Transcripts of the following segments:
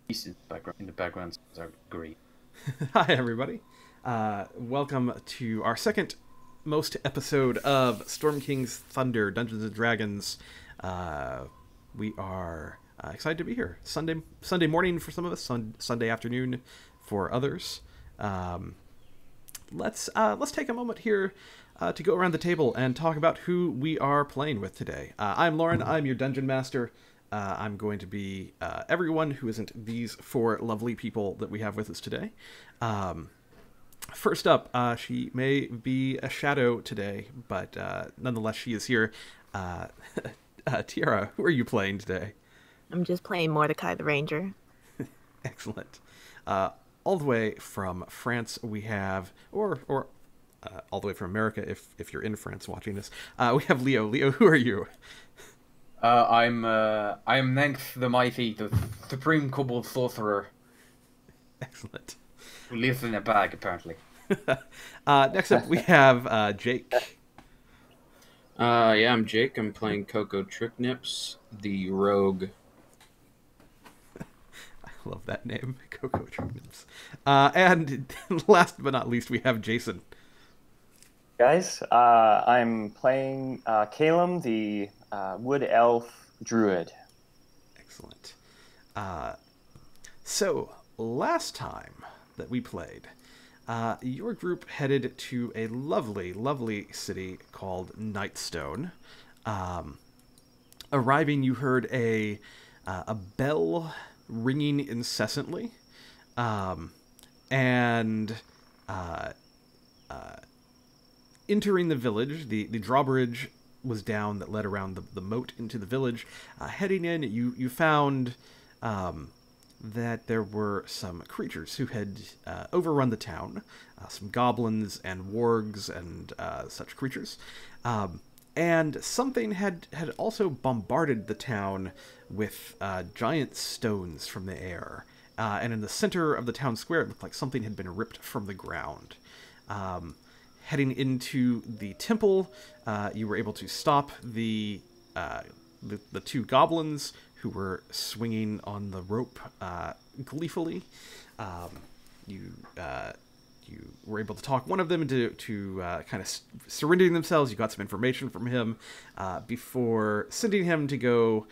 East in the background are great. Hi, everybody. Welcome to our second most episode of Storm King's Thunder Dungeons and Dragons. Uh, we are excited to be here. Sunday morning for some of us, Sunday afternoon for others. Um, let's take a moment here to go around the table and talk about who we are playing with today. I'm Lauren. I'm your dungeon master. I'm going to be everyone who isn't these four lovely people that we have with us today. Um, First up, she may be a shadow today, but nonetheless, she is here. Uh, Tiara, who are you playing today? I'm just playing Mordecai the Ranger. Excellent. Uh, all the way from France, we have, or all the way from America, if you're in France watching this, we have Leo. Leo, who are you? I'm Nength the Mighty, the Supreme Kobold Sorcerer, Excellent. who lives in a bag apparently. Next up, we have Jake. Yeah, I'm Jake. I'm playing Coco Tricknips, the rogue. I love that name, Coco Tricknips. And last but not least, we have Jason. Guys, I'm playing Calum, the wood elf druid. Excellent. So, last time that we played, your group headed to a lovely, lovely city called Nightstone. Arriving, you heard a bell ringing incessantly, and entering the village, the drawbridge was down that led around the moat into the village. Heading in, you found that there were some creatures who had overrun the town, some goblins and wargs and such creatures. And something had also bombarded the town with giant stones from the air. And in the center of the town square, it looked like something had been ripped from the ground. Heading into the temple, you were able to stop the two goblins who were swinging on the rope gleefully. You were able to talk one of them into kind of surrendering themselves. You got some information from him before sending him to go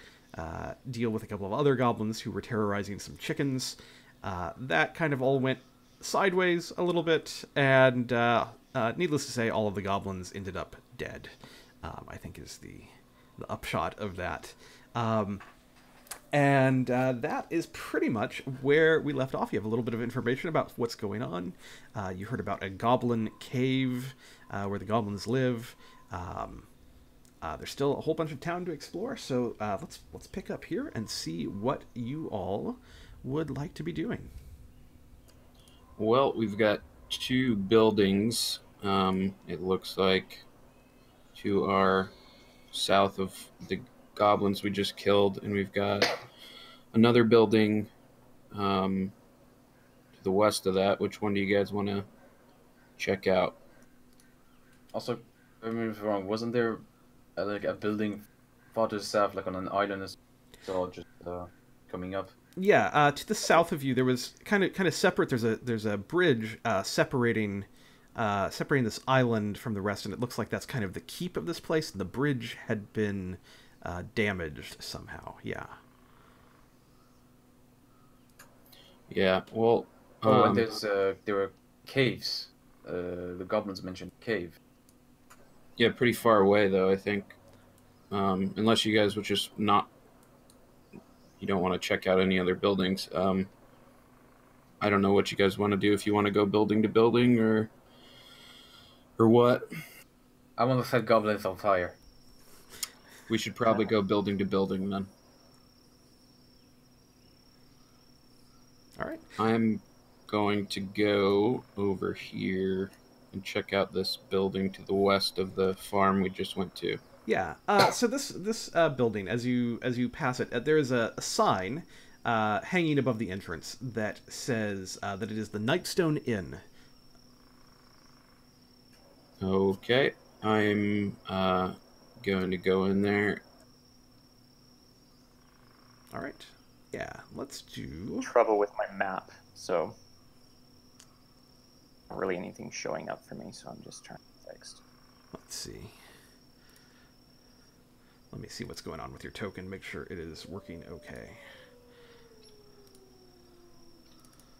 deal with a couple of other goblins who were terrorizing some chickens. That kind of all went sideways a little bit, and needless to say, all of the goblins ended up dead. I think is the upshot of that. And that is pretty much where we left off. You have a little bit of information about what's going on. You heard about a goblin cave where the goblins live. There's still a whole bunch of town to explore, so let's pick up here and see what you all would like to be doing. Well, we've got two buildings. It looks like to our south of the goblins we just killed, and we've got another building to the west of that. Which one do you guys want to check out? Also, I mean, if I'm wrong, wasn't there like a building farther south, like on an island, as all just coming up? Yeah, to the south of you, there was kind of separate. There's a bridge separating this island from the rest, and it looks like that's kind of the keep of this place. The bridge had been damaged somehow. Yeah. Yeah, well, Oh, and there were caves. The goblins mentioned cave. yeah, pretty far away though, I think. Unless you guys would just not, you don't want to check out any other buildings. I don't know what you guys want to do. If you want to go building to building or what. I want to set goblins on fire. We should probably go building to building then. All right. I'm going to go over here and check out this building to the west of the farm we just went to. Yeah. So this building, as you pass it, there is a sign hanging above the entrance that says that it is the Nightstone Inn. Okay, I'm going to go in there. All right. Yeah, let's do... trouble with my map, so not really anything showing up for me, so I'm just trying to fix. Let's see. Let me see what's going on with your token, make sure it is working okay.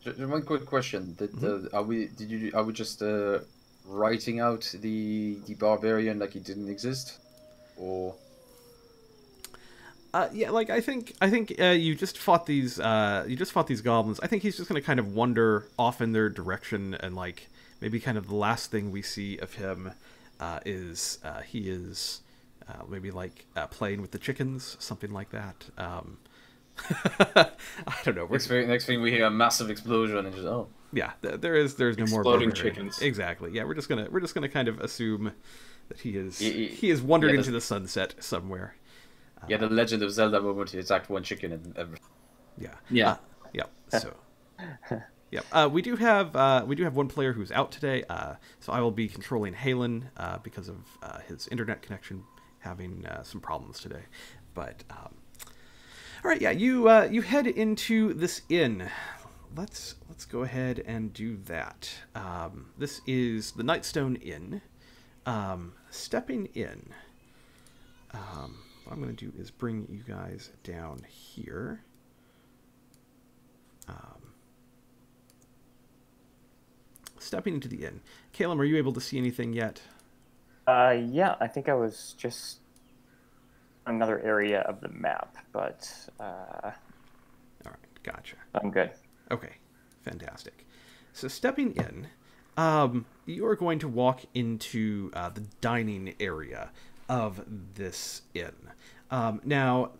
Just one quick question: are we just writing out the barbarian like he didn't exist, or? Yeah, like I think you just fought these goblins. I think he's just gonna kind of wander off in their direction, and like maybe kind of the last thing we see of him is he is maybe like playing with the chickens, something like that. I don't know. Next thing we hear a massive explosion and just yeah, there's no more exploding chickens. Exactly. Yeah, we're just gonna kind of assume that he is wandered into the sunset somewhere. Yeah, the Legend of Zelda moment. He attacked one chicken and everything. Yeah. Yeah. Yeah. So. Yeah. We do have one player who's out today. So I will be controlling Halen because of his internet connection having some problems today. But all right. Yeah. You head into this inn. Let's go ahead and do that. This is the Nightstone Inn. Stepping in. What I'm going to do is bring you guys down here. Stepping into the inn. Caleb, are you able to see anything yet? Yeah, I think I was just another area of the map, but All right, gotcha. I'm good. Okay, fantastic. So stepping in, you are going to walk into the dining area of this inn. Now,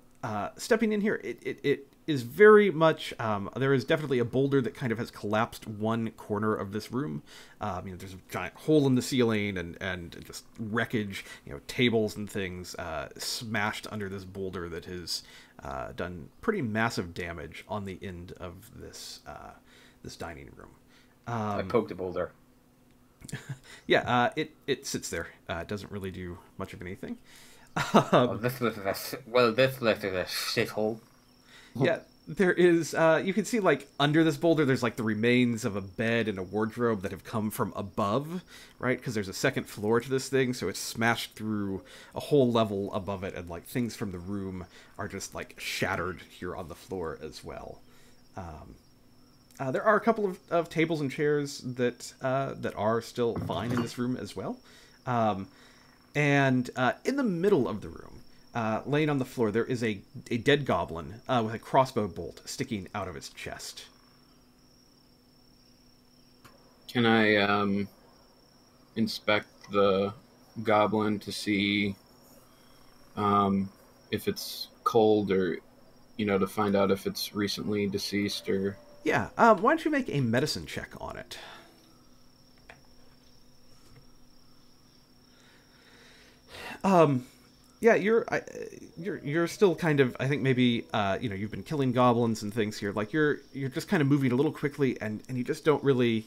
stepping in here, it is very much, there is definitely a boulder that kind of has collapsed one corner of this room. There's a giant hole in the ceiling and just wreckage, tables and things smashed under this boulder that has done pretty massive damage on the end of this this dining room. I poked the boulder. Yeah, it sits there. It doesn't really do much of anything. This left a shithole. Yeah, there is. You can see like under this boulder, there's like the remains of a bed and a wardrobe that have come from above, right? Because there's a second floor to this thing, so it's smashed through a whole level above it, and like things from the room are just like shattered here on the floor as well. There are a couple of tables and chairs that are still fine in this room as well. And in the middle of the room, laying on the floor, there is a dead goblin with a crossbow bolt sticking out of its chest. Can I inspect the goblin to see if it's cold, or to find out if it's recently deceased? Or Yeah, why don't you make a medicine check on it? Yeah, you're still kind of, I think maybe you've been killing goblins and things here. Like you're just kind of moving a little quickly, and you just don't really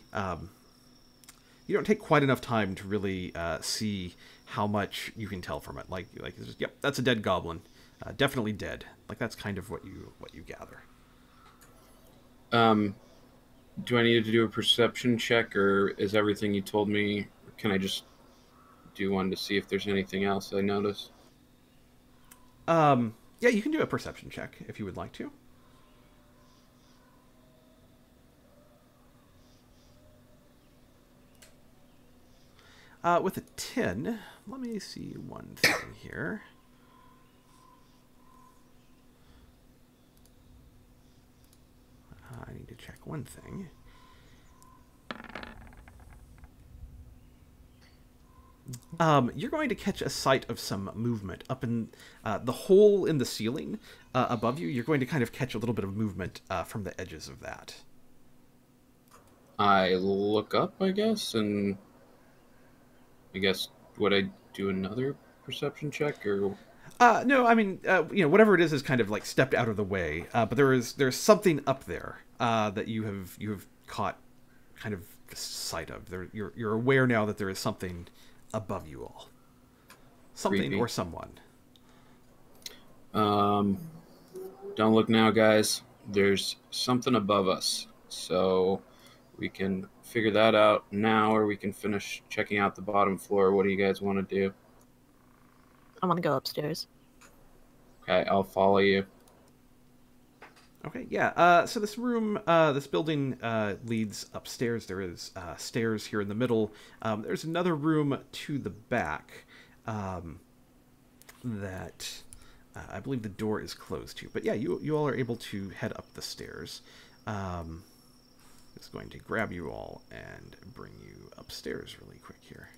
you don't take quite enough time to really see how much you can tell from it. Like it's just, yep, that's a dead goblin, definitely dead. Like that's kind of what you gather. Do I need to do a perception check, or is everything you told me? Or can I just do one to see if there's anything else I notice? Yeah, you can do a perception check if you would like to. With a 10, let me see one thing here. I need to check one thing. You're going to catch a sight of some movement up in the hole in the ceiling above you. You're going to kind of catch a little bit of movement from the edges of that. I look up, I guess, and I guess would I do another perception check, or? No, I mean, whatever it is kind of like stepped out of the way. But there's something up there that you have caught kind of sight of. You're aware now that there is something above you all. Something Creepy. or someone. Don't look now, guys. there's something above us. So we can figure that out now, or we can finish checking out the bottom floor. What do you guys want to do? I want to go upstairs. Okay, I'll follow you. Okay, yeah. So this room, this building leads upstairs. There is stairs here in the middle. There's another room to the back that I believe the door is closed to. But yeah, you all are able to head up the stairs. Just going to grab you all and bring you upstairs really quick here.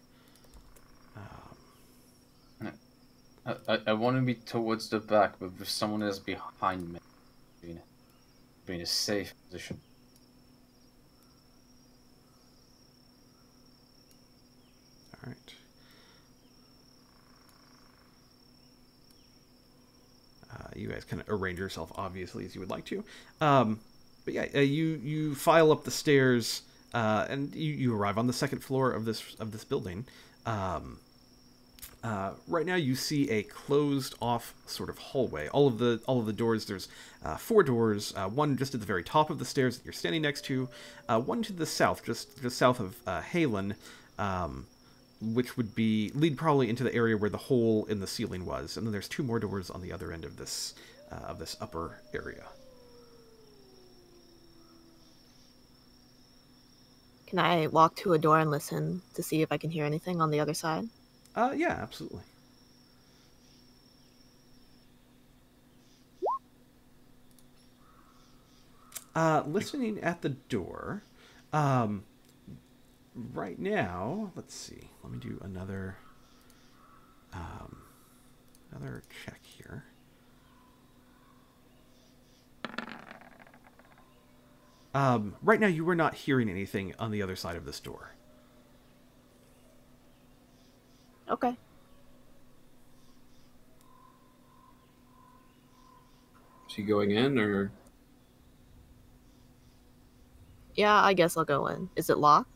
I want to be towards the back, but if someone is behind me, be in a safe position. All right. You guys kind of arrange yourself, obviously, as you would like to. But yeah, you file up the stairs, and you arrive on the second floor of this building. Right now, you see a closed-off sort of hallway. All of the doors. There's 4 doors. One just at the very top of the stairs that you're standing next to. One to the south, just south of Halen, which would lead probably into the area where the hole in the ceiling was. And then there's 2 more doors on the other end of this upper area. Can I walk to a door and listen to see if I can hear anything on the other side? Yeah, absolutely. Listening at the door. Right now, let's see. Let me do another check here. Right now, you are not hearing anything on the other side of this door. Okay. Is he going in, or? Yeah, I guess I'll go in. Is it locked?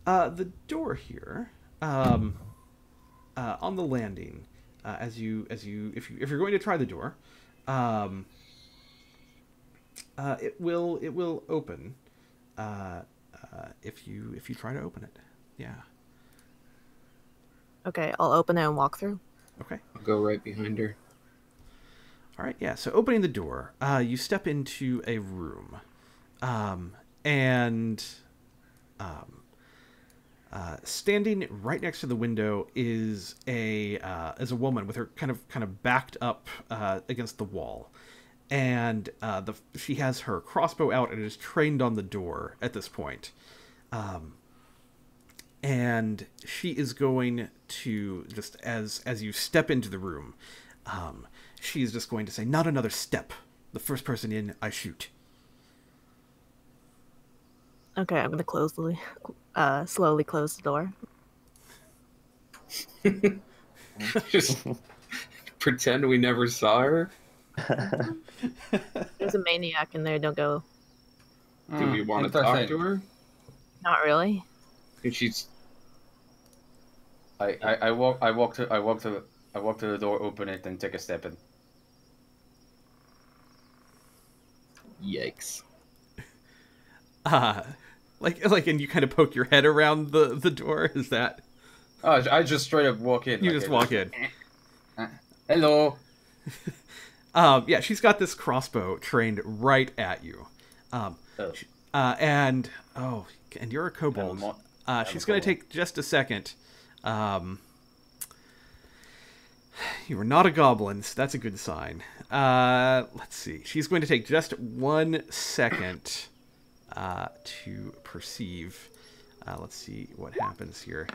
The door here, on the landing, if you're going to try the door, it will open, if you try to open it. Yeah. Okay, I'll open it and walk through. Okay. I'll go right behind her. All right. Yeah. So opening the door, you step into a room, and standing right next to the window is a woman with her kind of backed up against the wall, and she has her crossbow out and is trained on the door at this point. And she is going to, just as you step into the room, she is just going to say, "Not another step. The first person in, I shoot." Okay, I'm gonna slowly close the door. Just pretend we never saw her. There's a maniac in there. Don't go. Do we want to talk to her? Not really. And she's. I walk to the door, open it, and take a step in. Yikes. And you kind of poke your head around the door. Is that? Oh, I just straight up walk in. You just walk in. Hello. Yeah, she's got this crossbow trained right at you. And you're a kobold. She's going to take just a second. You are not a goblin, so that's a good sign. Let's see. She's going to take just 1 second to perceive. Let's see what happens here.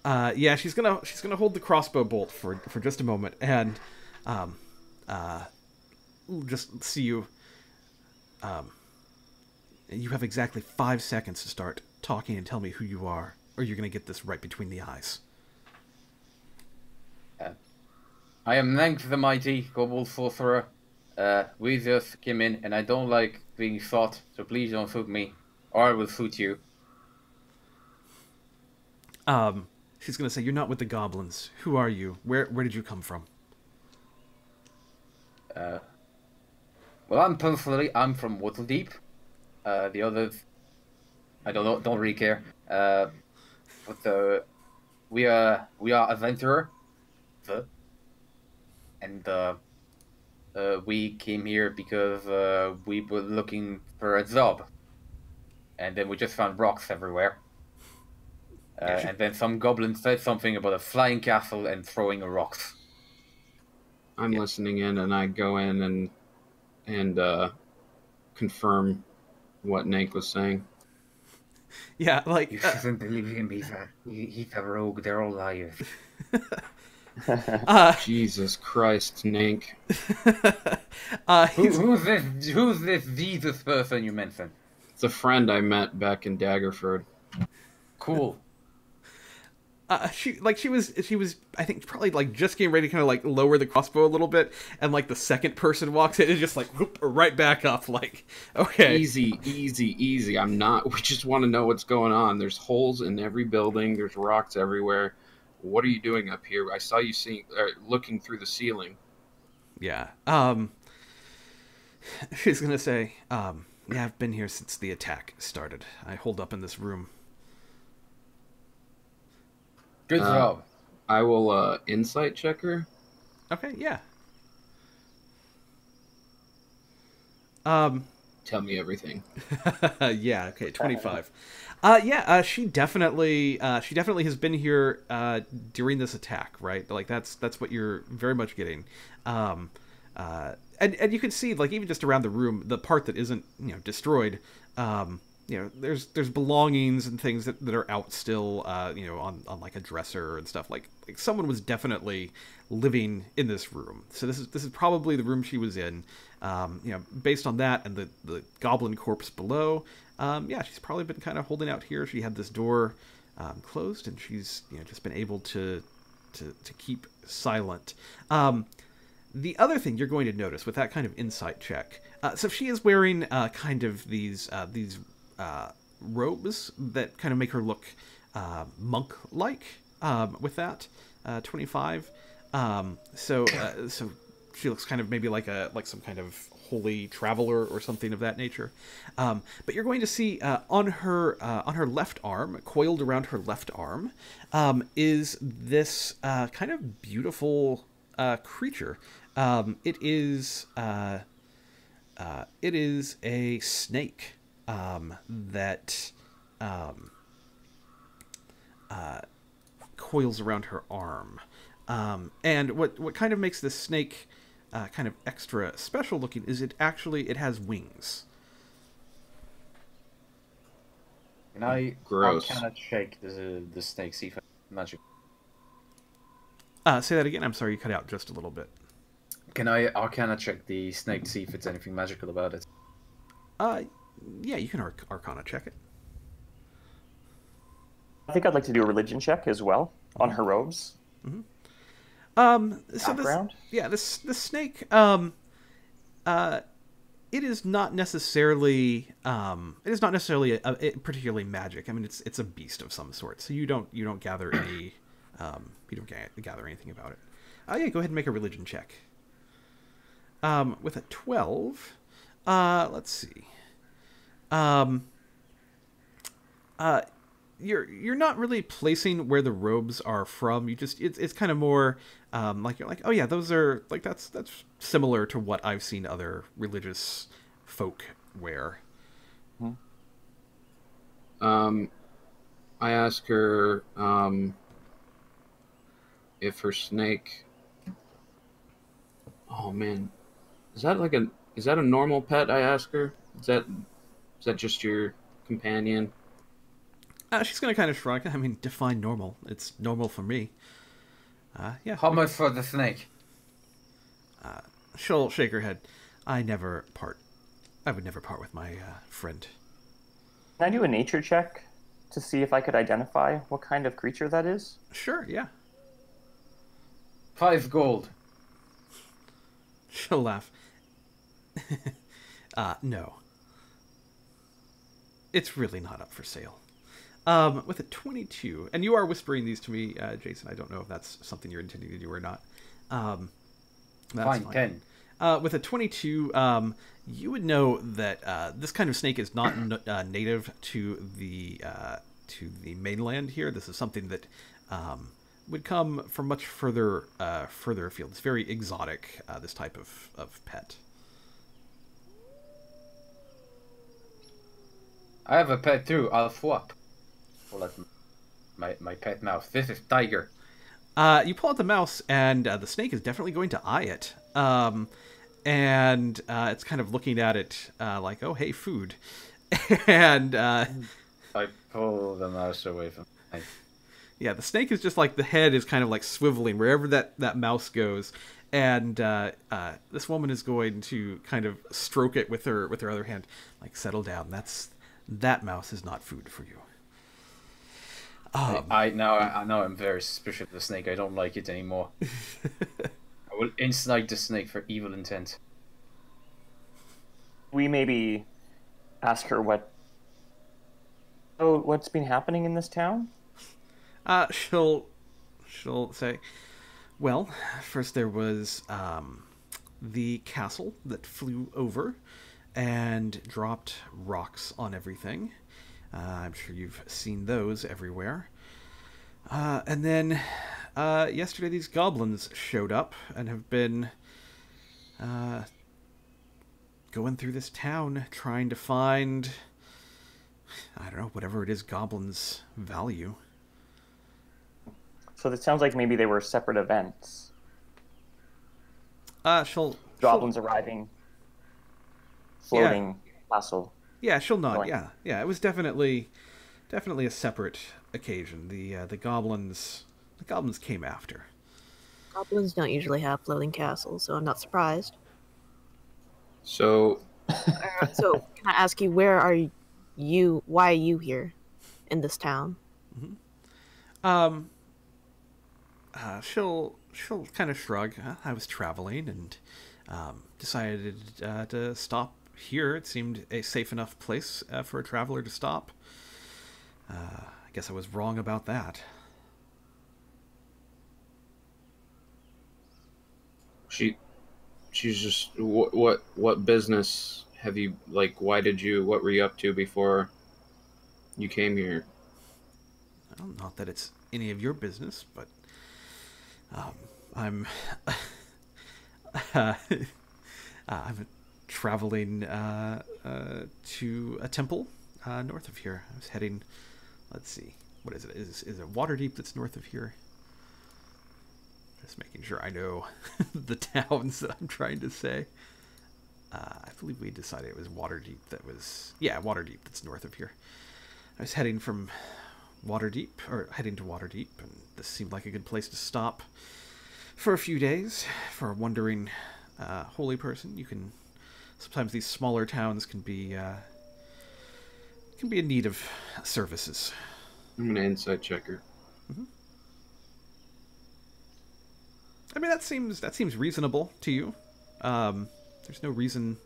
Yeah, she's gonna hold the crossbow bolt for just a moment, and just see you. You have exactly 5 seconds to start talking and tell me who you are, or you're gonna get this right between the eyes. I am Nank the Mighty, Kobold Sorcerer. We just came in, and I don't like being fought, so please don't shoot me, or I will shoot you. She's gonna say, "You're not with the goblins. Who are you? Where did you come from?" Well, I'm from Waterdeep. The others, I don't know, don't really care. But we are adventurer, and we came here because we were looking for a job, and then we just found rocks everywhere. And then some goblin said something about a flying castle and throwing rocks. I'm listening in, and I go in and confirm what Nank was saying. Yeah, like You shouldn't believe him. He's a rogue. They're all liars. Jesus Christ, Nank. Who's this Jesus person you mentioned? It's a friend I met back in Daggerford. Cool. she was I think probably like just getting ready to kind of like lower the crossbow a little bit, and like the second person walks in and just like whoop, right back up, like, okay, Easy. I'm not. We just want to know what's going on. There's holes in every building. There's rocks everywhere. What are you doing up here? I saw you looking through the ceiling. Yeah. She's gonna say, yeah, I've been here since the attack started. I holed up in this room. Good job. I will insight check her. Okay, yeah. Tell me everything. Yeah, okay, 25. She definitely has been here during this attack, right? Like that's what you're very much getting. And you can see, like, even just around the room, the part that isn't, destroyed, there's belongings and things that are out still, on like a dresser and stuff. Like someone was definitely living in this room. So this is probably the room she was in. Based on that and the goblin corpse below, she's probably been kind of holding out here. She had this door closed, and she's just been able to keep silent. The other thing you're going to notice with that kind of insight check, so she is wearing kind of these robes that kind of make her look monk-like. With that 25, so she looks kind of maybe like some kind of holy traveler or something of that nature. But you're going to see on her left arm, coiled around her left arm, is this kind of beautiful creature. It is a snake that coils around her arm. And what kind of makes this snake kind of extra special looking is it has wings. Can I Gross. Arcana check the snake, see if it's magic? Say that again. I'm sorry, you cut out just a little bit. Can I Arcana check the snake to see if it's anything magical about it? Yeah, you can Arcana check it. I think I'd like to do a religion check as well on her robes. Mm-hmm. Background? This snake, it is not necessarily a particularly magic. I mean, it's a beast of some sort. So you don't gather any gather anything about it. Yeah, go ahead and make a religion check. With a 12, let's see. You're not really placing where the robes are from. You just it's kind of more like you're like, oh yeah, those are like that's similar to what I've seen other religious folk wear. I ask her if her snake. Oh man, is that a normal pet? I ask her. Is that just your companion? She's gonna kind of shrug. I mean, define normal. It's normal for me. Yeah. How much for the snake? She'll shake her head. I would never part with my friend. Can I do a nature check to see if I could identify what kind of creature that is? Sure, yeah. 5 gold. She'll laugh. No. It's really not up for sale. With a 22, and you are whispering these to me, Jason. I don't know if that's something you're intending to do or not. That's Fine, 10. With a 22, you would know that this kind of snake is not native to the mainland here. This is something that would come from much further afield. It's very exotic. This type of pet. I have a pet too. I'll swap. For like my pet mouse. This is Tiger. You pull out the mouse, and the snake is definitely going to eye it. And it's kind of looking at it like, oh, hey, food. And I pull the mouse away from me. Yeah, the snake is just like, the head is kind of like swiveling wherever that mouse goes. And this woman is going to kind of stroke it with her other hand. Like, settle down. That mouse is not food for you. Now I'm very suspicious of the snake. I don't like it anymore. I will ensnake the snake for evil intent. We maybe ask her what's been happening in this town? She'll say, well, first there was the castle that flew over and dropped rocks on everything. I'm sure you've seen those everywhere. And then yesterday these goblins showed up and have been going through this town trying to find, I don't know, whatever it is goblins value. So this sounds like maybe they were separate events. Goblins arriving, floating castle. Yeah, she'll nod. Yeah, it was definitely a separate occasion. The goblins came after. Goblins don't usually have floating castles, so I'm not surprised. So, So can I ask you, why are you here in this town? Mm-hmm. She'll kind of shrug. I was traveling and decided to stop here. It seemed a safe enough place for a traveler to stop. I guess I was wrong about that. she's just what business have you, like, what were you up to before you came here? Well, not that it's any of your business, but I'm I'm traveling to a temple north of here. I was heading. Let's see, what is it? Is it Waterdeep that's north of here? Just making sure I know the towns that I'm trying to say. I believe we decided it was Waterdeep. Waterdeep that's north of here. I was heading to Waterdeep, and this seemed like a good place to stop for a few days for a wandering holy person. Sometimes these smaller towns can be in need of services. I'm gonna insight check her. Mm-hmm. I mean, that seems reasonable to you. There's no reason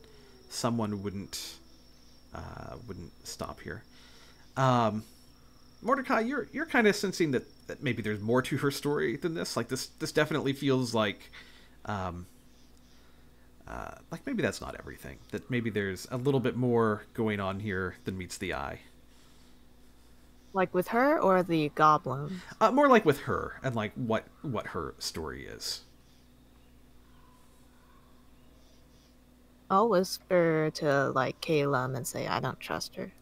someone wouldn't stop here. Mordecai, you're kind of sensing that maybe there's more to her story than this. Like this definitely feels like maybe that's not everything. That maybe there's a little bit more going on here than meets the eye. Like with her or the goblin? More like with her and like what her story is. I'll whisper to like Caleb and say I don't trust her.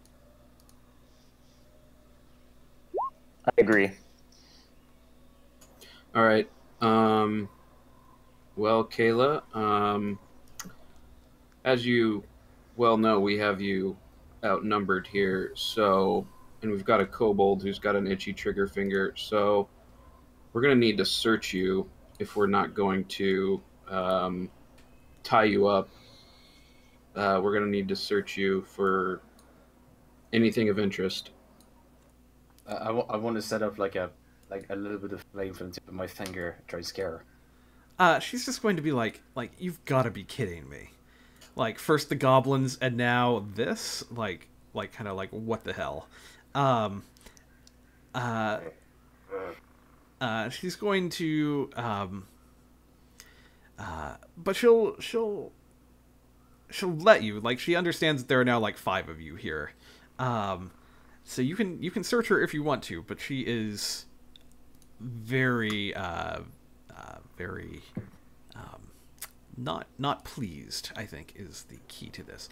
I agree. All right. Well, Kayla, as you well know, we have you outnumbered here. So, and we've got a kobold who's got an itchy trigger finger. So, we're going to need to search you if we're not going to tie you up. We're going to need to search you for anything of interest. I want to set up like a little bit of flame from the tip of my finger, try to scare her. She's just going to be like you've got to be kidding me. Like first the goblins and now this, like kind of like what the hell. She's going to, but she'll let you. Like, she understands that there are now like 5 of you here, so you can search her if you want to. But she is very, very not pleased, I think, is the key to this.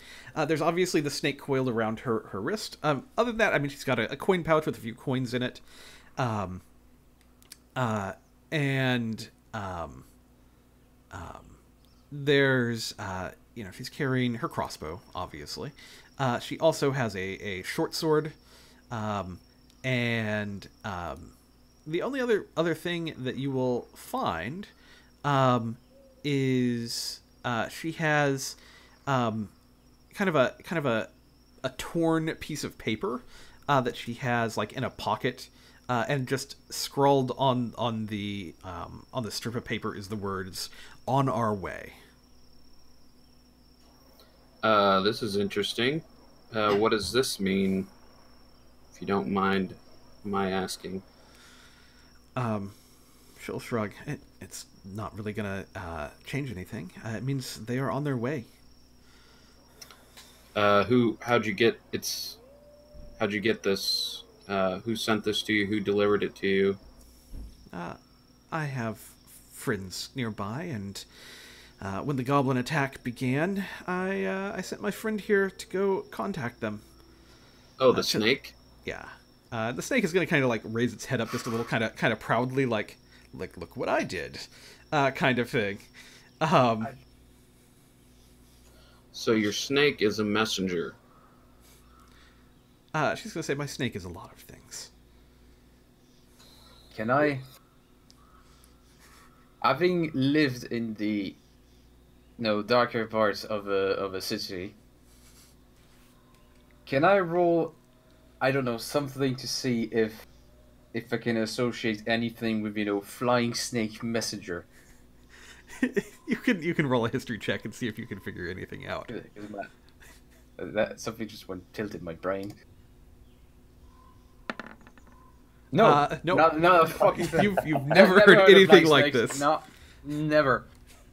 There's obviously the snake coiled around her wrist. Other than that, I mean, she's got a coin pouch with a few coins in it. And there's, she's carrying her crossbow, obviously. She also has a short sword. And the only other thing that you will find is she has kind of a torn piece of paper that she has like in a pocket, and just scrawled on the strip of paper is the words "On our way." This is interesting. What does this mean? If you don't mind my asking. She'll shrug. It's not really gonna change anything. It means they are on their way. How'd you get this? Who sent this to you? Who delivered it to you? I have friends nearby, and when the goblin attack began, I sent my friend here to go contact them. Oh, the snake? Yeah. The snake is going to kind of like raise its head up just a little, kind of proudly, like look what I did, kind of thing. So your snake is a messenger. She's going to say my snake is a lot of things. Can I, having lived in the darker parts of a city, can I roll, I don't know, something to see if I can associate anything with, flying snake messenger? You can roll a history check and see if you can figure anything out. That something just went tilted in my brain. No, nope. not a fucking thing. You've never heard anything like this. No, never.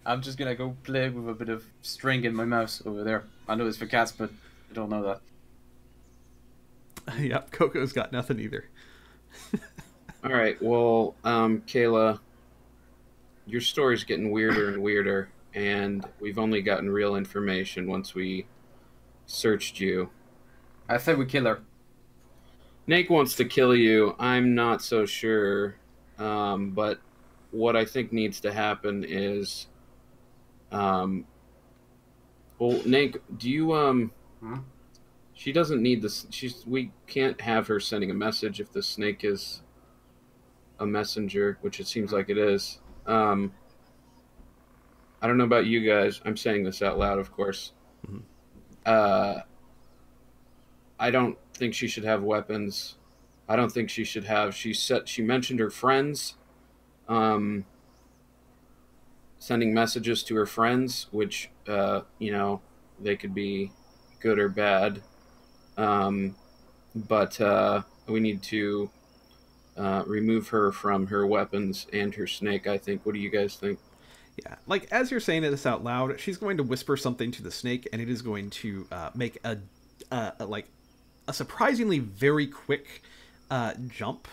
I'm just gonna go play with a bit of string in my mouse over there. I know it's for cats, but I don't know that. Yep, Coco's got nothing either. All right, well, Kayla, your story's getting weirder and weirder, and we've only gotten real information once we searched you. I said we kill her. Nate wants to kill you. I'm not so sure, but what I think needs to happen is, well, Nate, do you She doesn't need this. We can't have her sending a message if the snake is a messenger, which it seems like it is. I don't know about you guys. I'm saying this out loud, of course. Mm-hmm. I don't think she should have weapons. I don't think she should have. She mentioned her friends, sending messages to her friends, which they could be good or bad. But we need to remove her from her weapons and her snake, I think. What do you guys think? Yeah, like, as you're saying this out loud, she's going to whisper something to the snake, and it is going to make a surprisingly very quick jump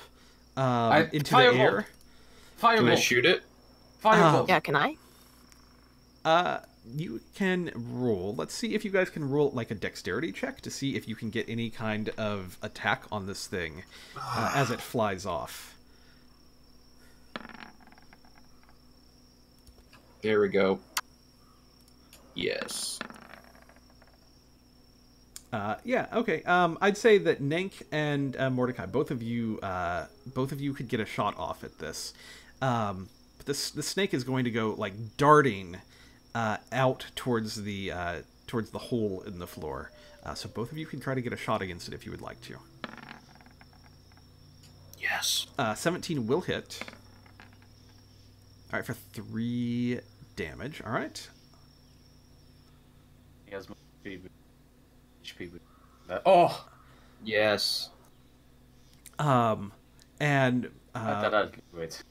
into the air. Firebolt. Can I shoot it? Firebolt. Yeah, can I? You can roll. Let's see if you guys can roll like a dexterity check to see if you can get any kind of attack on this thing as it flies off. There we go. Yes. Yeah. Okay. I'd say that Nank and Mordecai, both of you could get a shot off at this. But the snake is going to go like darting out towards the hole in the floor. So both of you can try to get a shot against it if you would like to. Yes. 17 will hit. All right, for 3 damage. All right. He has more HP with that. Oh! Yes. And I thought I'd do it.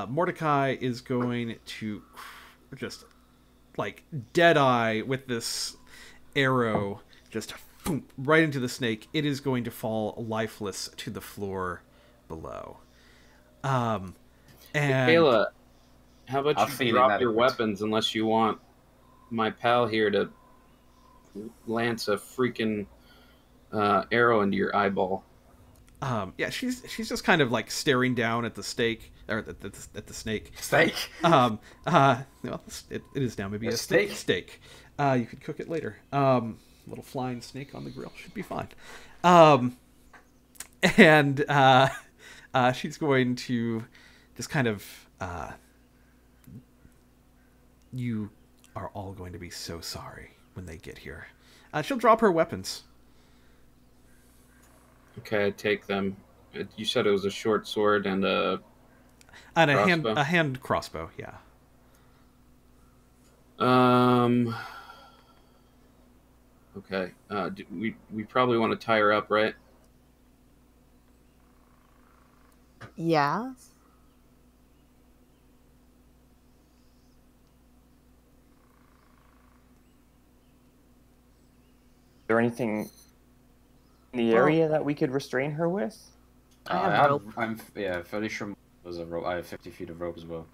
Mordecai is going to just like dead eye with this arrow, just boom, right into the snake. It is going to fall lifeless to the floor below. And Kayla, how about I you feel drop your inadequate. weapons unless you want my pal here to lance a freaking arrow into your eyeball? yeah, she's just kind of like staring down at the stake or at the snake. Steak? Well, it is now maybe A a steak? steak. You could cook it later. Little flying snake on the grill should be fine. Um, and she's going to just kind of you are all going to be so sorry when they get here. She'll drop her weapons. Okay, I take them. You said it was a short sword and a And crossbow? a hand crossbow, yeah. Okay. We probably want to tie her up, right? Yeah. Is there anything in the Well- area that we could restrain her with? I have rope. I'm fairly sure there's a rope. I have 50 feet of rope as well.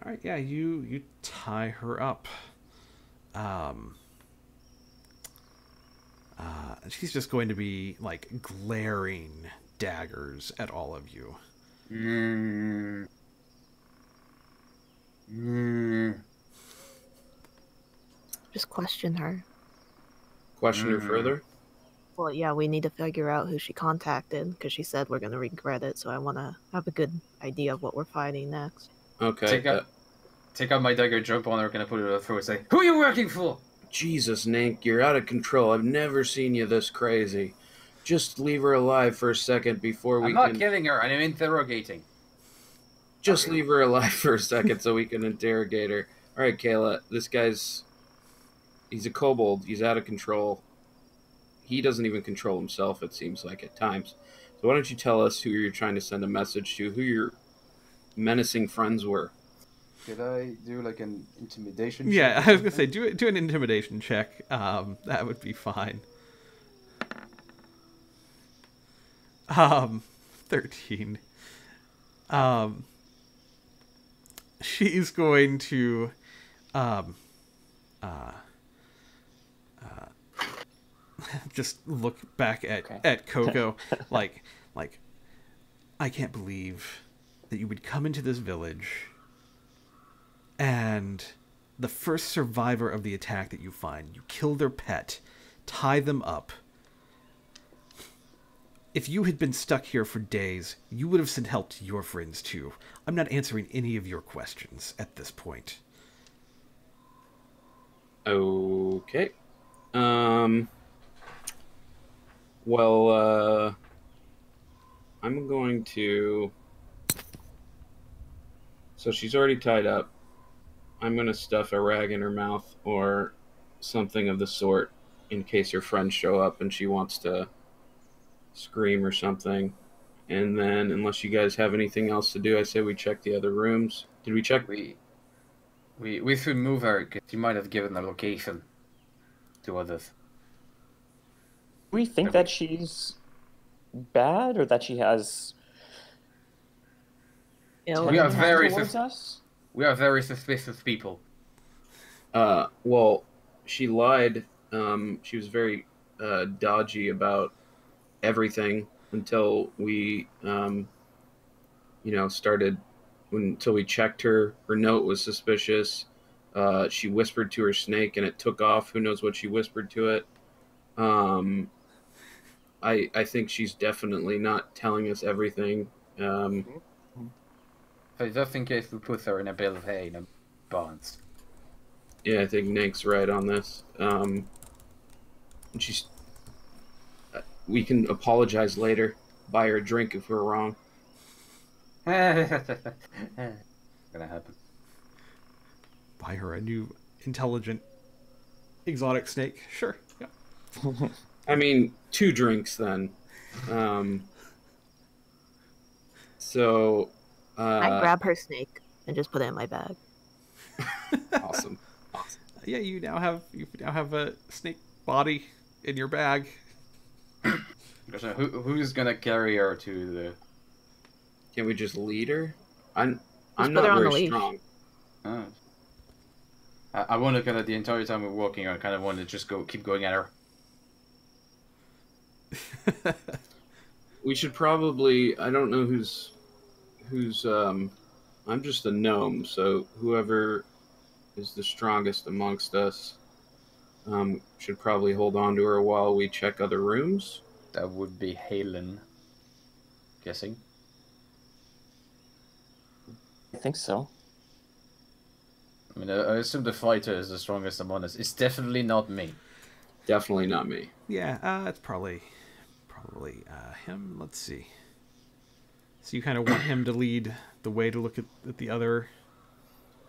All right, yeah, you tie her up. She's just going to be like glaring daggers at all of you. Just question her. Question her further? Well, yeah, we need to figure out who she contacted because she said we're gonna regret it. So I want to have a good idea of what we're fighting next. Okay. Take out my dagger, jump on her, gonna put it on her throat and say, "Who are you working for?" Jesus, Nink, you're out of control. I've never seen you this crazy. Just leave her alive for a second before we I'm not can... killing her, I'm interrogating. Just leave her alive for a second so we can interrogate her. All right, Kayla, this guy's... He's a kobold. He's out of control. He doesn't even control himself, it seems like, at times. So why don't you tell us who you're trying to send a message to, who your menacing friends were? Could I do like an intimidation check? Yeah, I was gonna say do an intimidation check. That would be fine. 13. She's going to just look back at Coco like I can't believe that you would come into this village and the first survivor of the attack that you find, you kill their pet, tie them up. If you had been stuck here for days, you would have sent help to your friends too. I'm not answering any of your questions at this point. Okay. Well, I'm going to... So she's already tied up. I'm going to stuff a rag in her mouth or something of the sort in case her friends show up and she wants to scream or something. And then, unless you guys have anything else to do, I say we check the other rooms. Did we check? We should move her because she might have given the location to others. Do we think that she's bad or that she has Ill We are intent. very towards us? We are very suspicious people. Well, she lied. She was very dodgy about everything until we, started. Until we checked her. Her note was suspicious. She whispered to her snake, and it took off. Who knows what she whispered to it? I think she's definitely not telling us everything. So just in case we put her in a bale of hay in a bonds. Yeah, I think Nank's right on this. And she's. We can apologize later. Buy her a drink if we're wrong. Gonna happen. Buy her a new intelligent exotic snake. Sure. Yeah. I mean, 2 drinks then. So, I grab her snake and just put it in my bag. awesome. Awesome. Yeah, you now have a snake body in your bag. So who's gonna carry her to the? Can we just lead her? I'm Just put not her on the very leash. strong. Oh. I want to kind of the entire time we're walking. I kind of want to just keep going at her. We should probably. I don't know who's. I'm just a gnome, so whoever is the strongest amongst us should probably hold on to her while we check other rooms. That would be Halen. Guessing. I think so. I mean, I assume the fighter is the strongest among us. It's definitely not me. Definitely not me. Yeah, it's probably him. Let's see. So you kind of want him to lead the way to look at the other.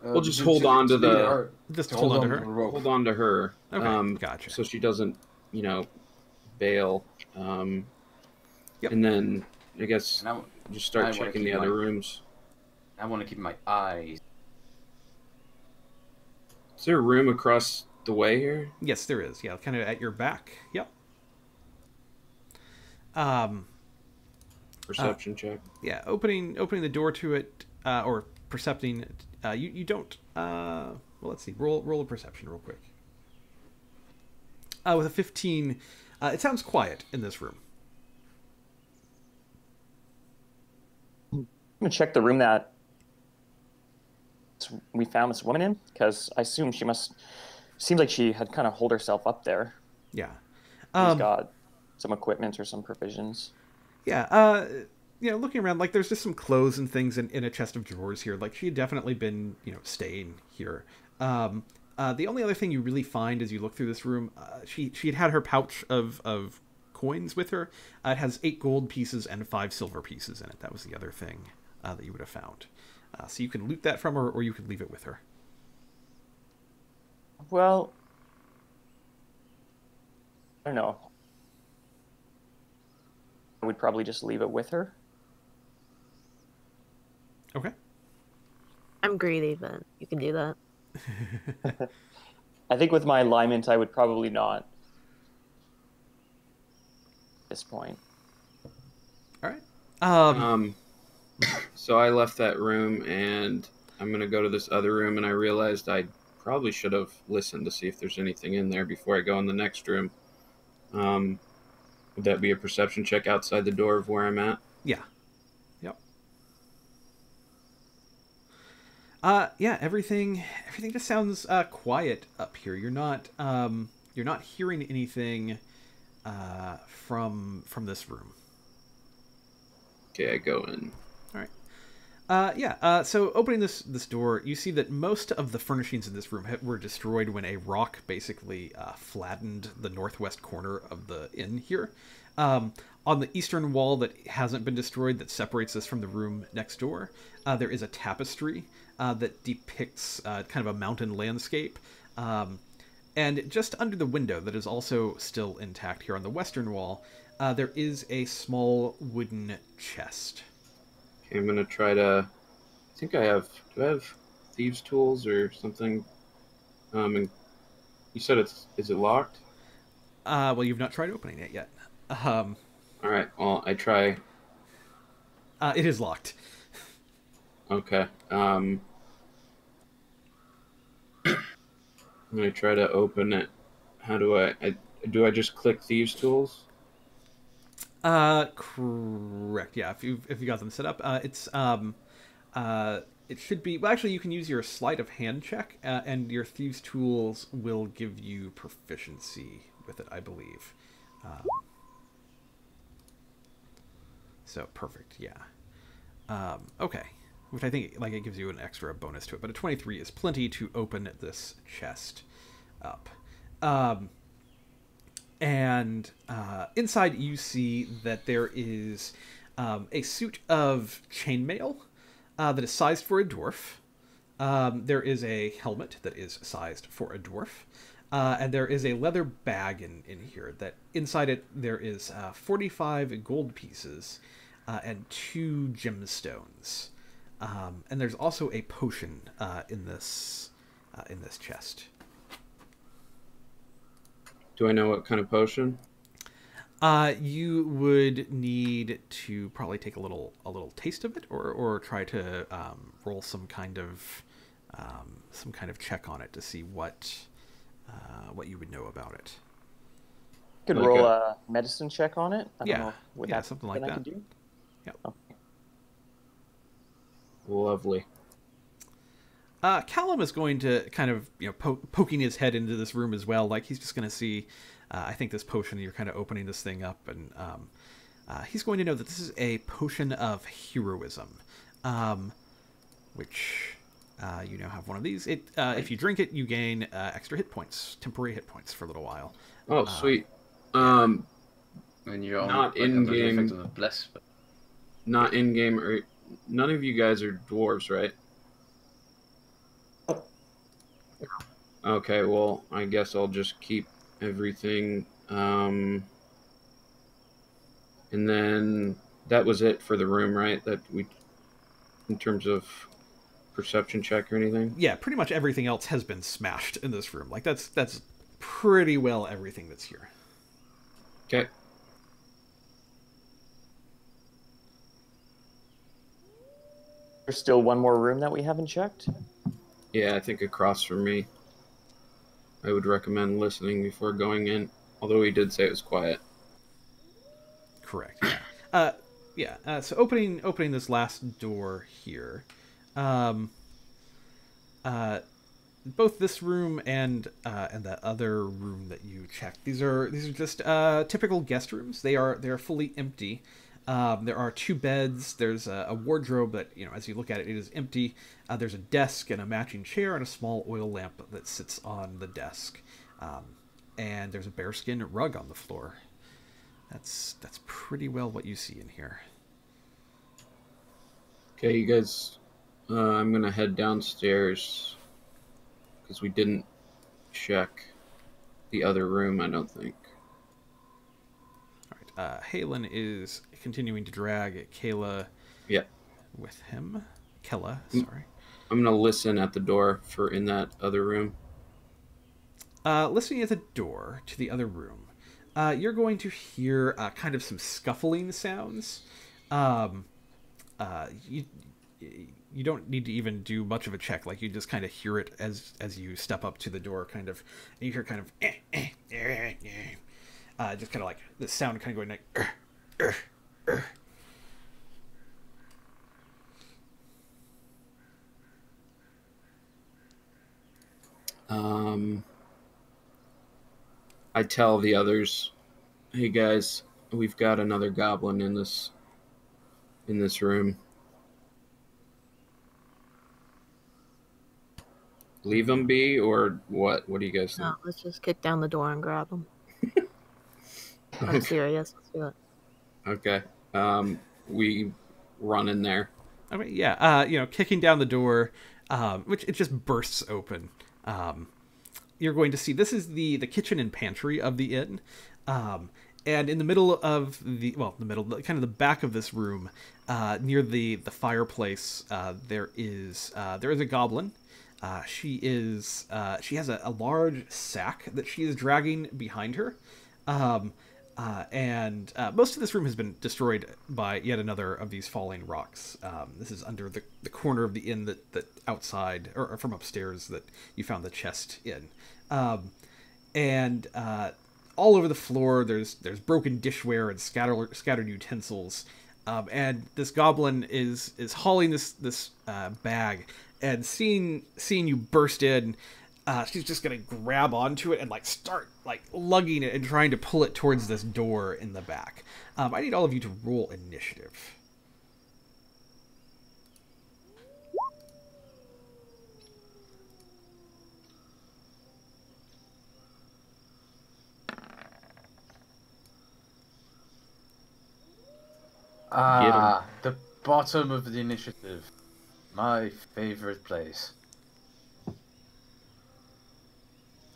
We'll just hold on to the. Just hold on to her. Hold on to her. Okay, gotcha. So she doesn't, bail. Yep. And then I guess just start checking the other rooms. I want to keep my eyes. Is there a room across the way here? Yes, there is. Yeah, kind of at your back. Yep. Perception check. Yeah, opening the door to it, or percepting. You don't. Well, let's see. Roll a perception real quick. With a 15, it sounds quiet in this room. I'm gonna check the room that we found this woman in, because I assume she must. Seems like she had kind of holed herself up there. Yeah. She's got some equipment or some provisions. Yeah. Looking around, like there's just some clothes and things in a chest of drawers here. Like she had definitely been, staying here. The only other thing you really find as you look through this room, she had her pouch of coins with her. It has 8 gold pieces and 5 silver pieces in it. That was the other thing that you would have found. So you can loot that from her, or you could leave it with her. Well, I don't know. I would probably just leave it with her. Okay. I'm greedy, but you can do that. I think with my alignment, I would probably not. At this point. All right. So I left that room, and I'm gonna go to this other room, and I realized I probably should have listened to see if there's anything in there before I go in the next room. Would that be a perception check outside the door of where I'm at? Yeah. Yep. Yeah. Everything just sounds quiet up here. You're not hearing anything from this room. Okay, I go in. All right. So opening this door, you see that most of the furnishings in this room were destroyed when a rock basically flattened the northwest corner of the inn here. On the eastern wall that hasn't been destroyed, that separates this from the room next door, there is a tapestry that depicts kind of a mountain landscape. And just under the window that is also still intact here on the western wall, there is a small wooden chest. Okay, I'm gonna try to. I think I have. Do I have thieves' tools or something? And you said is it locked? Well, you've not tried opening it yet. All right. Well, I try. It is locked. Okay. I'm gonna try to open it. How do I do I just click thieves' tools? Correct. Yeah, if you got them set up, it should be. Well, actually, you can use your sleight of hand check, and your thieves' tools will give you proficiency with it, I believe. So perfect. Yeah. Okay. Which I think it gives you an extra bonus to it, but a 23 is plenty to open this chest up. And inside you see that there is a suit of chainmail that is sized for a dwarf. There is a helmet that is sized for a dwarf. And there is a leather bag in here that inside it there is 45 gold pieces and 2 gemstones. And there's also a potion in this chest. Do I know what kind of potion? You would need to probably take a little taste of it, or try to roll some kind of check on it to see what you would know about it. Could Like roll a- a medicine check on it. I don't know. Would yeah, that something like I that. could do? Yep. Oh. Lovely. Callum is going to kind of poking his head into this room as well. Like he's just going to see. I think this potion. You're kind of opening this thing up, and he's going to know that this is a potion of heroism, which you now have one of these. It if you drink it, you gain extra hit points, temporary hit points for a little while. Oh, sweet. And you're Not like under the in-game. effect of the bless. But... Not in game, or none of you guys are dwarves, right? Okay, well, I guess I'll just keep everything. And then that was it for the room, right? That we, in terms of perception check or anything. Yeah, pretty much everything else has been smashed in this room. Like that's pretty well everything that's here. Okay. There's still one more room that we haven't checked. Yeah, I think across from me. I would recommend listening before going in. Although he did say it was quiet. Correct. Yeah. So opening this last door here, both this room and that other room that you checked. These are just typical guest rooms. They are fully empty. There are 2 beds. There's a wardrobe that, as you look at it, it is empty. There's a desk and a matching chair and a small oil lamp that sits on the desk. And there's a bearskin rug on the floor. That's pretty well what you see in here. Okay, you guys, I'm going to head downstairs because we didn't check the other room, I don't think. All right. Halen is continuing to drag Kayla with him. Kella, sorry. I'm going to listen at the door for in that other room. Listening at the door to the other room, you're going to hear kind of some scuffling sounds. You don't need to even do much of a check. Like you just kind of hear it as you step up to the door, kind of. And you hear kind of just kind of like the sound kind of going like. I tell the others, hey guys, we've got another goblin in this room. Leave him be, or what? What do you guys think? No, let's just kick down the door and grab him. I'm serious. Let's do it. Okay. We run in there. Okay, yeah. Kicking down the door, which it just bursts open. You're going to see this is the kitchen and pantry of the inn, and in the middle of kind of the back of this room, near the fireplace, there is a goblin. She has a large sack that she is dragging behind her, and most of this room has been destroyed by yet another of these falling rocks. This is under the corner of the inn that outside or from upstairs that you found the chest in, and all over the floor there's broken dishware and scattered utensils, and this goblin is hauling this bag, and seeing you burst in. She's just gonna grab onto it and start lugging it and trying to pull it towards this door in the back. I need all of you to roll initiative. The bottom of the initiative. My favorite place.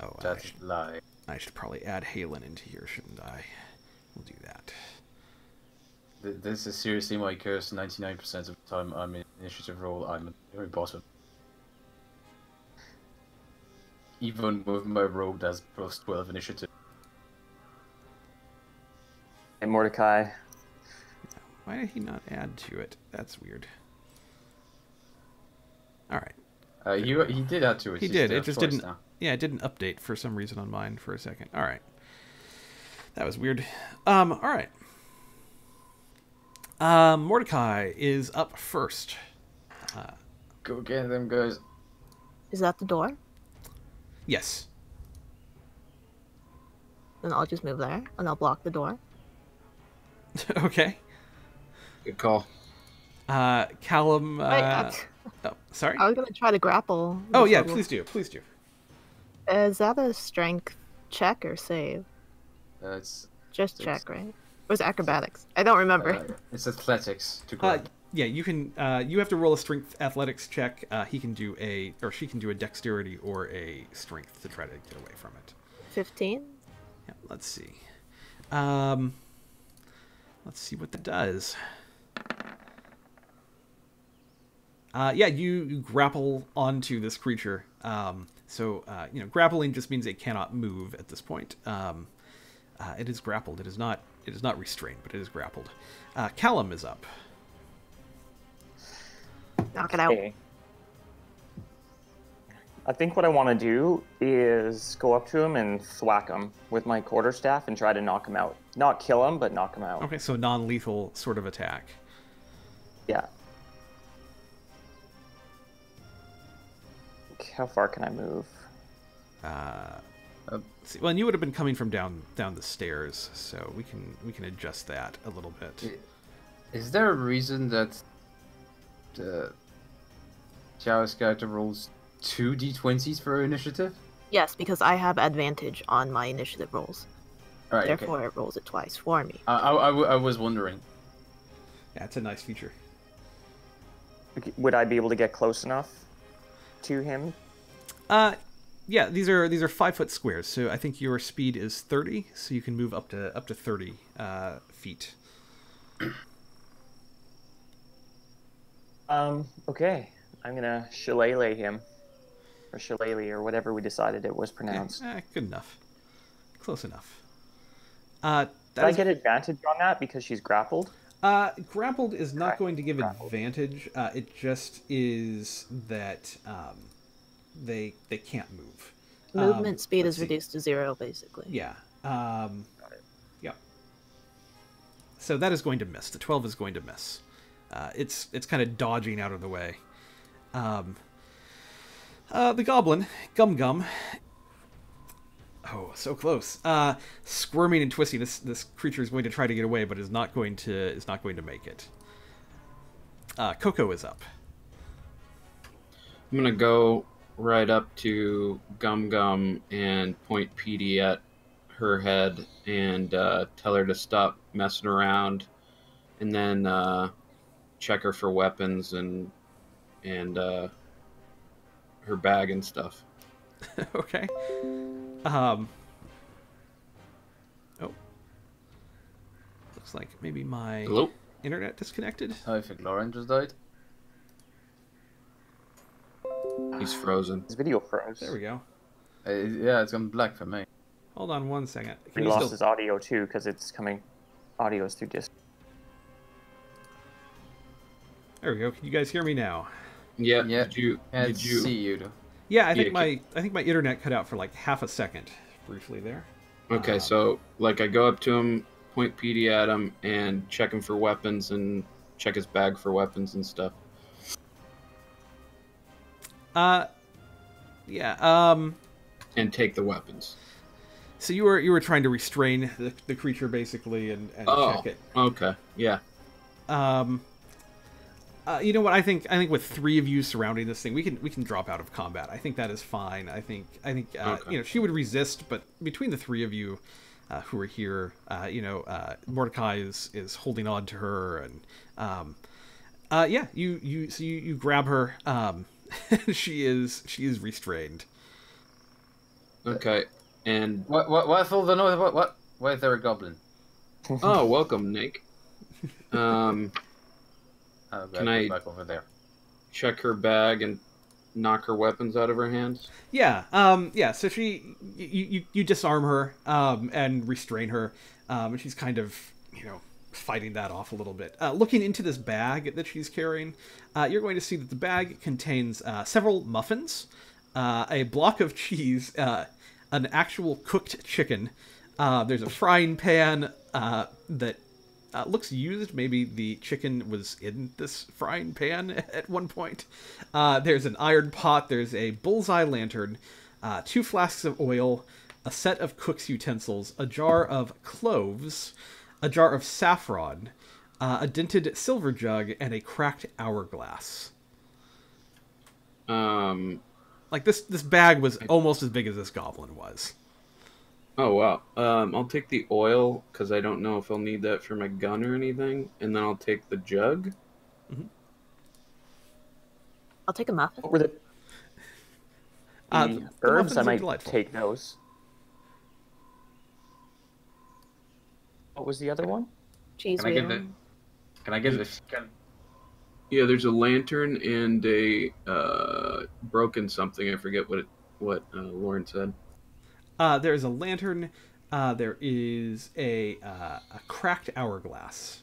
Oh, That's a lie. I should probably add Halen into here, shouldn't I? We'll do that. This is seriously my curse. 99% of the time I'm in initiative roll, I'm very bottom. Even with my rogue that's plus 12 initiative. And Mordecai. Why did he not add to it? That's weird. All right. He did add to it. He He's did. there It just twice didn't. now. Yeah, it didn't update for some reason on mine for a second. All right. That was weird. All right. Mordecai is up first. Go get them, guys. Is that the door? Yes. Then I'll just move there, and I'll block the door. Okay. Good call. Callum. Wait, Oh, sorry. I was gonna try to grapple. Oh this yeah, little- please do. Please do. Is that a strength check or save? It's Just Six. check, right? Or is it acrobatics? I don't remember. it's athletics to grab. Yeah, you can. You have to roll a strength athletics check. He can do she can do a dexterity or a strength to try to get away from it. 15? Yeah, let's see. Let's see what that does. Yeah, you grapple onto this creature. Grappling just means it cannot move at this point. It is grappled. It is not restrained, but it is grappled. Callum is up. Knock it out. Okay. I think what I want to do is go up to him and thwack him with my quarterstaff and try to knock him out. Not kill him, but knock him out. Okay, so non-lethal sort of attack. Yeah. How far can I move? Let's see. Well, and you would have been coming from down the stairs, so we can adjust that a little bit. Is there a reason that the Chaos character rolls 2 d20s for initiative? Yes, because I have advantage on my initiative rolls. All right, Therefore, okay. it rolls it twice for me. I was wondering. Yeah, it's a nice feature. Okay, would I be able to get close enough to him? Yeah, these are 5-foot squares, so I think your speed is 30, so you can move up to 30 feet. Okay. I'm gonna shillelagh him. Or shillelagh, or whatever we decided it was pronounced. Good enough. Close enough. Did I get advantage on that because she's grappled? Grappled is not Okay, going to give grappled. advantage. It just is that they can't move. Movement speed let's is see. reduced to 0, basically. Yeah. Yeah. So that is going to miss. The 12 is going to miss. It's kind of dodging out of the way. The goblin, Gum. Oh, so close. Squirming and twisting. This creature is going to try to get away, but is not going to make it. Coco is up. I'm gonna go right up to Gum and point PD at her head and tell her to stop messing around, and then check her for weapons and her bag and stuff. Okay. Oh. Looks like maybe my Hello? internet disconnected. I think Lauren just died. He's frozen. His video froze. There we go. Yeah, it's gone black for me. Hold on one second. He Can you lost still... his audio too because it's coming. Audio is through Discord. There we go. Can you guys hear me now? Yeah. Yeah, Did you? Can't see you though. Yeah, I think Yeah, my internet cut out for like half a second briefly there. Okay, so like I go up to him, point PD at him, and check him for weapons and check his bag for weapons and stuff. Yeah. And take the weapons. So you were trying to restrain the creature basically and check it. Okay, yeah. You know what? I think with 3 of you surrounding this thing, we can drop out of combat. I think that is fine. I think Okay. she would resist, but between the 3 of you who are here, Mordecai is holding on to her, and you grab her. she is restrained. Okay, and What's all the noise? What? Why is there a goblin? oh, welcome, Nick. Um, Can I back over there? check her bag and knock her weapons out of her hands? Yeah. Yeah. So you disarm her and restrain her, and she's kind of fighting that off a little bit. Looking into this bag that she's carrying, you're going to see that the bag contains several muffins, a block of cheese, an actual cooked chicken. There's a frying pan that looks used. Maybe the chicken was in this frying pan at one point. There's an iron pot. There's a bullseye lantern, 2 flasks of oil, a set of cook's utensils, a jar of cloves, a jar of saffron, a dented silver jug, and a cracked hourglass. Like this bag was almost as big as this goblin was. Oh, wow. I'll take the oil, because I don't know if I'll need that for my gun or anything. And then I'll take the jug. I'll take a muffin. What were the The herbs? muffins I are might delightful. take those. What was the other one? Cheese Can I get wheel. the? Can I get the chicken? Yeah, there's a lantern and a broken something. I forget what Lauren said. There's a lantern. There is a cracked hourglass.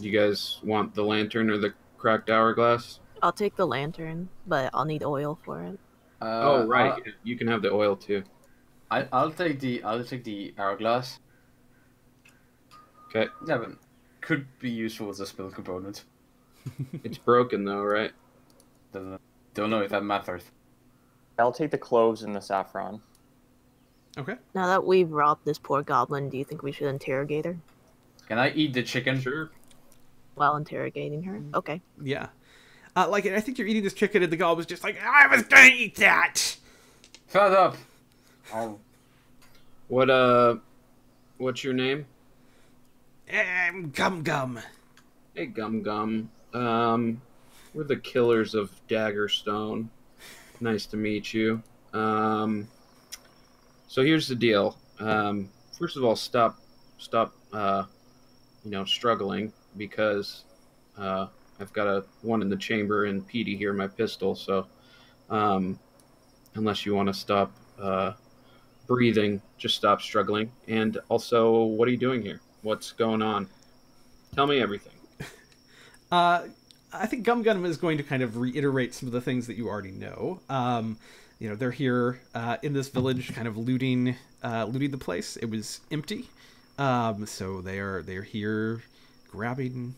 You guys want the lantern or the cracked hourglass? I'll take the lantern, but I'll need oil for it. Oh, right. You can have the oil too. I'll take the hourglass. Okay. Yeah, but could be useful as a spell component. It's broken though, right? Don't know if that matters. I'll take the cloves and the saffron. Okay. Now that we've robbed this poor goblin, do you think we should interrogate her Can I eat the chicken? Sure. while interrogating her? Okay. Yeah. Like, I think you're eating this chicken, and the goblin was just like, I was gonna eat that! Shut up! Oh, What's your name? Gum Gum. Hey, Gum Gum. We're the killers of Daggerstone. Nice to meet you. So here's the deal. First of all, stop, struggling, because I've got one in the chamber and Petey here, my pistol. So, unless you want to stop breathing, just stop struggling. And also, what are you doing here? What's going on? Tell me everything. I think Gum Gum is going to kind of reiterate some of the things that you already know. They're here in this village, kind of looting the place. It was empty, so they're here grabbing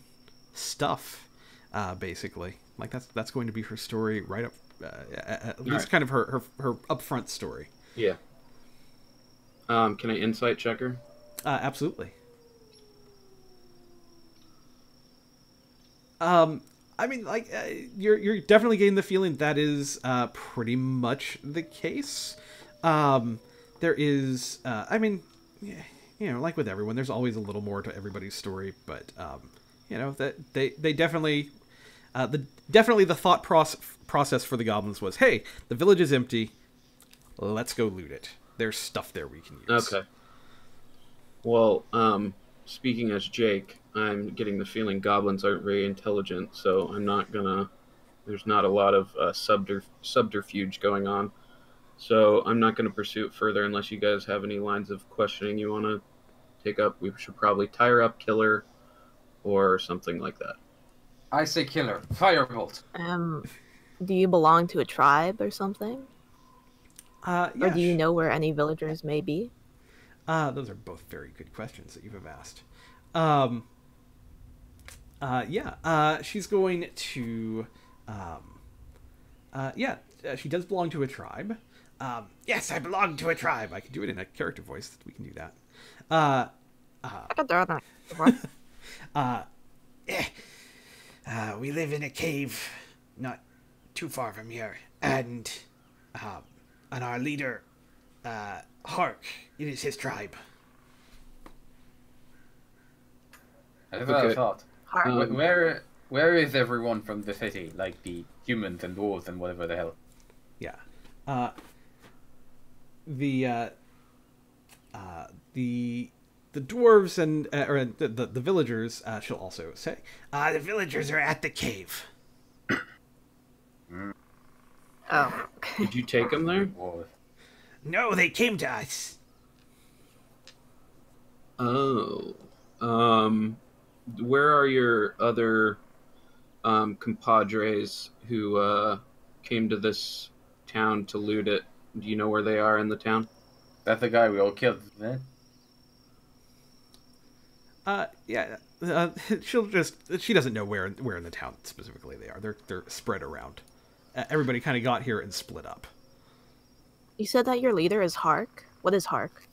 stuff, basically. Like that's going to be her story right up, at least kind of her upfront story. Yeah. Can I insight check her? Absolutely. I mean, like, you're definitely getting the feeling that is pretty much the case. There is, I mean, like with everyone, there's always a little more to everybody's story, but that they definitely, the thought process for the goblins was, hey, the village is empty, let's go loot it. There's stuff there we can use. Okay. Well, speaking as Jake, I'm getting the feeling goblins aren't very intelligent, so I'm not gonna... There's not a lot of subterfuge going on. So I'm not gonna pursue it further unless you guys have any lines of questioning you want to take up. We should probably tie her up, kill her, or something like that. I say killer. Firebolt. Do you belong to a tribe or something? Yeah, Or do you know where any villagers may be? Those are both very good questions that you have asked. She's going to, she does belong to a tribe. Yes, I belong to a tribe. I can do it in a character voice. We can do that. I can throw that. We live in a cave not too far from here, and our leader, Hark, it is his tribe. That's what I thought. Hark. Where is everyone from the city? Like the humans and dwarves and whatever the hell. Yeah. The dwarves and or the villagers, she'll also say, the villagers are at the cave. Oh. Did you take him there? No, they came to us. Oh. Where are your other compadres who came to this town to loot it? Do you know where they are in the town? That's the guy we all killed, isn't it? Yeah. She doesn't know where in the town specifically they are. They're spread around. Everybody kind of got here and split up. You said that your leader is Hark? What is Hark?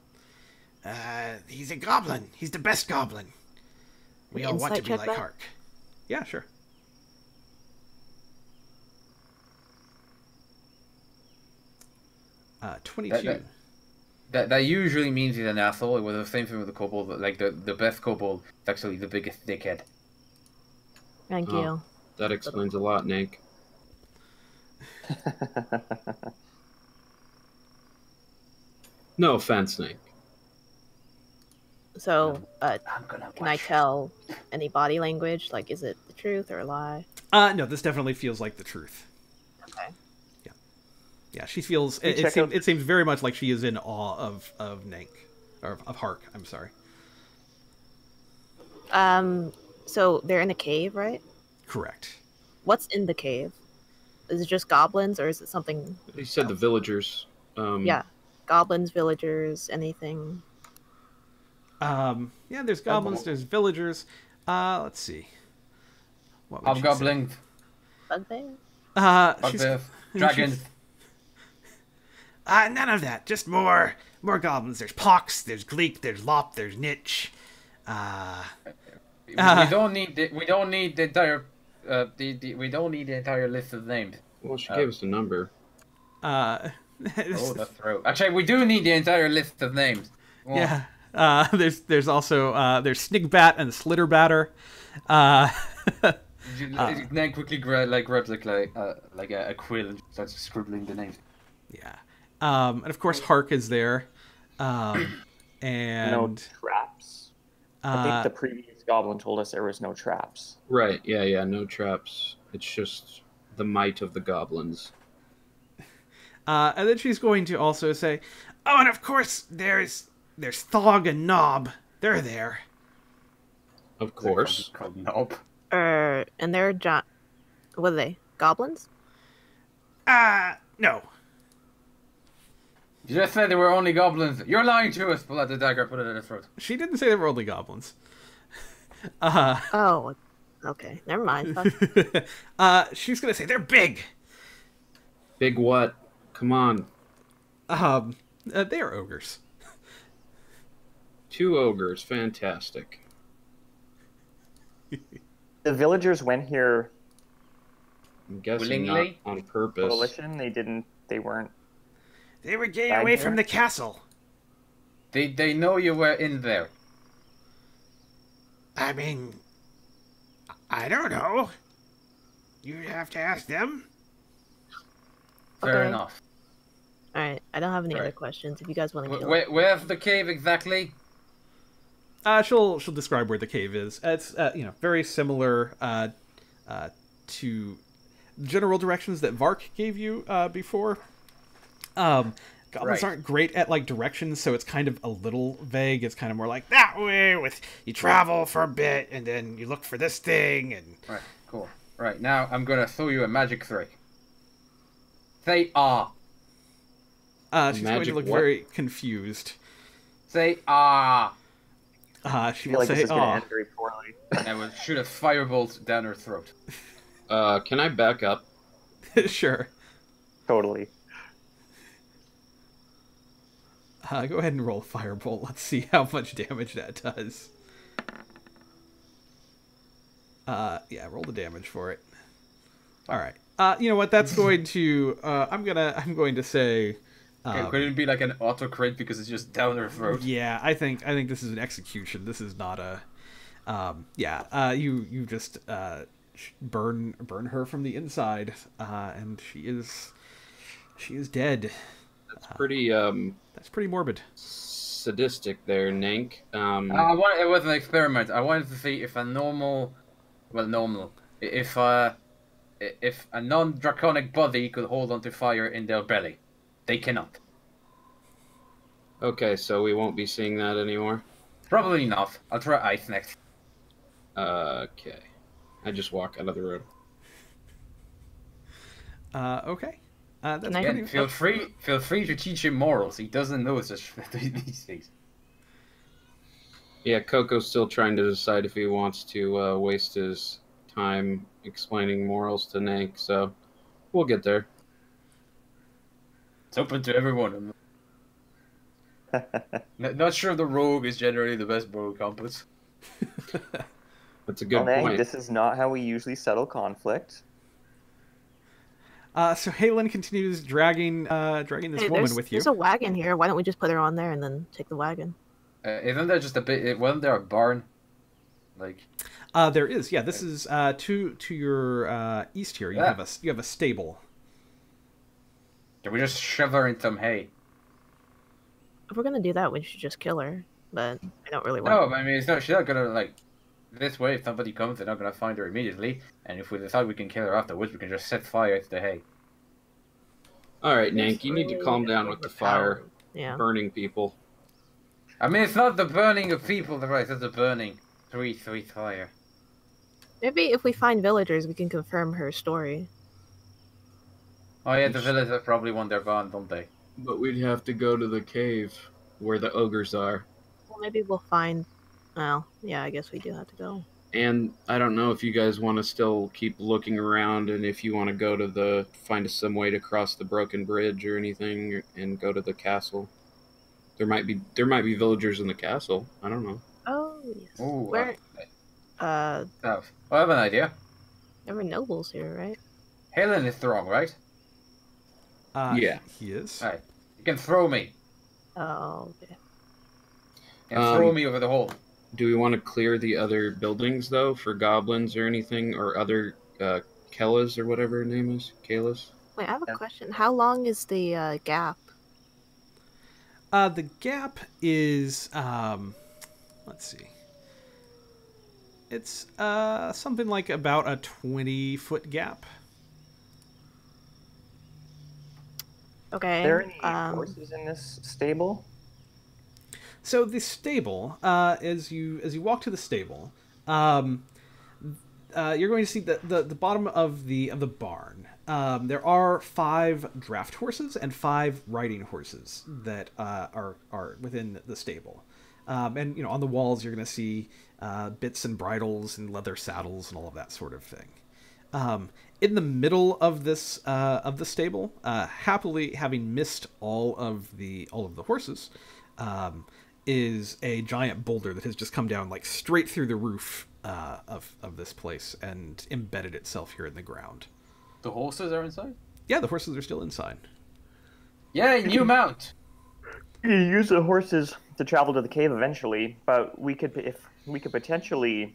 He's a goblin. He's the best goblin. We all want to be like Hark. Yeah, sure. Uh, 22. That usually means he's an asshole. It was the same thing with the kobold. Like the best kobold is actually the biggest dickhead. Thank you. That explains a lot, Nick. No offense, Nick. So, I'm gonna can I tell any body language? Like, is it the truth or a lie? No, this definitely feels like the truth. Okay. Yeah, she feels. It seems very much like she is in awe of Nank, or of Hark. I'm sorry. So they're in a cave, right? Correct. What's in the cave? Is it just goblins, or is it something? He said else? the villagers. Yeah, goblins, villagers, anything. Yeah, there's goblins. There's villagers. Let's see. What would she say? Hobgoblins, Bugbear? bugbears, dragons. None of that. Just more goblins. There's Pox, there's Gleek, there's Lop, there's Nitch. We don't need the entire we don't need the entire list of names. Well, she gave us a number. Oh, that's true. Actually, we do need the entire list of names. Oh. Yeah. There's also there's Snigbat and Slitterbatter. Then quickly grabs like a quill and starts scribbling the names. Yeah. And of course Hark is there. And No traps. I think the previous goblin told us there was no traps. Right, yeah, no traps. It's just the might of the goblins. And then she's going to also say, oh, and of course there's Thog and Knob. They're there. Of course. Called Knob. And they're what are they? Goblins? No. You just said there were only goblins. You're lying to us. Pull out the dagger, put it in his throat. She didn't say there were only goblins. Oh, okay. Never mind. She's gonna say they're big. Big what? Come on. They are ogres. 2 ogres, fantastic. The villagers went here I'm guessing Willingly? not on purpose. coalition. They weren't. They were getting Bag away there? from the castle. They know you were in there. I mean, I don't know. You'd have to ask them. Fair Okay. enough. All right. I don't have any other Right. questions. If you guys want to kill Where's the cave exactly? She'll describe where the cave is. It's very similar to general directions that Vark gave you before. Goblins aren't great at like directions, so it's kind of a little vague. It's kind of more like that way. With you travel for a bit and then you look for this thing and. Right. Cool. Right now I'm gonna throw you a magic trick. Say ah. She's going to look what? very confused. Say ah. She I will feel like this say, is going to "Oh, end very poorly. And I will shoot a firebolt down her throat. Can I back up? sure." Totally. Go ahead and roll Firebolt. Let's see how much damage that does. Yeah, roll the damage for it. All right. You know what? That's going to. I'm going to say. Could it be like an auto crit because it's just down her throat? Yeah, I think this is an execution. This is not a. You just burn her from the inside, and she is dead. That's pretty That's pretty morbid. sadistic there, Nank. It was an experiment. I wanted to see if a normal, if a non-draconic body could hold onto fire in their belly. They cannot. Okay, so we won't be seeing that anymore. Probably not. I'll try ice next. Okay. I just walk out of the road. Okay. That's Can I- pretty. Again, feel free to teach him morals. He doesn't know such these things. Yeah, Coco's still trying to decide if he wants to waste his time explaining morals to Nank, so we'll get there. It's open to everyone. Not sure the rogue is generally the best moral compass. That's a good Nay, point. this is not how we usually settle conflict. So Halen continues dragging this Hey, woman with you. there's a wagon here. Why don't we just put her on there and then take the wagon? Isn't there just a bit? Wasn't there a barn? Like, There is, yeah. This is to your east here. You have a stable. can we just shove her in some hay? If we're gonna do that, we should just kill her. But I don't really want. No, I mean it's not. She's not gonna like. This way, if somebody comes, they're not gonna find her immediately. And if we decide we can kill her afterwards, we can just set fire to the hay. All right, It's Nank, you need to really calm down with the fire Yeah. burning people. I mean, it's not the burning of people, right? It's the burning. Sweet fire. Maybe if we find villagers, we can confirm her story. Oh yeah, the villagers probably want their barn, don't they? But we'd have to go to the cave where the ogres are. Well, maybe we'll find. Well, yeah, I guess we do have to go. And I don't know if you guys want to still keep looking around, and if you want to go to find some way to cross the broken bridge or anything, and go to the castle. There might be villagers in the castle. I don't know. Oh yes. Ooh, Where? I have an idea. There were nobles here, right? Helen is strong, right? Yeah. He is. Right. You can throw me. Oh, okay. You can throw me over the hole. Do we want to clear the other buildings, though, for goblins or anything, or other Kellas or whatever her name is? Kalas? Wait, I have a question. How long is the gap? The gap is let's see. It's something like about a 20-foot gap. Okay. Are there any horses in this stable? So the stable, as you walk to the stable, you're going to see the bottom of the barn. There are 5 draft horses and 5 riding horses that are within the stable. And on the walls you're going to see bits and bridles and leather saddles and all of that sort of thing. In the middle of the stable, happily having missed all of the horses, is a giant boulder that has just come down like straight through the roof of this place and embedded itself here in the ground. The horses are inside? Yeah, the horses are still inside. Yay, new mount! You use the horses to travel to the cave eventually, but we could potentially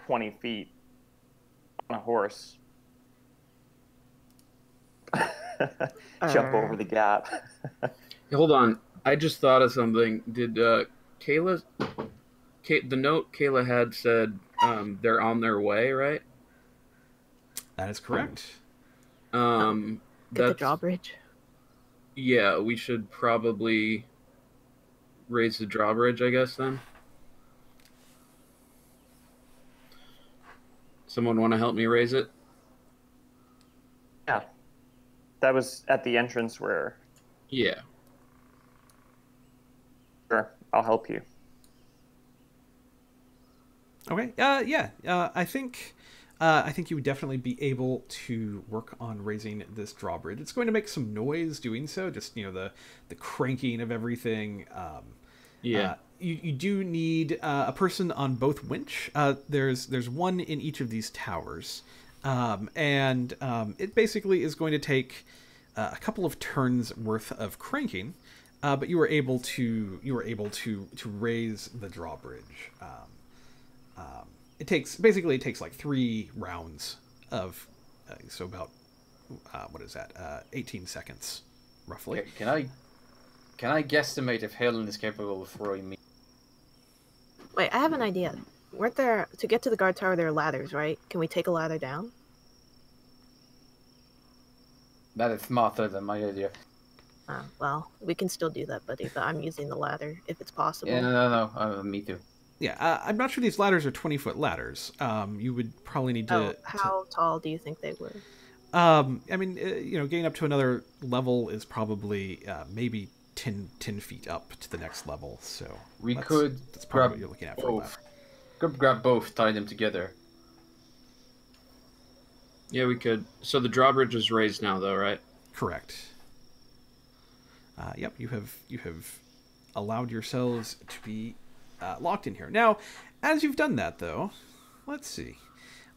20 feet on a horse jump over the gap. Hold on. I just thought of something. Did the note Kayla had said they're on their way, right? That is correct. Get the drawbridge. Yeah, we should probably raise the drawbridge, I guess, then. Someone want to help me raise it? Yeah. That was at the entrance where... Yeah. Sure, I'll help you. Okay. Yeah. I think you would definitely be able to work on raising this drawbridge. It's going to make some noise doing so. Just the cranking of everything. Yeah. You do need a person on both winch. There's one in each of these towers, and it basically is going to take a couple of turns worth of cranking. But you were able to raise the drawbridge. It takes like 3 rounds of so about 18 seconds roughly. Can I Can I guesstimate if Helen is capable of throwing me? Wait, I have an idea. Weren't there, to get to the guard tower, there are ladders, right? Can we take a ladder down? That is smarter than my idea. Well, we can still do that, buddy, but I'm using the ladder if it's possible. Yeah, no. Me too. Yeah, I'm not sure these ladders are 20-foot ladders. You would probably need to... How tall do you think they were? I mean, getting up to another level is probably maybe 10 feet up to the next level. So that's probably what you're looking at for that. Could grab both, tie them together. Yeah, we could. So the drawbridge is raised now, though, right? Correct. Yep, you have allowed yourselves to be locked in here. Now, as you've done that, though, let's see.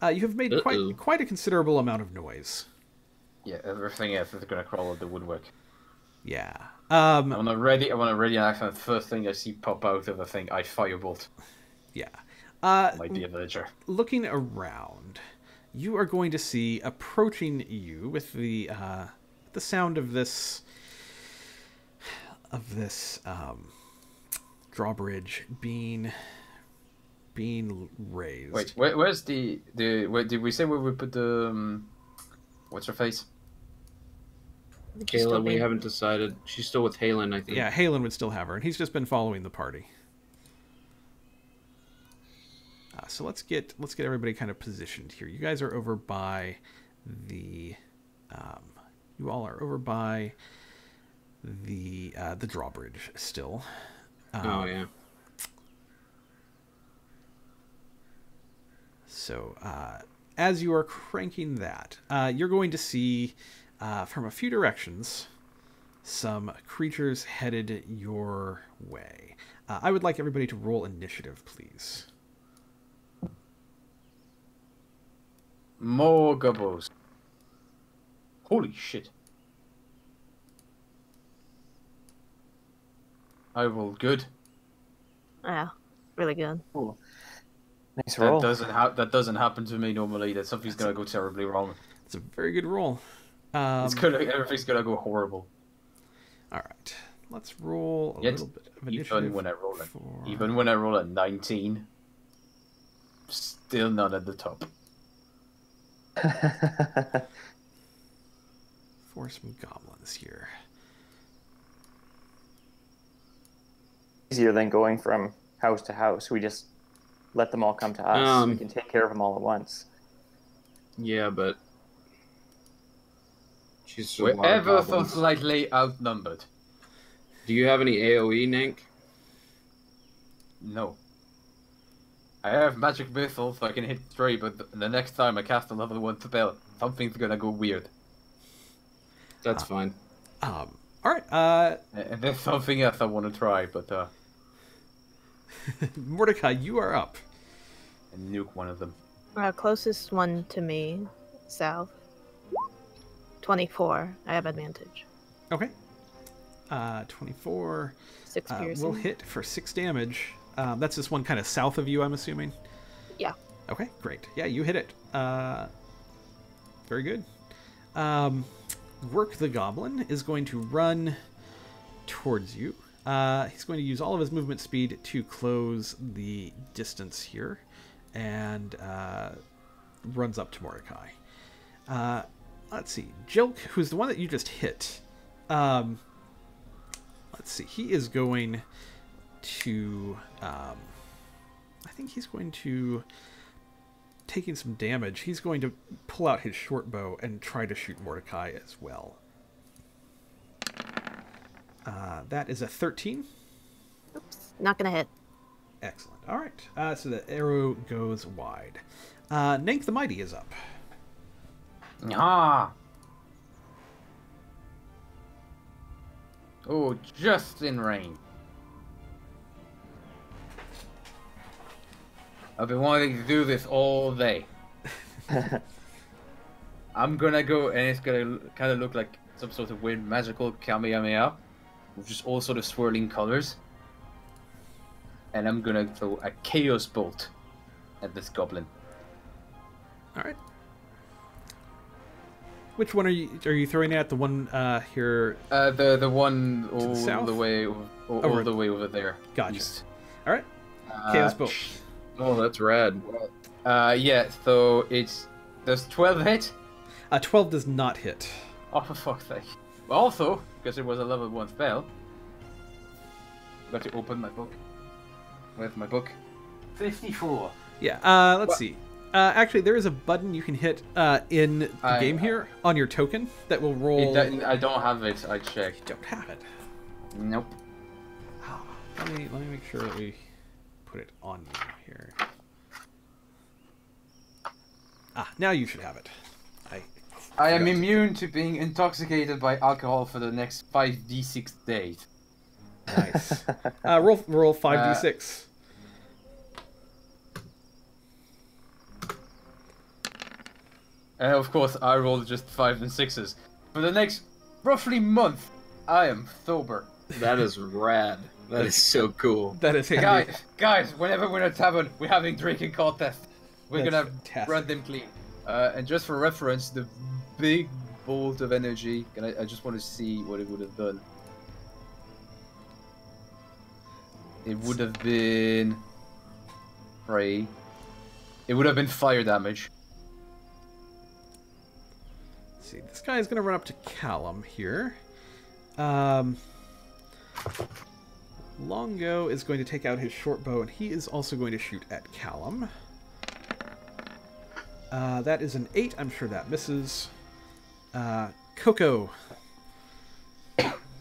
You have made quite a considerable amount of noise. Yeah, everything else is gonna crawl at the woodwork. Yeah. I want to ready an action. The first thing I see pop out of the thing, I firebolt. Yeah. My dear villager. Looking around, you are going to see approaching you with the sound of this drawbridge being raised. Wait, where's where did we say where we put the what's her face? Kayla, we haven't decided. She's still with Halen, I think. Yeah, Halen would still have her, and he's just been following the party. So let's get everybody kind of positioned here. You guys are over by the you all are over by the drawbridge still. Oh yeah. So as you are cranking that, you're going to see from a few directions some creatures headed your way. I would like everybody to roll initiative, please. More gobos. Holy shit. I rolled good. Yeah, really good. Ooh. Nice roll. That doesn't happen to me normally. That something's gonna go terribly wrong. It's a very good roll. Everything's gonna go horrible. All right, let's roll a little bit of initiative. Even when I roll a 19, still not at the top. For some goblins here. Easier than going from house to house. We just let them all come to us. We can take care of them all at once. Yeah, but we're ever so slightly outnumbered. Do you have any AoE, Nank? No. I have magic missile, so I can hit 3, but the next time I cast a level 1 spell, something's gonna go weird. That's fine. All right. And there's something else I want to try, but Mordecai, you are up. And nuke one of them. Closest one to me, south. 24. I have advantage. Okay. 24. 6 piercing. Will hit for 6 damage. That's this one kind of south of you, I'm assuming? Yeah. Okay, great. Yeah, you hit it. Very good. Work the Goblin is going to run towards you. He's going to use all of his movement speed to close the distance here, and runs up to Mordecai. Let's see. Jilk, who's the one that you just hit. Let's see. He is going to... I think he's going to... Taking some damage, he's going to pull out his short bow and try to shoot Mordecai as well. That is a 13. Oops, not gonna hit. Excellent. All right. So the arrow goes wide. Nank the Mighty is up. Ah. Oh, just in range. I've been wanting to do this all day. I'm gonna go, and it's gonna kind of look like some sort of weird magical Kamehameha, with just all sort of swirling colors. And I'm gonna throw a Chaos Bolt at this goblin. All right. Which one are you throwing at? The one here? The one all south? the way all the way over there. Gotcha. East. All right. Chaos bolt. Oh, that's rad. Yeah. So does 12 hit? 12 does not hit. Oh, for fuck's sake. But also, because it was a level 1 spell, got to open my book. Where's my book? 54. Yeah. Let's see. Actually, there is a button you can hit in the game here on your token that will roll. I don't have it. I checked. You don't have it. Nope. Let me make sure that we put it on you here. Now you should have it. I am immune to being intoxicated by alcohol for the next 5d6 days. Nice. Roll 5d6. Of course, I rolled just 5s and 6s. For the next roughly month, I am sober. That is rad. That is so cool. That is handy. Guys, whenever we're in a tavern, we're having drinking contests. We're That's gonna fantastic. run them clean. And just for reference, the big bolt of energy, I just want to see what it would have done. It would have been... It would have been fire damage. Let's see, this guy is going to run up to Callum here. Longo is going to take out his short bow, and he is also going to shoot at Callum. That is an 8. I'm sure that misses. Coco.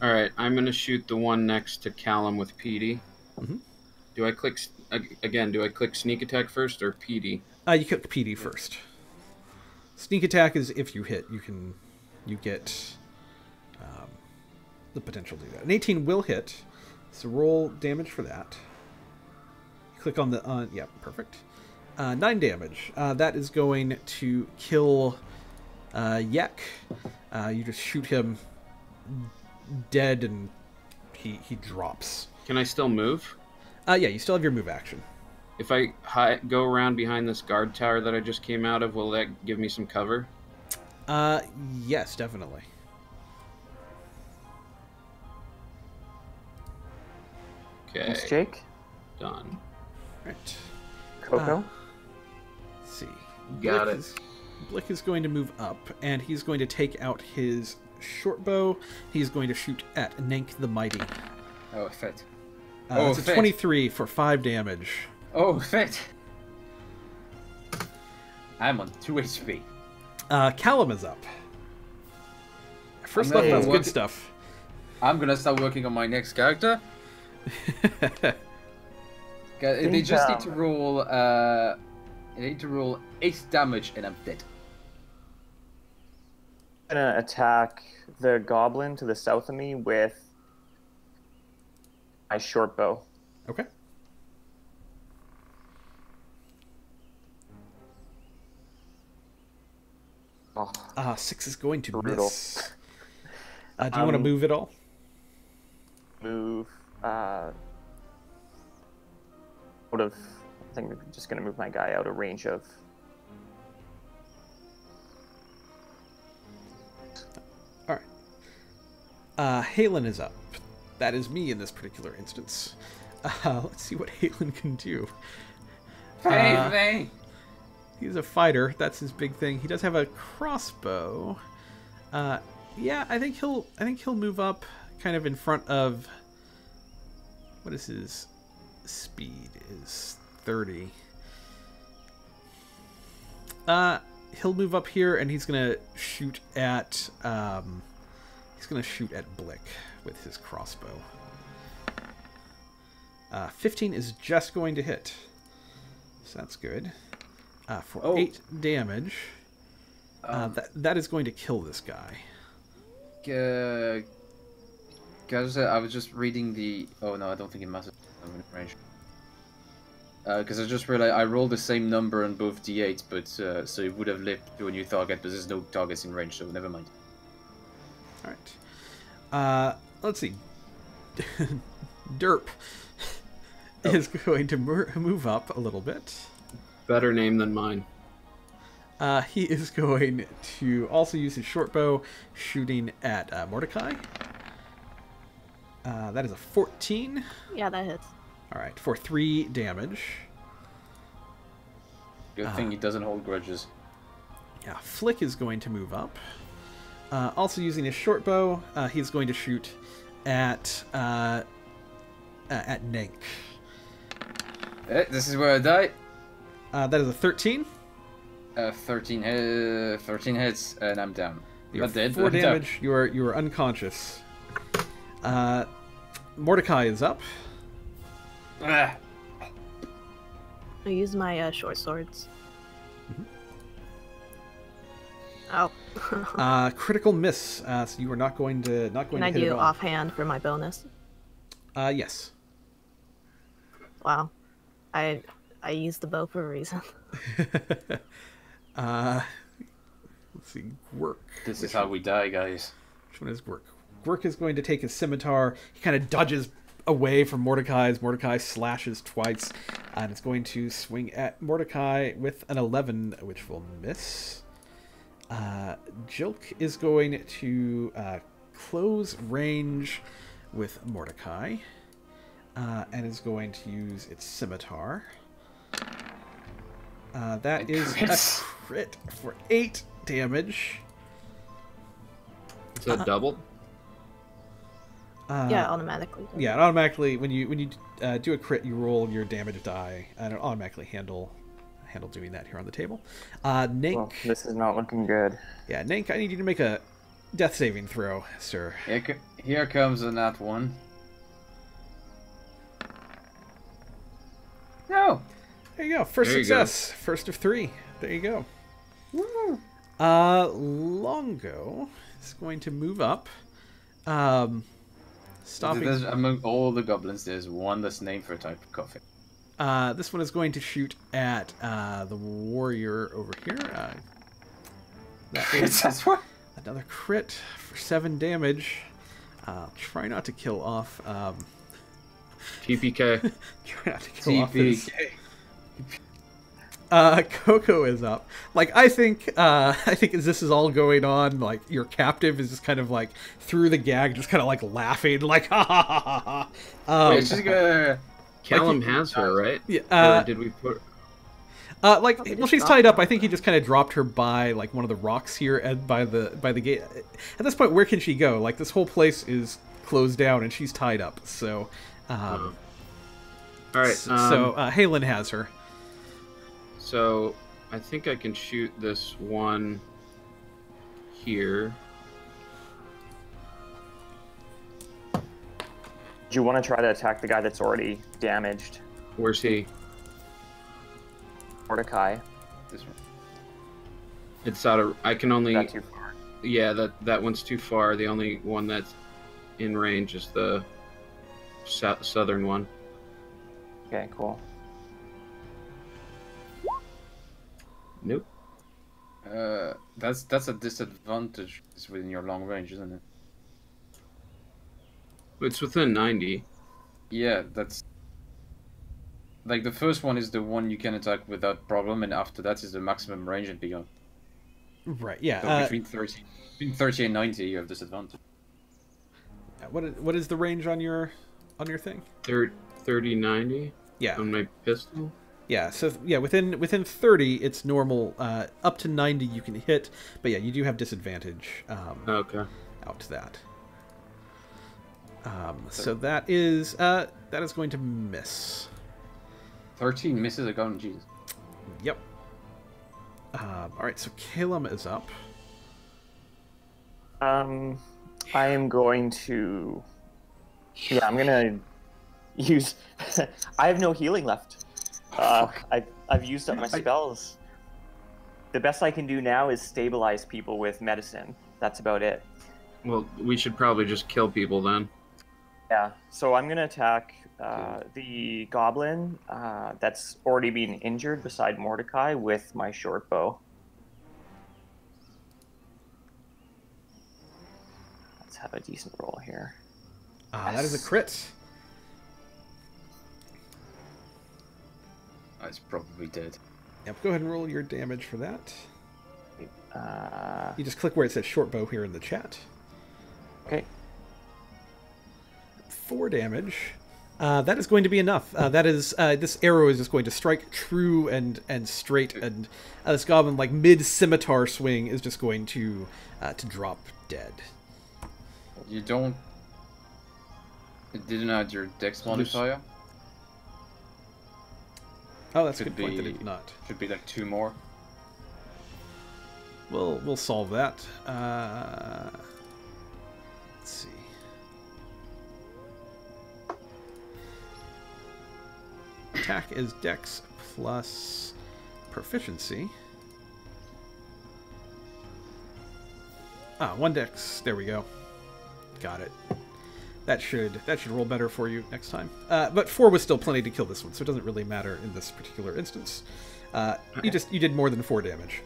Alright, I'm going to shoot the one next to Callum with PD. Mm-hmm. Do I click... Again, do I click sneak attack first or PD? You click PD first. Sneak attack is if you hit, you get the potential to do that. An 18 will hit, so roll damage for that. Click on the yeah, perfect. 9 damage. That is going to kill Yek. You just shoot him dead, and he drops. Can I still move? Yeah, you still have your move action. If I go around behind this guard tower that I just came out of, will that give me some cover? Yes, definitely. Okay. Thanks, Jake. Done. Right. Coco. Let's see. Got it. Blick is going to move up, and he's going to take out his short bow. He's going to shoot at Nank the Mighty. Oh, fit. It's a 23 for 5 damage. Oh, fit. I'm on 2 HP. Callum is up. First level, that's good stuff. I'm gonna start working on my next character. They just need to roll. They need to roll 8 damage, and I'm dead. I'm gonna attack the goblin to the south of me with my short bow. Okay. Oh, 6 is going to brutal. miss. Do you want to move at all? Move. Out of. I think I'm just gonna move my guy out of range of. All right. Halen is up. That is me in this particular instance. Let's see what Halen can do. Hey, He's a fighter. That's his big thing. He does have a crossbow. Yeah, I think he'll move up, kind of in front of. What is his speed? Is 30. He'll move up here, and he's gonna shoot at. He's gonna shoot at Blick with his crossbow. 15 is just going to hit. So that's good. For 8 damage. That is going to kill this guy. Guys, I was just reading the... Oh no, I don't think it matters. I'm in range. Because I just realized I rolled the same number on both d8, but so it would have leapt to a new target, but there's no targets in range, so never mind. Alright. Let's see. Derp is going to move up a little bit. Better name than mine. He is going to also use his short bow, shooting at Mordecai. That is a 14. Yeah, that hits. All right, for 3 damage. Good thing he doesn't hold grudges. Yeah, Flick is going to move up. Also using his short bow, he's going to shoot at Nank. This is where I die. That is a 13. 13 hits, and I'm down. You're Not dead, 4 I'm down. damage. You are unconscious. Mordecai is up. Ah. I use my short swords. Oh. Critical miss. So you are not going to Can to I hit it do all. offhand for my bonus? Yes. Wow. I used the bow for a reason. Let's see. Gwerk. This is how we die, guys. Which one is Gwerk? Gwerk is going to take his scimitar. He kind of dodges away from Mordecai's. Mordecai slashes twice, and it's going to swing at Mordecai with an 11, which will miss. Jilk is going to close range with Mordecai, and is going to use its scimitar. That is a crit for 8 damage. Is that doubled? Yeah, automatically. Yeah, it automatically when you do a crit, you roll your damage die, and it automatically handle doing that here on the table. Nank, Well, this is not looking good. yeah, Nank, I need you to make a death saving throw, sir. Here comes a nat 1. No! There you go, first There you success, first of 3. There you go. Woo! Longo is going to move up. Stopping. Among all the goblins, there's one that's named for a type of coffee. This one is going to shoot at the warrior over here. That is That's what? another crit for 7 damage. Try not to kill off. TPK. Try not to kill off his. TPK. Coco is up. Like I think as this is all going on, like your captive is just kind of like through the gag, just kind of like laughing, like ha ha ha ha ha. Wait, she's gonna... Callum has her, right? Yeah. Or did we put... Like, Probably well, just she's dropped tied up. her. I think he just kind of dropped her by like one of the rocks here and by the gate. At this point, where can she go? Like this whole place is closed down and she's tied up. So, All right. so Halen has her. So I think I can shoot this one here. Do you want to try to attack the guy that's already damaged? Where's he? Mordecai. This one. It's out of... I can only... Not too far. Yeah, that one's too far. The only one that's in range is the southern one. Okay, cool. Nope. That's a disadvantage. It's within your long range, isn't it? It's within 90. Yeah, that's... Like, the first one is the one you can attack without problem, and after that is the maximum range and beyond. Right. Yeah. So between 30 and 90, you have disadvantage. What is the range on your thing? 30, 90 Yeah. on my pistol. Yeah. So yeah, within 30, it's normal. Up to 90, you can hit, but yeah, you do have disadvantage. Okay. Out to that. So that is going to miss. 13 misses a gun, Jesus. Yep. All right, so Calum is up. I am going to... Yeah, I'm gonna use... I have no healing left. I've used up my spells. The best I can do now is stabilize people with medicine. That's about it. Well, we should probably just kill people then. Yeah, so I'm gonna attack the goblin that's already been injured beside Mordecai with my short bow. Let's have a decent roll here. That is a crit. Oh, it's probably dead. Yep. Go ahead and roll your damage for that. You just click where it says short bow here in the chat. Okay. 4 damage. That is going to be enough. That is this arrow is just going to strike true and straight, and this goblin, like mid scimitar swing, is just going to drop dead. You don't. It didn't add your dex modifier. Oh, that's a good point that it did not. Should be like 2 more. We'll solve that. Let's see. Attack is dex plus proficiency. 1 dex. There we go. Got it. That should roll better for you next time. But 4 was still plenty to kill this one, so it doesn't really matter in this particular instance. You did more than 4 damage.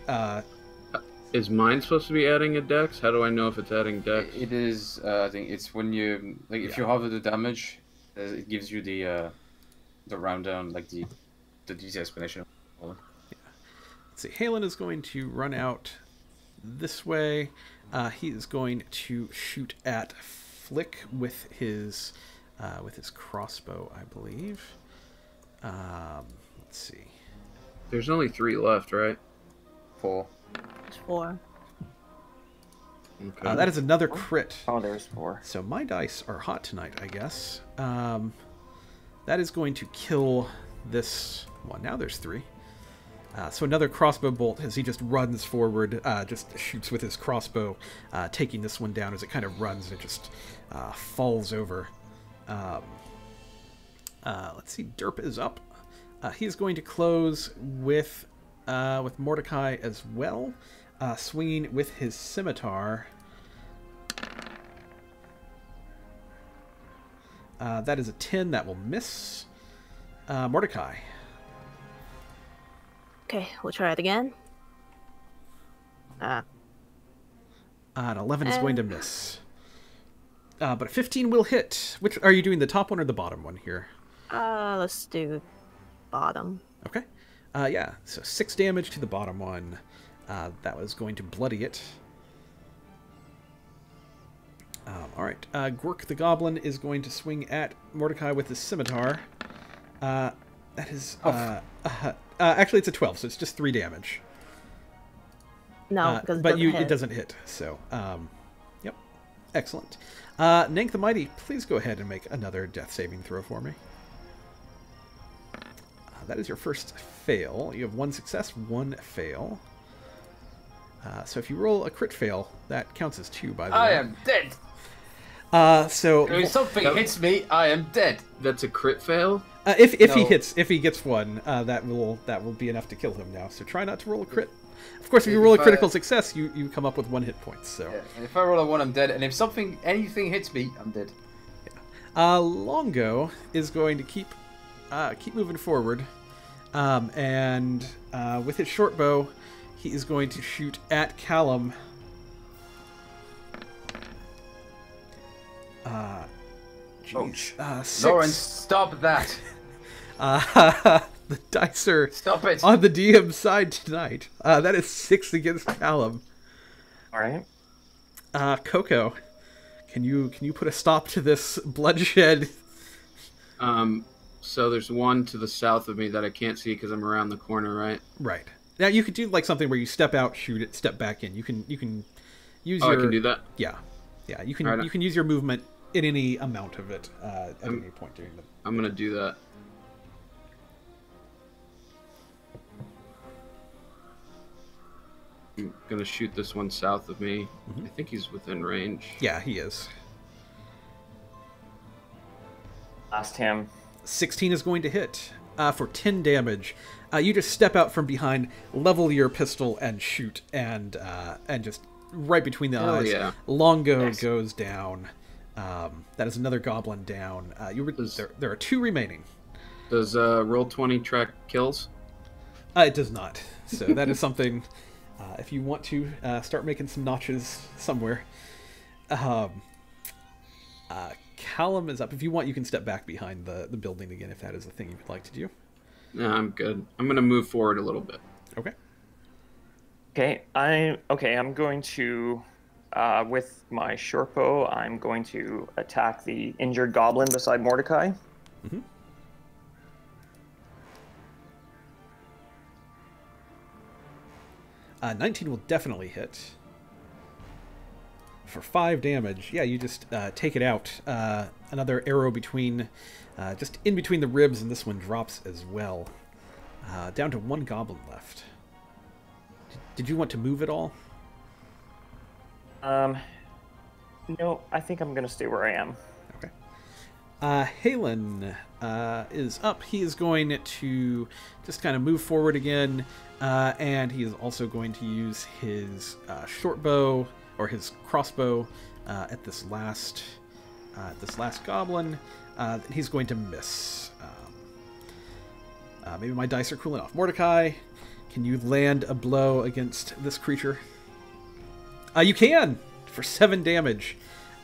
Is mine supposed to be adding a dex? How do I know if it's adding dex? It is. I think it's when you if you halve the damage, it gives you the rundown, like the easy explanation. Yeah. Let's see. Halen is going to run out this way. He is going to shoot at Flick with his crossbow, I believe. Let's see. There's only 3 left, right? 4. It's 4. Okay. That is another crit. Oh, there's 4. So my dice are hot tonight, I guess. That is going to kill this one. Now there's 3. So another crossbow bolt as he just runs forward, just shoots with his crossbow, taking this one down as it kind of runs and it just falls over. Let's see, Derp is up. He's going to close with Mordecai as well, swinging with his scimitar. That is a 10. That will miss. Mordecai. Okay, we'll try it again. An 11 is going to miss. But a 15 will hit. Which are you doing, the top one or the bottom one here? Let's do bottom. Okay. Yeah, so 6 damage to the bottom one. That was going to bloody it. Alright, Gork the Goblin is going to swing at Mordecai with his scimitar. That is... actually, it's a 12, so it's just 3 damage. No, because it doesn't hit, so... yep. Excellent. Nank the Mighty, please go ahead and make another death saving throw for me. That is your first fail. You have 1 success, 1 fail. So if you roll a crit fail, that counts as 2, by the way. I am dead! So If something hits me, I am dead! That's a crit fail? if he gets 1, that will be enough to kill him now. So try not to roll a crit. Of course, if you roll a critical success, you come up with 1 hit point. So yeah, if I roll a 1, I'm dead, and if anything hits me, I'm dead. Yeah. Longo is going to keep moving forward, and with his short bow, he is going to shoot at Callum. Ouch. 6. Lawrence, stop that! The dice are Stop it! on the DM side tonight. That is 6 against Callum. All right. Coco, can you put a stop to this bloodshed? So there's one to the south of me that I can't see because I'm around the corner, right? Right. Now you could do like something where you step out, shoot it, step back in. You can use your. I can do that. Yeah. You can Right. you can use your movement in any amount of it at any point during the. I'm gonna do that. I'm gonna shoot this one south of me. I think he's within range. Yeah, he is. Last him. 16 is going to hit for 10 damage. You just step out from behind, level your pistol, and shoot, and just right between the eyes. Yeah. Longo goes down. That is another goblin down. There are 2 remaining. Does Roll20 track kills? It does not. So that is something. If you want to start making some notches somewhere. Callum is up. If you want, you can step back behind the building again if that is a thing you would like to do. No, I'm good. I'm gonna move forward a little bit. Okay. Okay, I'm going to, with my short bow, I'm going to attack the injured goblin beside Mordecai. Mm-hmm. 19 will definitely hit. For 5 damage. Yeah, you just take it out. Another arrow between, just in between the ribs, and this one drops as well. Down to 1 goblin left. Did you want to move at all? No, I think I'm gonna stay where I am. Okay. Halen is up. He is going to just kind of move forward again, and he is also going to use his short bow or his crossbow at this last goblin. He's going to miss. Maybe my dice are cooling off. Mordecai, can you land a blow against this creature? You can for 7 damage,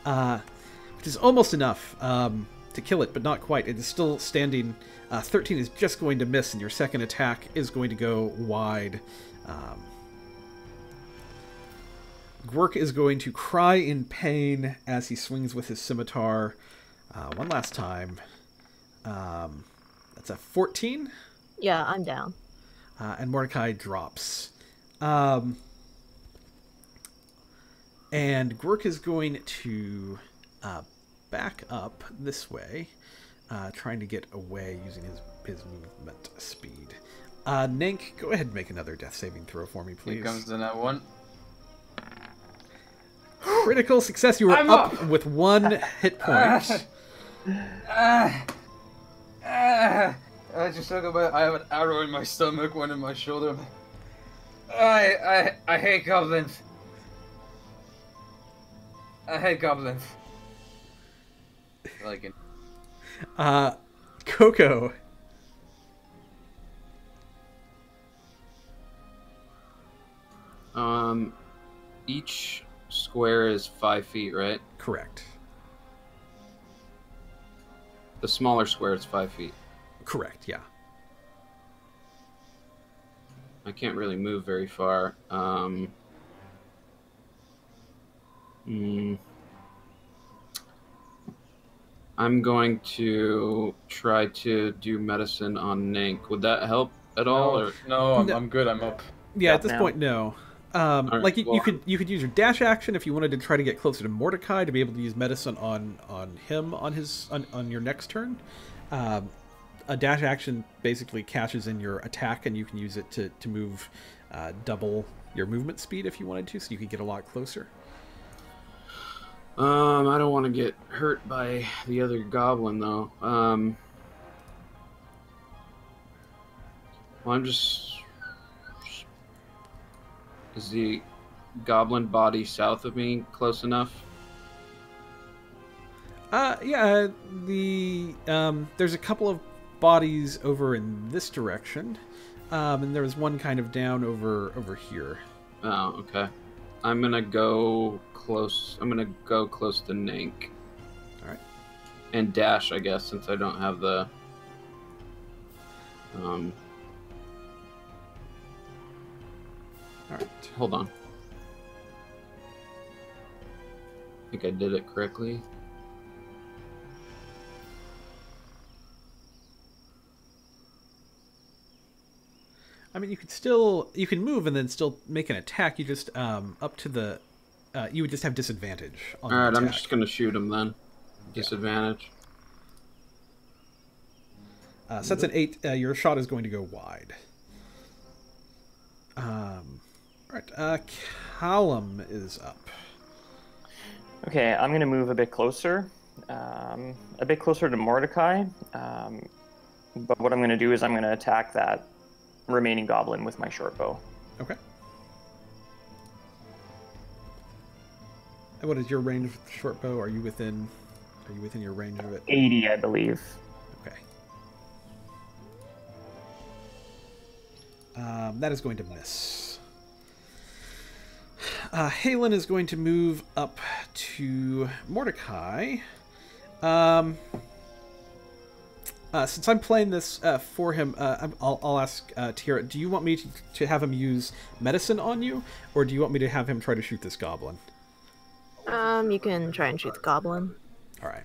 which is almost enough to kill it, but not quite. It is still standing. 13 is just going to miss, and your second attack is going to go wide. Gwerk is going to cry in pain as he swings with his scimitar one last time. That's a 14. Yeah, I'm down. And Mordecai drops. And Gwerk is going to back up this way, trying to get away using his movement speed. Nank, go ahead and make another death saving throw for me, please. Here comes the net one. Critical success. You are up with 1 hit point. I just talk about. I have an arrow in my stomach, one in my shoulder. I hate goblins. I hate goblins. Like it. Coco. Each square is 5 feet, right? Correct. The smaller square is 5 feet. Correct, yeah. I can't really move very far. I'm going to try to do medicine on Nank. Would that help at all? Or? No, I'm good. I'm up. Yeah, at this point, no. Right, like you well, could use your dash action if you wanted to try to get closer to Mordecai to be able to use medicine on him on your next turn. A dash action basically cashes in your attack, and you can use it to move double your movement speed if you wanted to, so you could get a lot closer. I don't want to get hurt by the other goblin though. Well, I'm just. Is the goblin body south of me close enough? Yeah. There's a couple of bodies over in this direction, and there was one kind of down over here. Oh, okay. I'm gonna go close. I'm gonna go close to Nank. All right. And dash, I guess, since I don't have the. All right. Hold on. I think I did it correctly. I mean, you can move and then still make an attack. You just up to the you would just have disadvantage on All right, the I'm attack. just gonna shoot him then. Disadvantage. So that's an 8. Your shot is going to go wide. All right. Callum is up. Okay, I'm gonna move a bit closer to Mordecai. But what I'm gonna do is I'm gonna attack that remaining goblin with my short bow. Okay. And what is your range with the short bow? Are you within your range of it? 80, I believe. Okay. That is going to miss. Halen is going to move up to Mordecai. Since I'm playing this for him, I'll ask Tira, do you want me to have him use medicine on you, or do you want me to have him try to shoot this goblin? You can try and shoot the goblin. All right.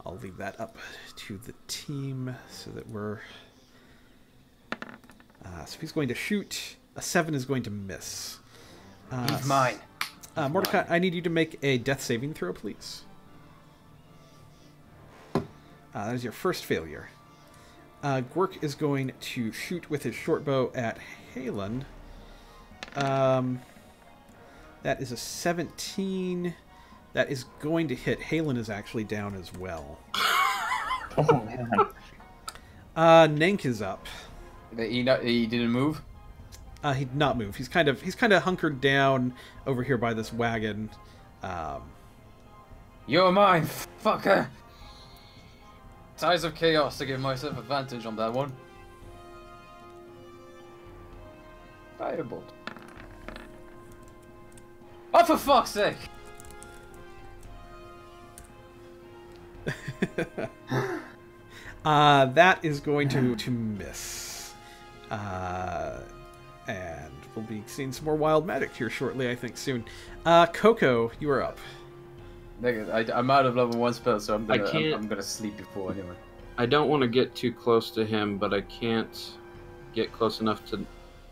I'll leave that up to the team so that we're... so he's going to shoot. A 7 is going to miss. He's mine. Mordecai, I need you to make a death saving throw, please. That is your first failure. Gwerk is going to shoot with his short bow at Halen. That is a 17. That is going to hit. Halen is actually down as well. Oh, man. Nank is up. He didn't move? He did not move. He's kind of hunkered down over here by this wagon. You're mine, fucker! Ties of Chaos to give myself advantage on that one. Firebolt. Oh, for fuck's sake! That is going to miss. And we'll be seeing some more wild magic here shortly, I think, soon. Coco, you are up. I'm out of level 1 spell, so I'm I can't- gonna sleep before anyway. I don't want to get too close to him, but I can't get close enough to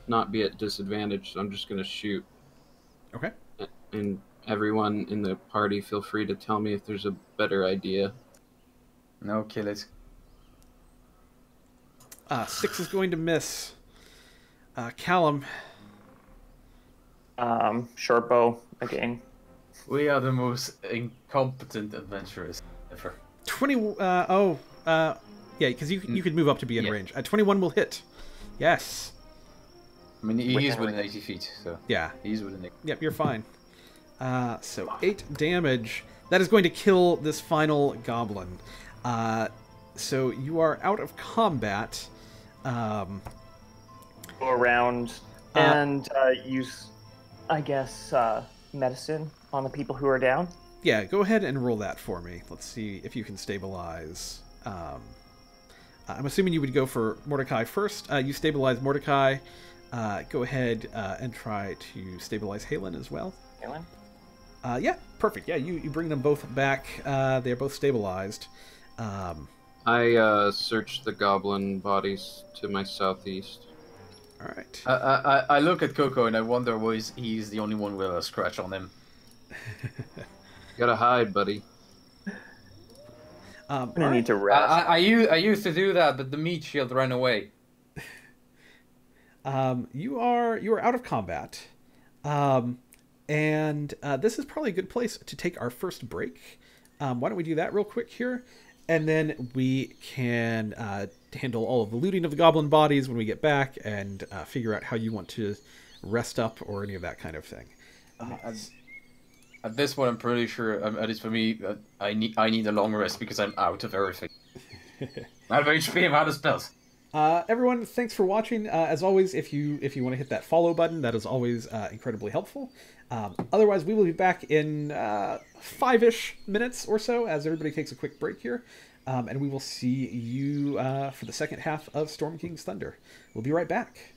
not be at disadvantage, so I'm just going to shoot. Okay. And everyone in the party, feel free to tell me if there's a better idea. No, kill it. 6 is going to miss. Callum. Short bow again. We are the most incompetent adventurers ever. 20. Yeah, because you could move up to be in range. 21 will hit. Yes. I mean, he's within 80 feet, so... Yeah. He's within 80. Yep, you're fine. So 8 damage. That is going to kill this final goblin. So you are out of combat. Go around and use, I guess, medicine on the people who are down. Yeah, go ahead and roll that for me. Let's see if you can stabilize. I'm assuming you would go for Mordecai first. You stabilize Mordecai. Go ahead and try to stabilize Halen as well. Halen? Yeah, perfect. Yeah, you bring them both back. They're both stabilized. I search the goblin bodies to my southeast. All right. I look at Coco and I wonder why he's the only one with a scratch on him. Gotta hide, buddy. I'm gonna need to rest. I used to do that, but the meat shield ran away. You are out of combat, and this is probably a good place to take our first break. Why don't we do that real quick here, and then we can handle all of the looting of the goblin bodies when we get back, and figure out how you want to rest up or any of that kind of thing. At this point, I'm pretty sure, at least for me, I need a long rest because I'm out of everything. Out of HP, I'm out of spells. Everyone, thanks for watching. As always, if you want to hit that follow button, that is always incredibly helpful. Otherwise, we will be back in 5-ish minutes or so as everybody takes a quick break here. And we will see you for the second half of Storm King's Thunder. We'll be right back.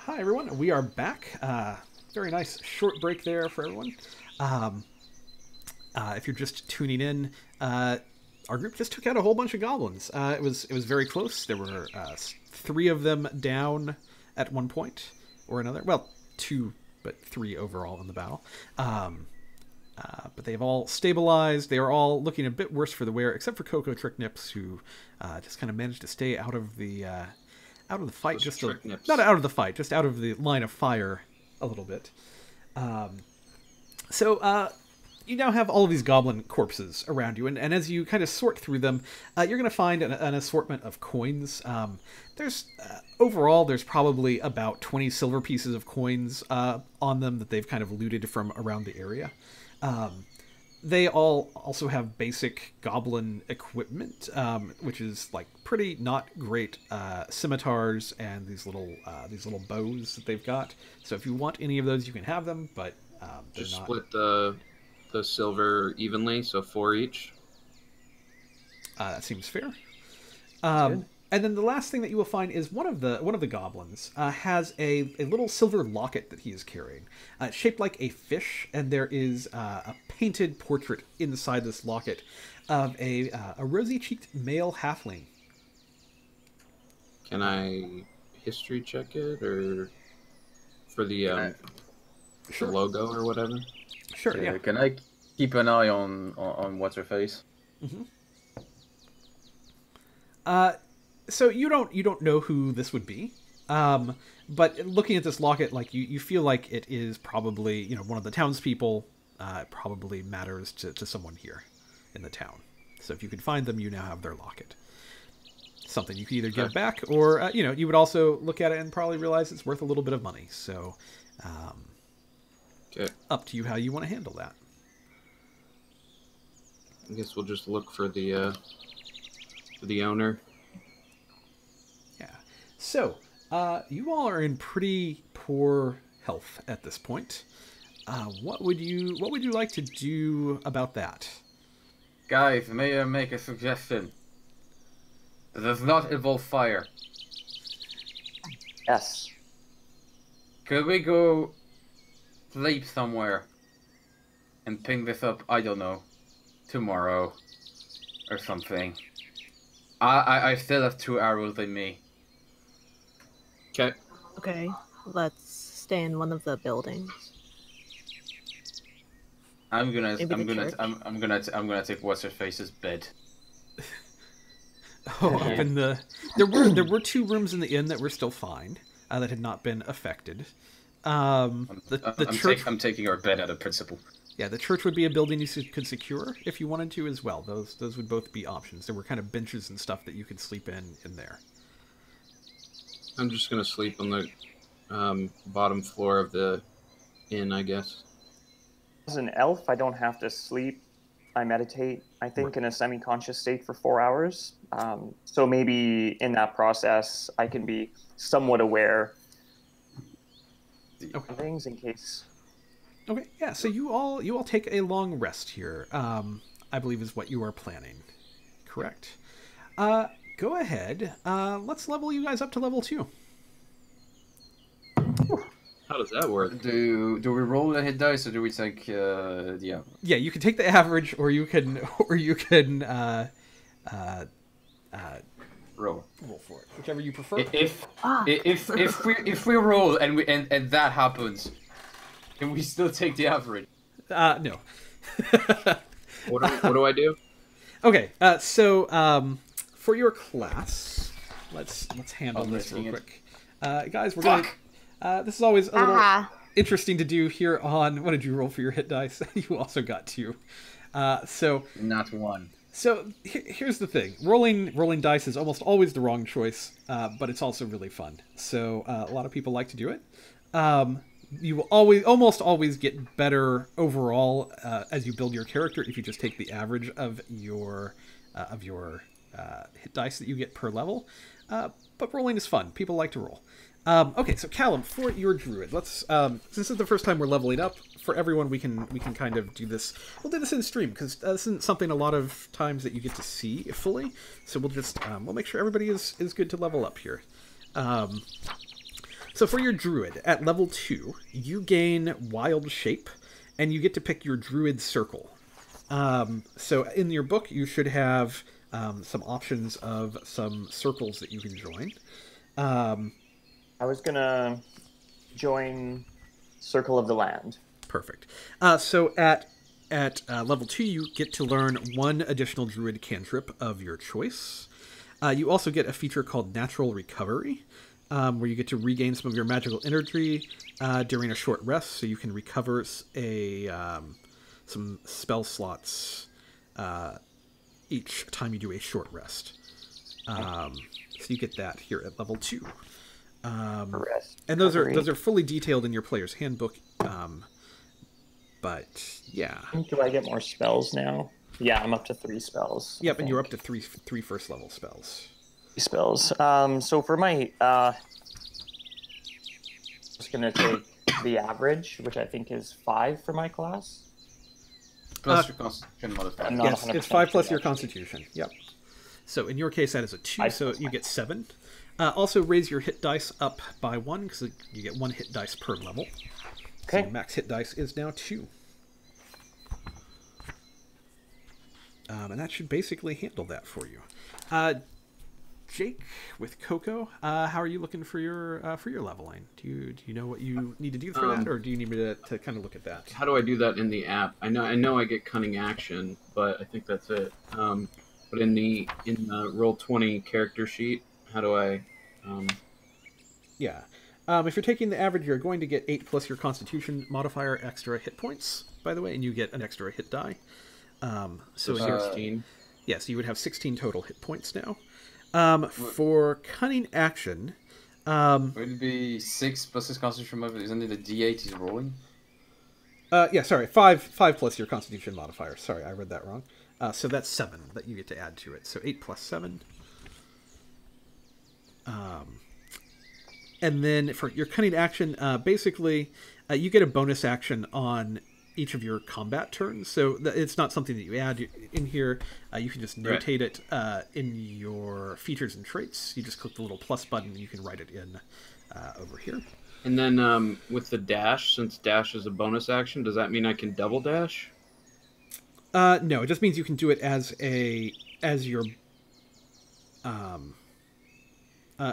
Hi everyone, we are back. Very nice short break there for everyone. If you're just tuning in, our group just took out a whole bunch of goblins. It was very close. There were 3 of them down at one point or another. Well, 2, but 3 overall in the battle. But they've all stabilized. They are all looking a bit worse for the wear, except for Coco Tricknips, who just kind of managed to stay out of the fight. Just not out of the fight, just out of the line of fire a little bit. So you now have all of these goblin corpses around you, and as you kind of sort through them, you're going to find an assortment of coins. Overall, there's probably about 20 silver pieces of coins on them that they've kind of looted from around the area. They all also have basic goblin equipment, which is like pretty not great scimitars and these little bows that they've got. So if you want any of those, you can have them, but just not... split the silver evenly, so 4 each. That seems fair. And then the last thing that you will find is one of the goblins has a little silver locket that he is carrying. It's shaped like a fish, and there is a painted portrait inside this locket of a rosy-cheeked male halfling. Can I history check it, or for the sure. the logo or whatever? Sure. Yeah. Can I keep an eye on what's her face? Mm-hmm. So you don't know who this would be, but looking at this locket, like you feel like it is probably one of the townspeople. It probably matters to someone here in the town. So if you could find them, you now have their locket. Something you can either give back, or you would also look at it and probably realize it's worth a little bit of money. So up to you how you want to handle that. I guess we'll just look for the owner. So, you all are in pretty poor health at this point. What would you like to do about that? Guys, may I make a suggestion? That does not involve fire. Yes. Could we go sleep somewhere and ping this up, I don't know, tomorrow or something? I still have 2 arrows in me. Okay. Okay, let's stay in one of the buildings. I'm gonna take what's her face's bed. Up in the there were 2 rooms in the inn that were still fine, that had not been affected. The church. I'm taking our bed out of principle. Yeah, the church would be a building you could secure if you wanted to as well. Those would both be options. There were kind of benches and stuff that you could sleep in there. I'm just gonna sleep on the bottom floor of the inn, I guess. As an elf, I don't have to sleep. I meditate, I think, in a semi-conscious state for 4 hours. So maybe in that process, I can be somewhat aware of things in case. Okay, yeah. So you all take a long rest here. I believe is what you are planning. Correct. Go ahead. Let's level you guys up to level 2. How does that work? Do we roll a hit dice or do we take the average? Yeah, you can take the average, or you can roll for it, whichever you prefer. If we roll and that happens, can we still take the average? No. What do I do? Okay. So for your class, let's handle this real quick, guys. We're going. This is always a little interesting to do here on... What did you roll for your hit dice? You also got 2. So not 1. So here's the thing. Rolling dice is almost always the wrong choice, but it's also really fun. So a lot of people like to do it. You will almost always get better overall as you build your character if you just take the average of your hit dice that you get per level. But rolling is fun. People like to roll. Okay, so Callum, for your druid, let's since this is the first time we're leveling up, for everyone we can kind of do this. We'll do this in stream because this isn't something a lot of times that you get to see fully. So we'll just we'll make sure everybody is good to level up here. So So for your druid, at level 2, you gain wild shape, and you get to pick your druid circle. So in your book, you should have some options of some circles that you can join. I was gonna join Circle of the Land. Perfect. So at level 2, you get to learn one additional druid cantrip of your choice. You also get a feature called Natural Recovery, where you get to regain some of your magical energy during a short rest, so you can recover some spell slots each time you do a short rest. So you get that here at level 2. And those are fully detailed in your player's handbook. But yeah. Do I get more spells now? Yeah, I'm up to 3 spells. Yep, and you're up to three first level spells. Spells. So for my just gonna take the average, which I think is 5 for my class. Plus your constitution modifier. Yes, it's 5 plus your actually. constitution. Yep. So in your case, that is a 2, so plus you mine. get 7. Also raise your hit dice up by 1, because you get 1 hit dice per level. Okay. So max hit dice is now 2. And that should basically handle that for you. Jake, with Coco, how are you looking for your leveling? Do you know what you need to do for that, or do you need me to kind of look at that? How do I do that in the app? I know I get cunning action, but I think that's it. But in the Roll20 character sheet, how do I? Yeah. If you're taking the average, you're going to get 8 plus your Constitution modifier extra hit points, by the way, and you get an extra hit die. So in your 16. yes, you would have 16 total hit points now. For cunning action, Would it be 6 plus his constitution modifier? Isn't it a D8 he's rolling? yeah, sorry, 5 plus your Constitution modifier. Sorry, I read that wrong. So that's 7 that you get to add to it. So 8 plus 7. And then for your cunning action, basically, you get a bonus action on each of your combat turns. So it's not something that you add in here. You can just notate it in your features and traits. You just click the little plus button and you can write it in over here. And then with the dash, since dash is a bonus action, does that mean I can double dash? No, it just means you can do it as your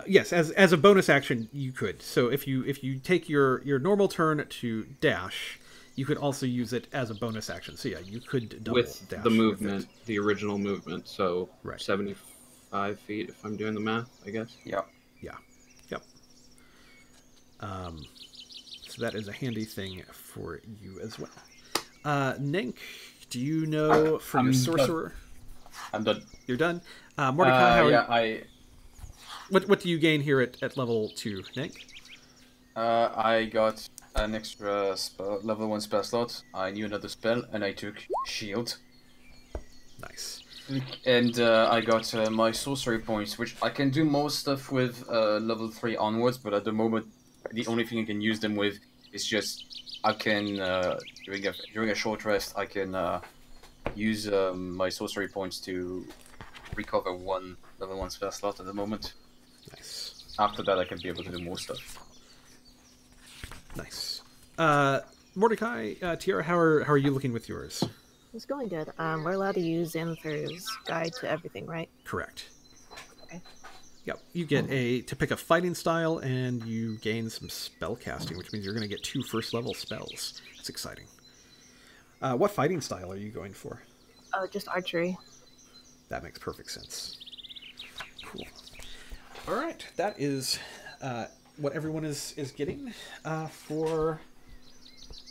yes, as a bonus action you could. So if you take your normal turn to dash, you could also use it as a bonus action. So yeah, you could double With dash the with movement, it. the original movement. So Right. 75 feet, if I'm doing the math, I guess. Yeah. Yeah. Yep. So that is a handy thing for you as well. Nink, do you know for your I'm sorcerer? I'm done. You're done. Mordecai, how are yeah, you? What do you gain here at level 2, Nink? I got an extra spell, level 1 spell slot. I knew another spell, and I took shield. Nice. And I got my sorcery points, which I can do most stuff with level 3 onwards, but at the moment, the only thing I can use them with is just I can during a short rest I can use my sorcery points to recover 1 level 1 spell slot at the moment. Nice. After that, I can be able to do more stuff. Nice. Mordecai, Tiara, how are you looking with yours? It's going good. We're allowed to use Xanathar's Guide to Everything, right? Correct. Okay. Yep. You get to pick a fighting style, and you gain some spell casting, which means you're going to get 2 first level spells. That's exciting. What fighting style are you going for? Oh, just archery. That makes perfect sense. Cool. All right, that is what everyone is getting for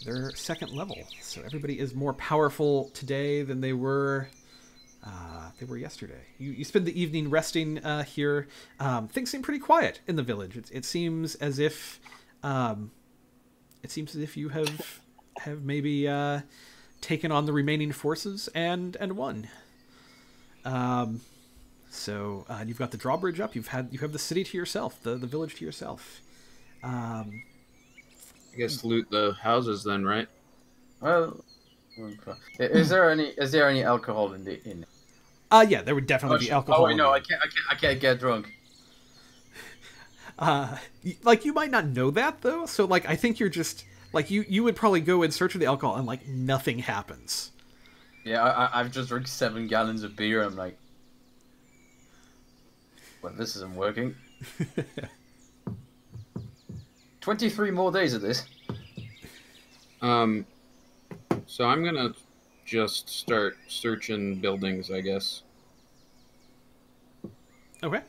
their second level. So everybody is more powerful today than they were yesterday. You spend the evening resting here. Things seem pretty quiet in the village. It seems as if you have maybe taken on the remaining forces and won. So you've got the drawbridge up. You have the city to yourself, the village to yourself. I guess loot the houses then, right? Well, is there any alcohol in the inn? Yeah, there would definitely be alcohol. Oh, I know. I can't get drunk. Like, you might not know that, though, so, like, I think you're just... Like, you would probably go in search of the alcohol and, like, nothing happens. Yeah, I've just drank 7 gallons of beer. I'm like, well, this isn't working. 23 more days of this. So I'm gonna just start searching buildings, I guess. Okay.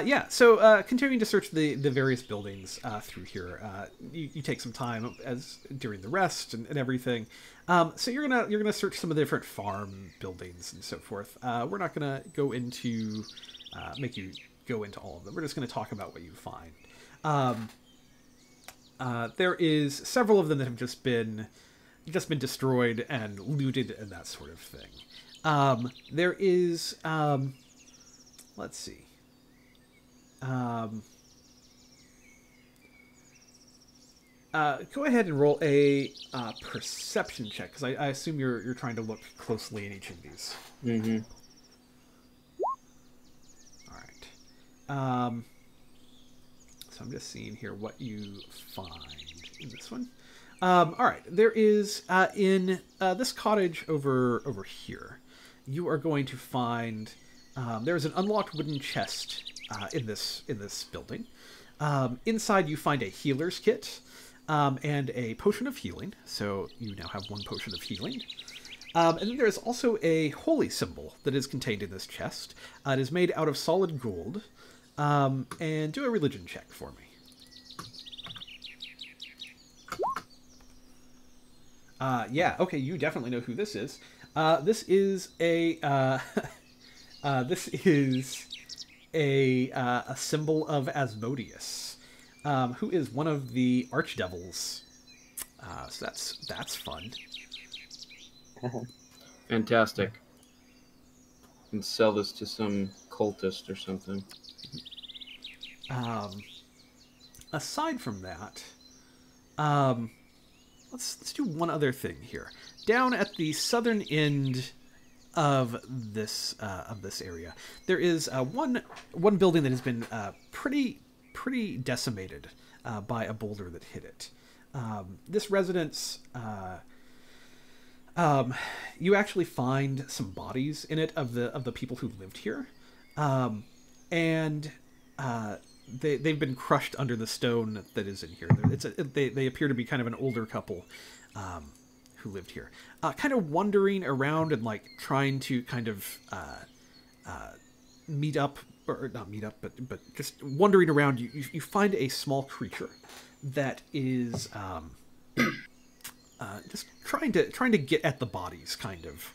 Yeah, so continuing to search the various buildings through here, you take some time as during the rest and everything. So you're gonna search some of the different farm buildings and so forth. We're not gonna go into make you go into all of them. We're just gonna talk about what you find. There is several of them that have just been destroyed and looted and that sort of thing. There is let's see. Go ahead and roll a perception check, because I assume you're trying to look closely in each of these. Mm-hmm. All right. So I'm just seeing here what you find in this one. All right. There is in this cottage over here. You are going to find there is an unlocked wooden chest in this building. Inside, you find a healer's kit and a potion of healing. So you now have 1 potion of healing. And then there is also a holy symbol that is contained in this chest. It is made out of solid gold. And do a religion check for me. Yeah, okay, you definitely know who this is. This is a this is a symbol of Asmodeus, who is one of the archdevils. So that's fun. Fantastic. And sell this to some cultist or something. Aside from that, let's do one other thing here. Down at the southern end of this area, there is one building that has been pretty decimated by a boulder that hit it. This residence, you actually find some bodies in it of the people who lived here, and they've been crushed under the stone that is in here. They appear to be kind of an older couple who lived here, kind of wandering around and like trying to kind of meet up, or not meet up, but just wandering around. You find a small creature that is just trying to get at the bodies, kind of.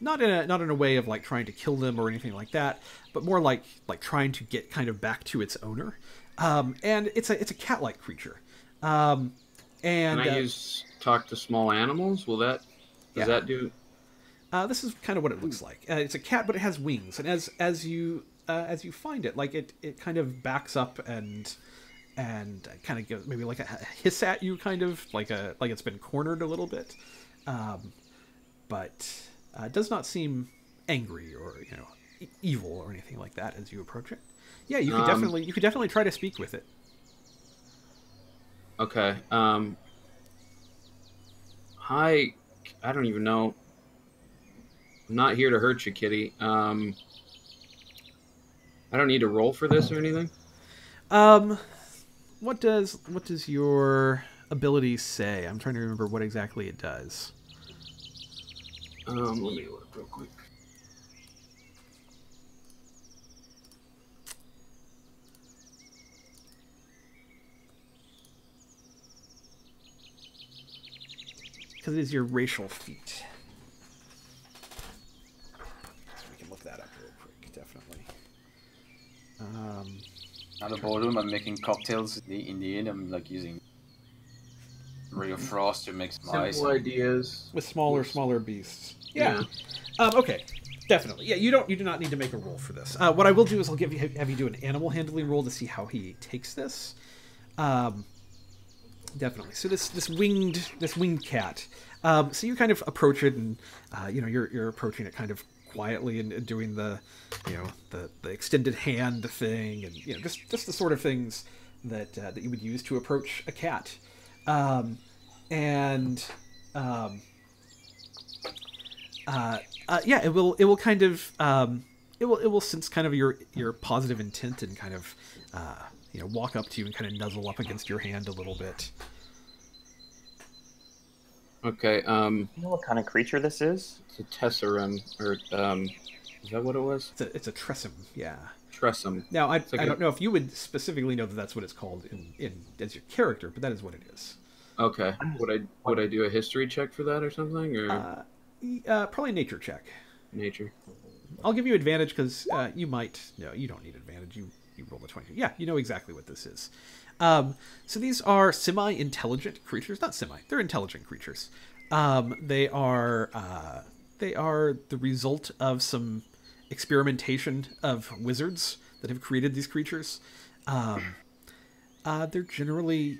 Not in a way of like trying to kill them or anything like that, but more like trying to get kind of back to its owner. And it's a cat-like creature. And Can I use talk to small animals? Does that do? This is kind of what it looks like. It's a cat, but it has wings, and as you find it, like it kind of backs up and kind of gives maybe like a hiss at you, kind of like it's been cornered a little bit, but does not seem angry or evil or anything like that as you approach it. Yeah, you could definitely try to speak with it. Okay. Hi. I don't even know. I'm not here to hurt you, kitty. I don't need to roll for this or anything. What does your ability say? I'm trying to remember what exactly it does. Let me look real quick. Because it is your racial feat. So we can look that up real quick, definitely. Out of boredom, I'm making cocktails in the inn. I'm like using ray of frost to make some ice. Simple ideas. With smaller beasts. Yeah. Okay. Definitely. Yeah, you do not need to make a roll for this. What I will do is I'll have you do an animal handling roll to see how he takes this. Definitely. So this winged cat. So you kind of approach it, and you're approaching it kind of quietly and doing the, the extended hand thing, and just the sort of things that that you would use to approach a cat, and yeah, it will kind of it will sense kind of your positive intent and kind of walk up to you and kind of nuzzle up against your hand a little bit. Okay. You know what kind of creature this is? It's a tesserum, or is that what it was? It's a tressum, yeah. Tressum. Now I like don't know if you would specifically know that that's what it's called in as your character, but that is what it is. Okay. Would I do a history check for that or something, or Probably nature check. nature? I'll give you advantage because you might. No, you don't need advantage. You roll the 20. Yeah, you know exactly what this is. So these are semi-intelligent creatures. Not semi. They're intelligent creatures. They are the result of some experimentation of wizards that have created these creatures. They're generally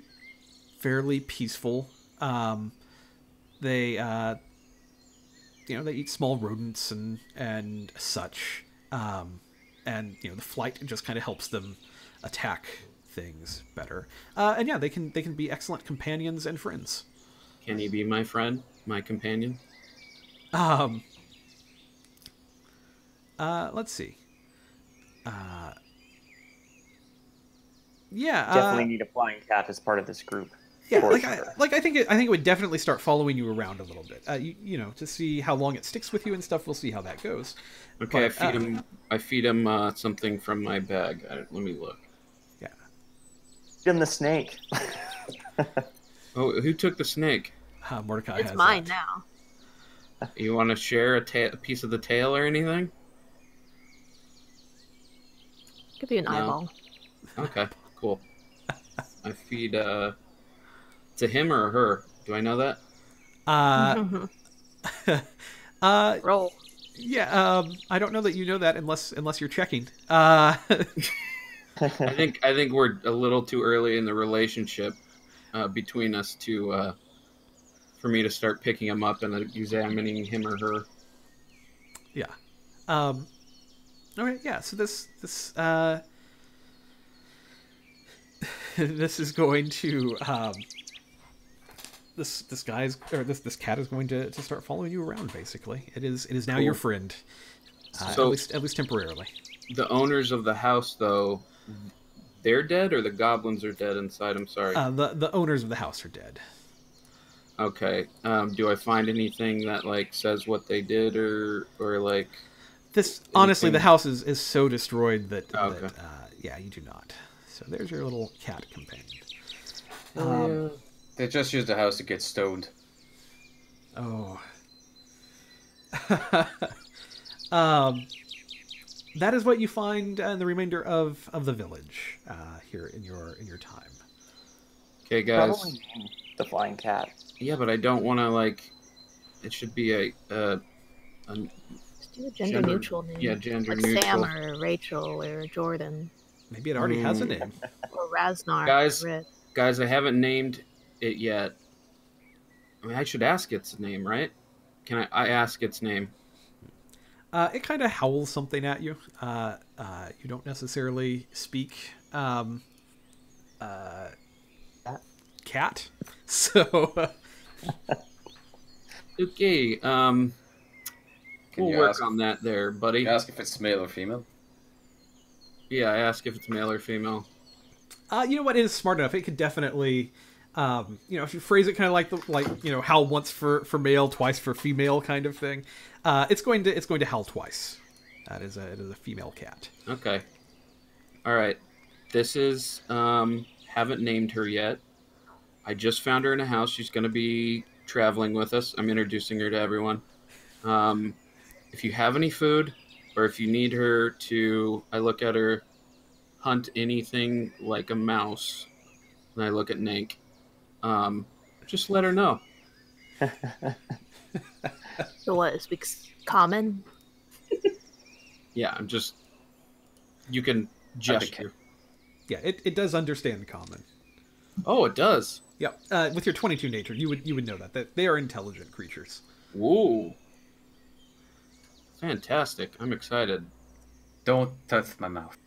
fairly peaceful. They they eat small rodents and such. And the flight just kind of helps them attack things better. And yeah, they can be excellent companions and friends. Can he be my friend, my companion? Let's see. Yeah, Definitely need a flying cat as part of this group. yeah. For Like sure. I think it would definitely start following you around a little bit. To see how long it sticks with you and stuff. We'll see how that goes. Okay, But, I feed him something from my bag. Let me look. Yeah. Give him the snake. Oh, who took the snake? Mordecai It's has mine that. now. You want to share a piece of the tail or anything? Give you an No. eyeball. Okay, cool. I feed to him or her. Do I know that? Roll. Yeah. I don't know that you know that unless you're checking. I think we're a little too early in the relationship between us to for me to start picking him up and examining him or her. Yeah. All right. Yeah. So this this is going to this cat is going to start following you around. Basically, it is now your friend. So- at least temporarily. The owners of the house, though, they're dead, or the goblins are dead inside? I'm sorry. The owners of the house are dead. Okay. Do I find anything that like says what they did, or like? This honestly, Anything- the house is so destroyed that, Okay. yeah, you do not. So there's your little cat companion. They just used the house to get stoned. Oh. That is what you find in the remainder of the village here in your time. Okay, guys. Probably name the flying cat. Yeah, but I don't want to like. It should be a Just do a gender neutral name. Yeah, gender like neutral. Sam or Rachel or Jordan Maybe it already has a name. or Raznar. Guys. or Rit. Guys, I haven't named it yet. I mean, I should ask its name, right? Can I ask its name? It kind of howls something at you. You don't necessarily speak cat, so Okay. Can We'll you work ask- on that there, buddy. You ask if it's male or female. Yeah, I ask if it's male or female. you know what? It is smart enough. It could definitely, if you phrase it kind of like howl once for male, twice for female kind of thing. It's going to howl twice. It is a female cat. Okay. All right. This is haven't named her yet. I just found her in a house. She's going to be traveling with us. I'm introducing her to everyone. If you have any food, or if you need her to, I look at her, hunt anything like a mouse, and I look at Nank. Just let her know. So what? It speaks common. Yeah, I'm just. You can gesture. Yeah, it does understand common. Oh, it does. Yeah, with your 22 nature, you would know that they are intelligent creatures. Whoa. Fantastic. I'm excited. Don't touch my mouth.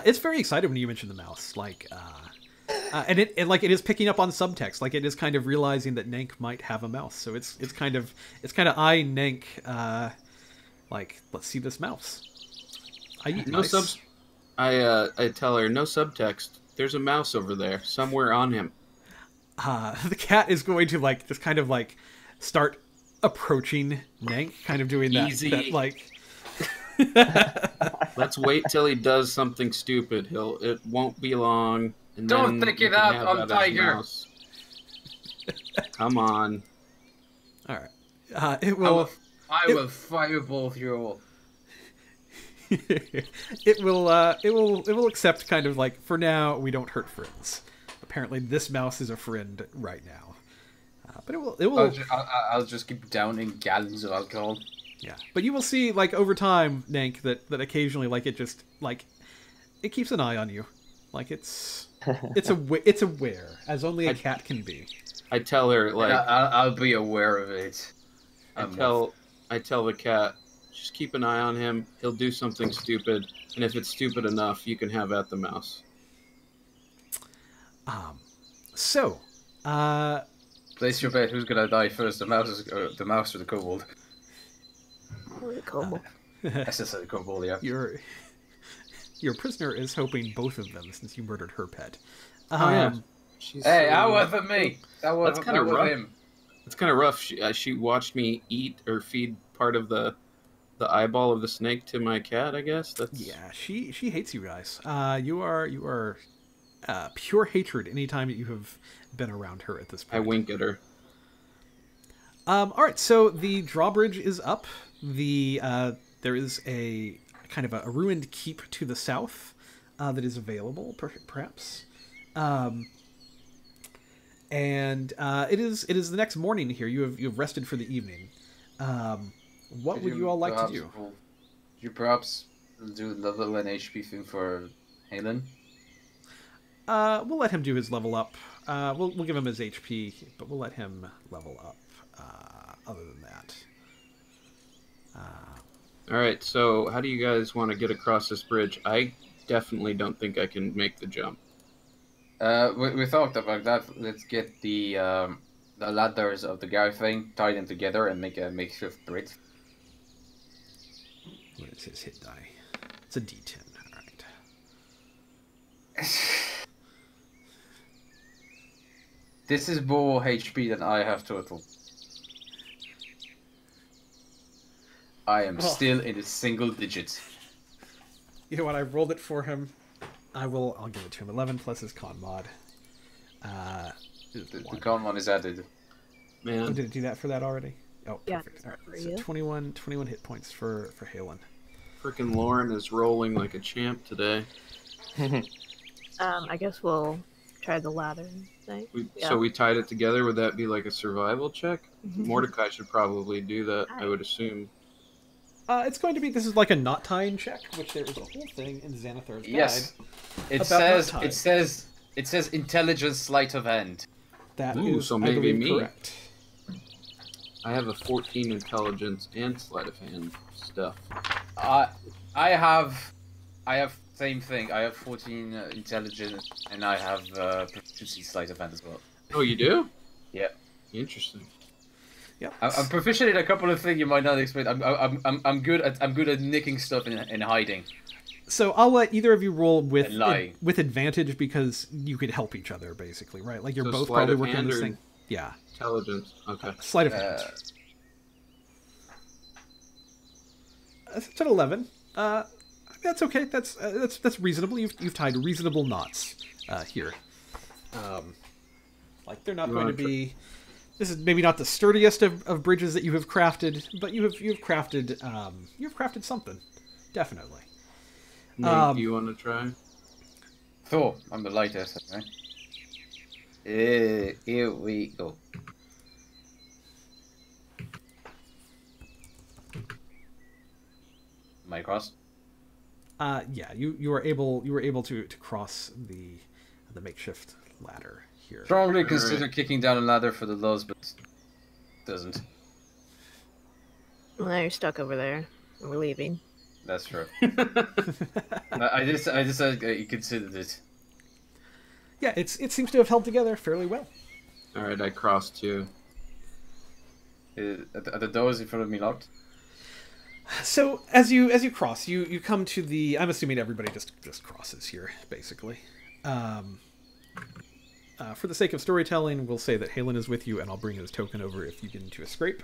It's very excited when you mention the mouse, and it is picking up on subtext, like it is kind of realizing that Nank might have a mouse. So it's kind of eyeing Nank, like, let's see this mouse. I eat No mice. subs. I tell her no subtext. There's a mouse over there somewhere on him. The cat is going to like just kind of like start approaching Nank, kind of doing Easy. that like. Let's wait till he does something stupid. It won't be long. And Don't then take you it can out have on that as Tiger. mouse. Come on. All right. It will. I will fireball you all. It will accept kind of like, for now we don't hurt friends. Apparently this mouse is a friend right now. But it will. I'll just keep downing gallons of alcohol. Yeah, but you will see, like, over time, Nank, that occasionally, like, it just, like, it keeps an eye on you. Like, it's aware, as only a cat can be. I tell her, like, I'll be aware of it. I tell the cat, just keep an eye on him. He'll do something stupid, and if it's stupid enough, you can have at the mouse. Place your bet. Who's gonna die first? The mouse or the kobold? Kobold. That's just a kobold, yeah. Your prisoner is hoping both of them, since you murdered her pet. Yeah. Hey, that wasn't me. That was rough. him. It's kind of rough. She watched me eat or feed part of the eyeball of the snake to my cat, I guess. Yeah, she hates you guys. You are pure hatred anytime that you have been around her at this point. I wink at her. All right, so the drawbridge is up. There is a kind of a ruined keep to the south that is available, perhaps. And it is the next morning here. You have rested for the evening. What would you all like to do? Would you perhaps do the level and HP thing for Halen? We'll let him do his level up. We'll give him his HP, but we'll let him level up. Other than that. All right, so how do you guys want to get across this bridge? I definitely don't think I can make the jump. We thought about that. Let's get the ladders of the guy thing, tie them together, and make a makeshift bridge. What is his hit die? It's a D10. All right. This is more HP than I have total. I am still in the single digits. You know what? I rolled it for him. I'll give it to him. 11 plus his con mod. The con one is added. Man. Oh, did it do that for that already? Oh, Yeah, perfect. All right, for so you. 21 hit points for Halen. Frickin' Lauren is rolling like a champ today. I guess we'll try the ladder thing. So we tied it together. Would that be like a survival check? Mordecai should probably do that, I would assume. It's going to be, this is like a knot tying check, which there is a whole thing in Xanathar's guide. Yes, it about says knot it says intelligence sleight of hand. That Ooh, is, so I maybe believe, me. correct. I have a 14 intelligence and sleight of hand stuff. I have same thing. I have 14 intelligence, and I have proficiency sleight of hand as well. Oh, you do? Yeah. Interesting. Yep. I'm proficient in a couple of things you might not expect. I'm good at nicking stuff and hiding. So I'll let either of you roll with And lying. with advantage, because you could help each other, basically, right? Like, you're So both sleight probably of working on hand this or- thing. Yeah. Intelligence. Okay. Sleight of hand. It's at 11. That's okay. That's reasonable. You've tied reasonable knots here. Like, they're not You going to wanna be. This is maybe not the sturdiest of bridges that you have crafted, but you've crafted something, definitely. Nate, do you want to try? So I'm the lightest. Right? Here we go. Am I across? Yeah, you were able to cross the makeshift ladder here. Strongly consider kicking down a ladder for the lows, but doesn't. Well, now you're stuck over there, and we're leaving. That's true. I just considered it. Yeah, it seems to have held together fairly well. All right, I crossed too. Are the doors in front of me locked? So as you cross, you come to the. I'm assuming everybody just crosses here, basically. For the sake of storytelling, we'll say that Halen is with you, and I'll bring his token over if you get into a scrape.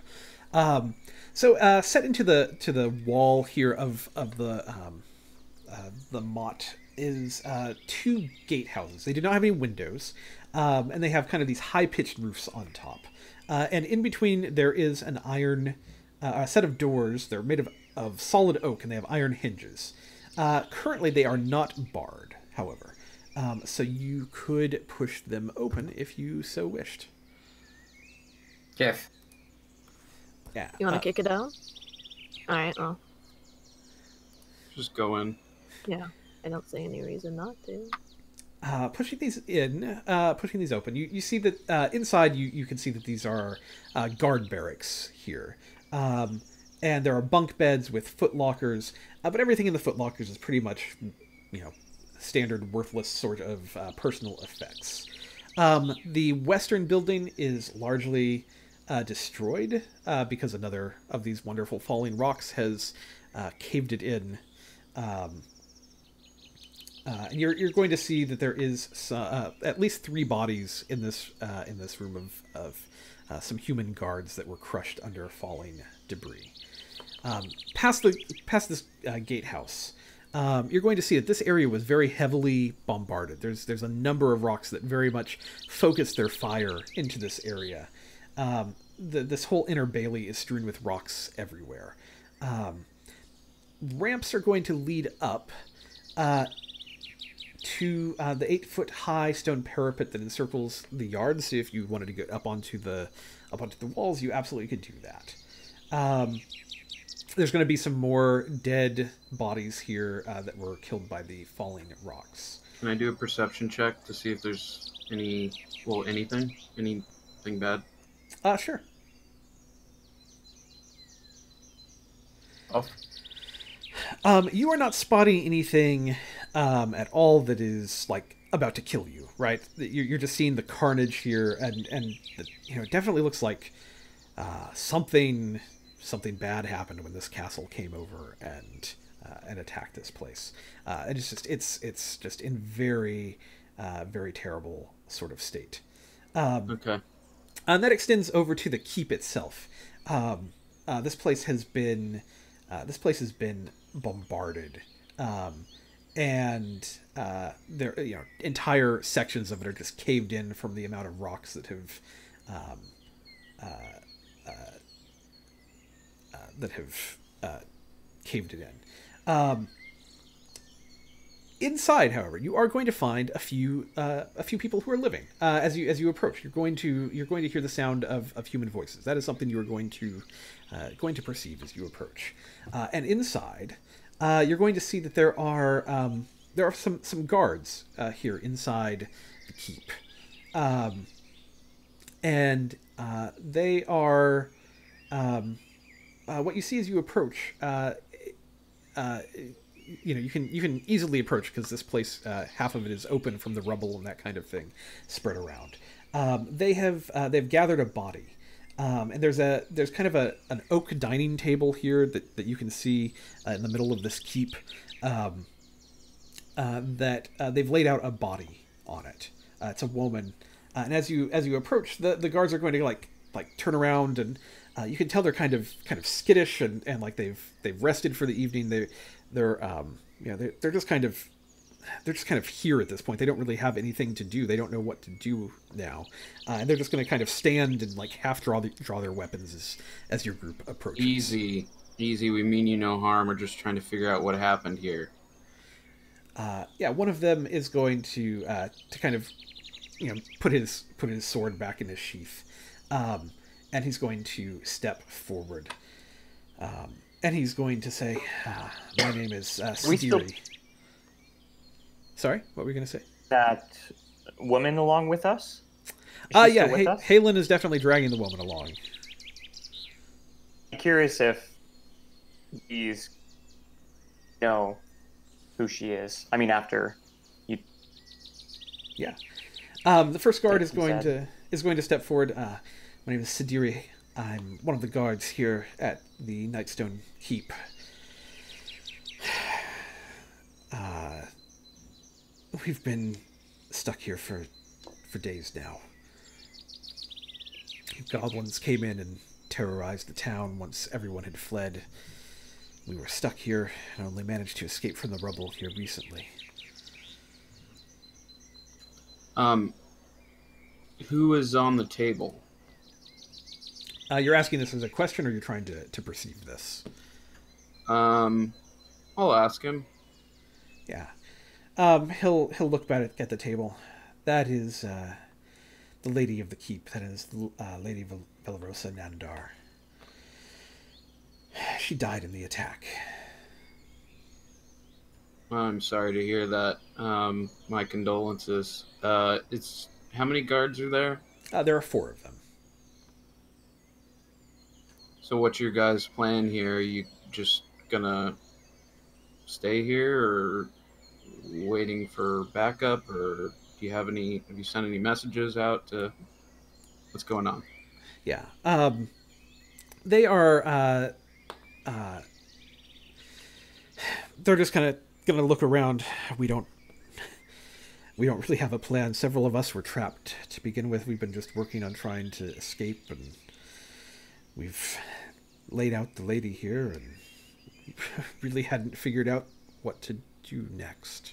Set into the wall here of the motte is two gatehouses. They do not have any windows, and they have kind of these high-pitched roofs on top. And in between there is an iron a set of doors. They're made of solid oak, and they have iron hinges. Currently, they are not barred, however. So you could push them open if you so wished. Yes. Yeah. You want to kick it out? All right. Well, Just go in. yeah. I don't see any reason not to. Pushing these open, you see that inside you can see that these are guard barracks here. And there are bunk beds with foot lockers, but everything in the foot lockers is pretty much, standard worthless sort of personal effects. The western building is largely destroyed because another of these wonderful falling rocks has caved it in. And you're going to see that there is at least 3 bodies in this room of some human guards that were crushed under falling debris. Past this gatehouse, you're going to see that this area was very heavily bombarded. There's a number of rocks that very much focus their fire into this area. This whole inner bailey is strewn with rocks everywhere. Ramps are going to lead up to the 8-foot-high stone parapet that encircles the yard. So if you wanted to get up onto the walls, you absolutely could do that. There's going to be some more dead bodies here that were killed by the falling rocks. Can I do a perception check to see if there's anything bad? Sure. Oh. You are not spotting anything at all that is like about to kill you, right? You're just seeing the carnage here, and it definitely looks like something bad happened when this castle came over and attacked this place. And it's just in very very terrible sort of state. Okay. And that extends over to the keep itself. This place has been bombarded, and there entire sections of it are just caved in from the amount of rocks that have caved it in. Inside, however, you are going to find a few people who are living. As you approach, you're going to hear the sound of human voices. That is something you are going to perceive as you approach. And inside, you're going to see that there are some guards here inside the keep, and they are what you see as you approach. You can easily approach because this place, half of it is open from the rubble and that kind of thing spread around. They've gathered a body, and there's kind of an oak dining table here that you can see in the middle of this keep, that they've laid out a body on it. It's a woman, and as you approach, the guards are going to like turn around, and you can tell they're kind of skittish and like they've rested for the evening. They're just kind of here at this point. They don't really have anything to do. They don't know what to do now, and they're just going to kind of stand and like half draw their weapons as your group approaches. Easy. We mean you no harm. We're just trying to figure out what happened here. One of them is going to kind of put his sword back in his sheath, and he's going to step forward. And he's going to say, my name is Stiri. Sorry, what were you going to say? That woman along with us? Halen is definitely dragging the woman along. I'm curious if these know who she is. I mean, after you. Yeah. The first guard Like is you going said. to step forward. My name is Sidiri. I'm one of the guards here at the Nightstone Keep. We've been stuck here for days now. Goblins came in and terrorized the town once everyone had fled. We were stuck here and only managed to escape from the rubble here recently. Who is on the table? You're asking this as a question, or you're trying to perceive this? I'll ask him. Yeah. He'll look back at the table. That is the lady of the keep. That is Lady Velarosa Nandar. She died in the attack. I'm sorry to hear that. My condolences. It's how many guards are there? There are 4 of them. So what's your guys' plan here? Are you just gonna stay here, or waiting for backup, or do you have you sent any messages out to what's going on? Yeah. They are. They're just kind of gonna look around. We don't really have a plan. Several of us were trapped to begin with. We've been just working on trying to escape, and we've laid out the lady here, and really hadn't figured out what to do next.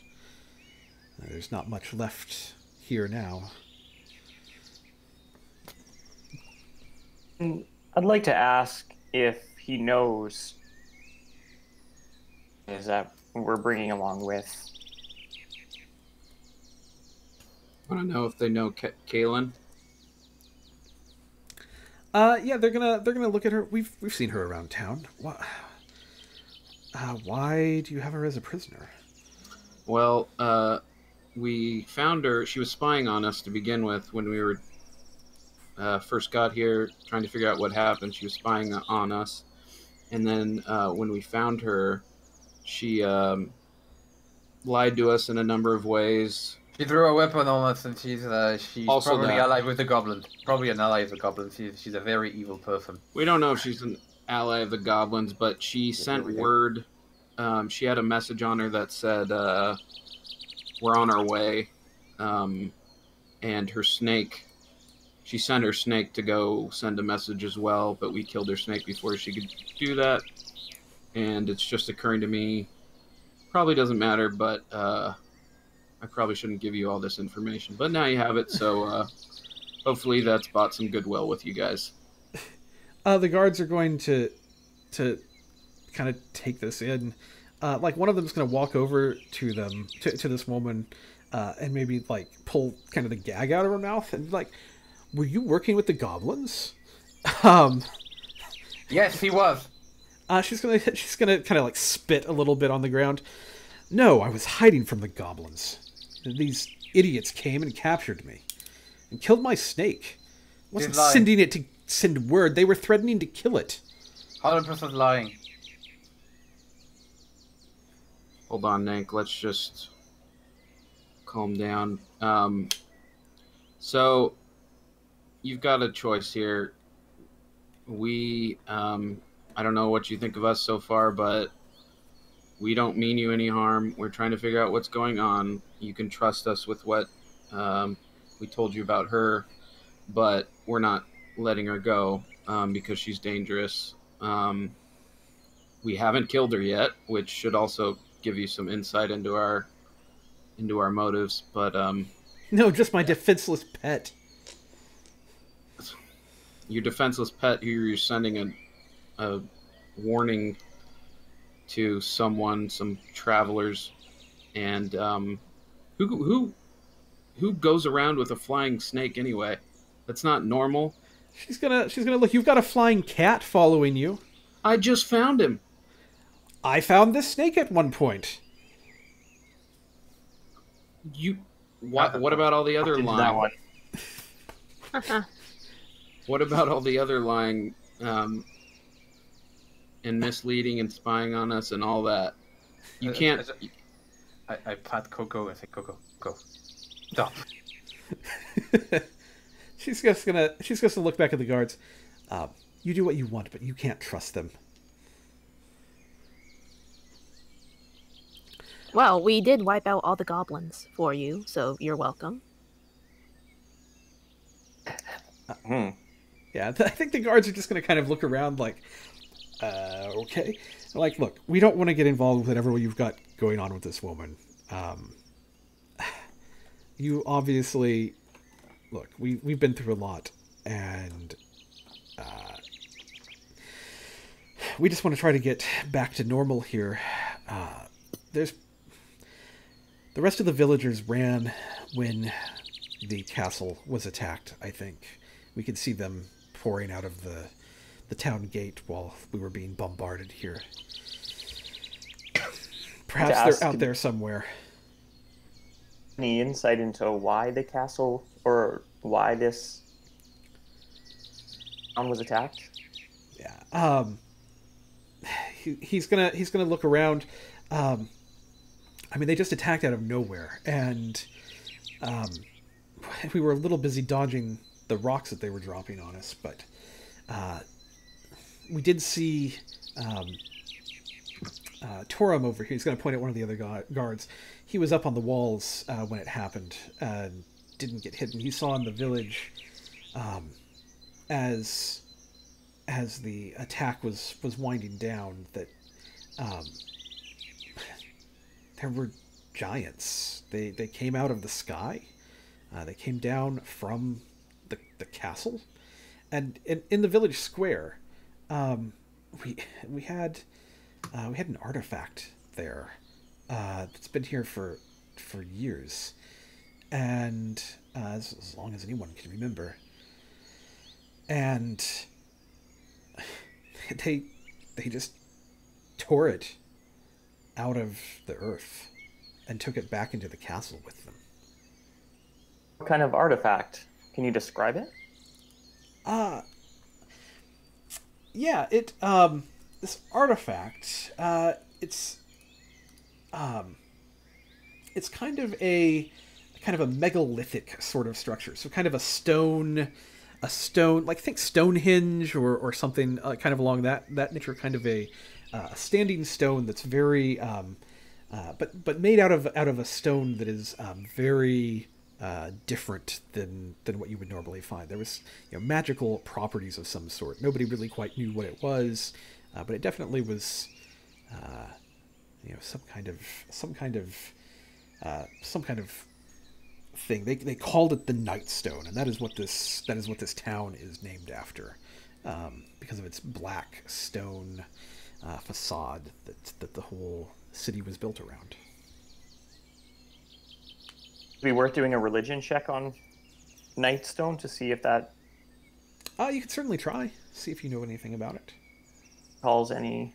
There's not much left here now. I'd like to ask if he knows is that we're bringing along with. I don't know if they know Kaylin. Yeah, they're gonna look at her. We've seen her around town. Why do you have her as a prisoner? Well, we found her. She was spying on us to begin with when we were first got here, trying to figure out what happened. She was spying on us, and then when we found her, she lied to us in a number of ways. She threw a weapon on us, and she's Also probably that. allied with the goblin. Probably an ally of the goblin. She's a very evil person. We don't know if she's an ally of the goblins, but she sent word. She had a message on her that said, we're on our way. And her snake, she sent her snake to go send a message as well, but we killed her snake before she could do that. And it's just occurring to me, probably doesn't matter, but I probably shouldn't give you all this information. But now you have it, so hopefully that's bought some goodwill with you guys. The guards are going to kind of take this in. Like, one of them's going to walk over to them, to this woman, and maybe, like, pull kind of the gag out of her mouth and, like, were you working with the goblins? Yes, he was. She's gonna kind of, like, spit a little bit on the ground. No, I was hiding from the goblins. These idiots came and captured me and killed my snake. I wasn't sending it to send word. They were threatening to kill it. 100% lying. Hold on, Nank. Let's just calm down. So you've got a choice here. I don't know what you think of us so far, but we don't mean you any harm. We're trying to figure out what's going on. You can trust us with what we told you about her, but we're not letting her go because she's dangerous. We haven't killed her yet, which should also give you some insight into our motives. But no, just my defenseless pet. Your defenseless pet, who you're sending a warning to some travelers, and who goes around with a flying snake anyway? That's not normal. She's gonna look. You've got a flying cat following you. I just found him. I found this snake at one point. What about all the other lying? That one. What about all the other lying and misleading and spying on us and all that. You can't. I pat Coco and say, Coco, go. Stop. She's just gonna look back at the guards. You do what you want, but you can't trust them. Well, we did wipe out all the goblins for you, so you're welcome. Yeah, I think the guards are just going to kind of look around like, okay. Like, look, we don't want to get involved with whatever you've got going on with this woman. You obviously... Look, we've been through a lot, and we just want to try to get back to normal here. The rest of the villagers ran when the castle was attacked, I think. We could see them pouring out of the town gate while we were being bombarded here. Perhaps they're out there somewhere. Any insight into why the castle or why this town was attacked? Yeah. He's gonna look around. I mean, they just attacked out of nowhere, and we were a little busy dodging the rocks that they were dropping on us, but we did see Torum over here. He's going to point at one of the other guards. He was up on the walls when it happened and didn't get hit. And he saw in the village as the attack was winding down that there were giants. They came out of the sky. They came down from the castle, and in the village square, we had an artifact there that's been here for years, and as long as anyone can remember. And they just tore it out of the earth and took it back into the castle with them. What kind of artifact? Can you describe it? Yeah, this artifact, it's kind of a megalithic sort of structure. So kind of a stone, like think Stonehenge or something kind of along that nature. Kind of a standing stone that's very, but made out of a stone that is very different than what you would normally find. There was magical properties of some sort. Nobody really quite knew what it was, but it definitely was some kind of thing. They called it the Nightstone, and that is what this town is named after, because of its black stone facade that the whole city was built around. Would it be worth doing a religion check on Nightstone to see if that You could certainly try. See if you know anything about it. calls any...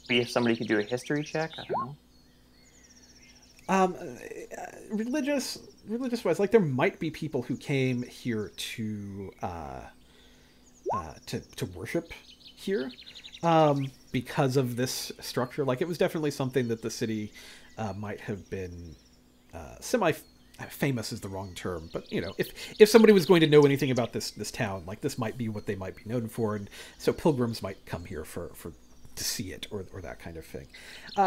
Maybe if somebody could do a history check, I don't know. Religious wise, like there might be people who came here to worship here because of this structure. Like it was definitely something that the city might have been semi-famous is the wrong term, but if somebody was going to know anything about this town, like this might be what they might be known for, and so pilgrims might come here for to see it or that kind of thing.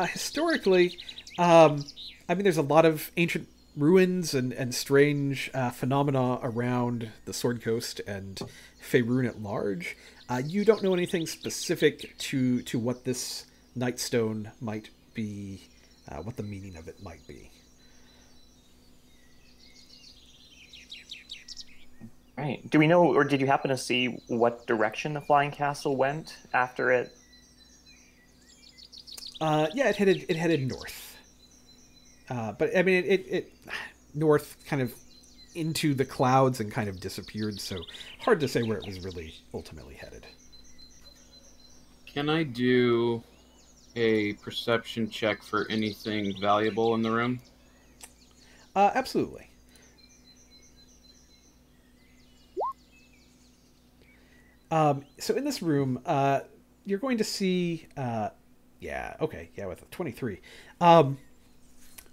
Historically, I mean, there's a lot of ancient ruins and strange phenomena around the Sword Coast and Faerun at large. You don't know anything specific to what this Nightstone might be, what the meaning of it might be. Right. Do we know, or did you happen to see what direction the flying castle went after it? Yeah, it headed north. But I mean, it north kind of into the clouds and kind of disappeared. So hard to say where it was really ultimately headed. Can I do a perception check for anything valuable in the room? Absolutely. So in this room, you're going to see, with a 23.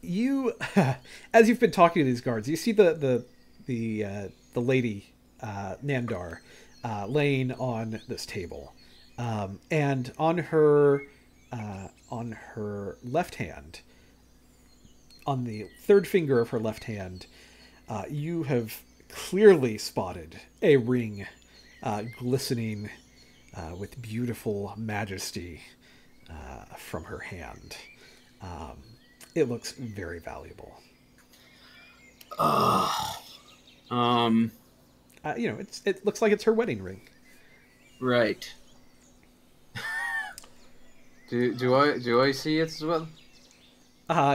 You, as you've been talking to these guards, you see the lady Nandar laying on this table, and on her left hand, on the third finger of her left hand, you have clearly spotted a ring glistening with beautiful majesty from her hand. It looks very valuable. It looks like it's her wedding ring. Right. Do I see it as well?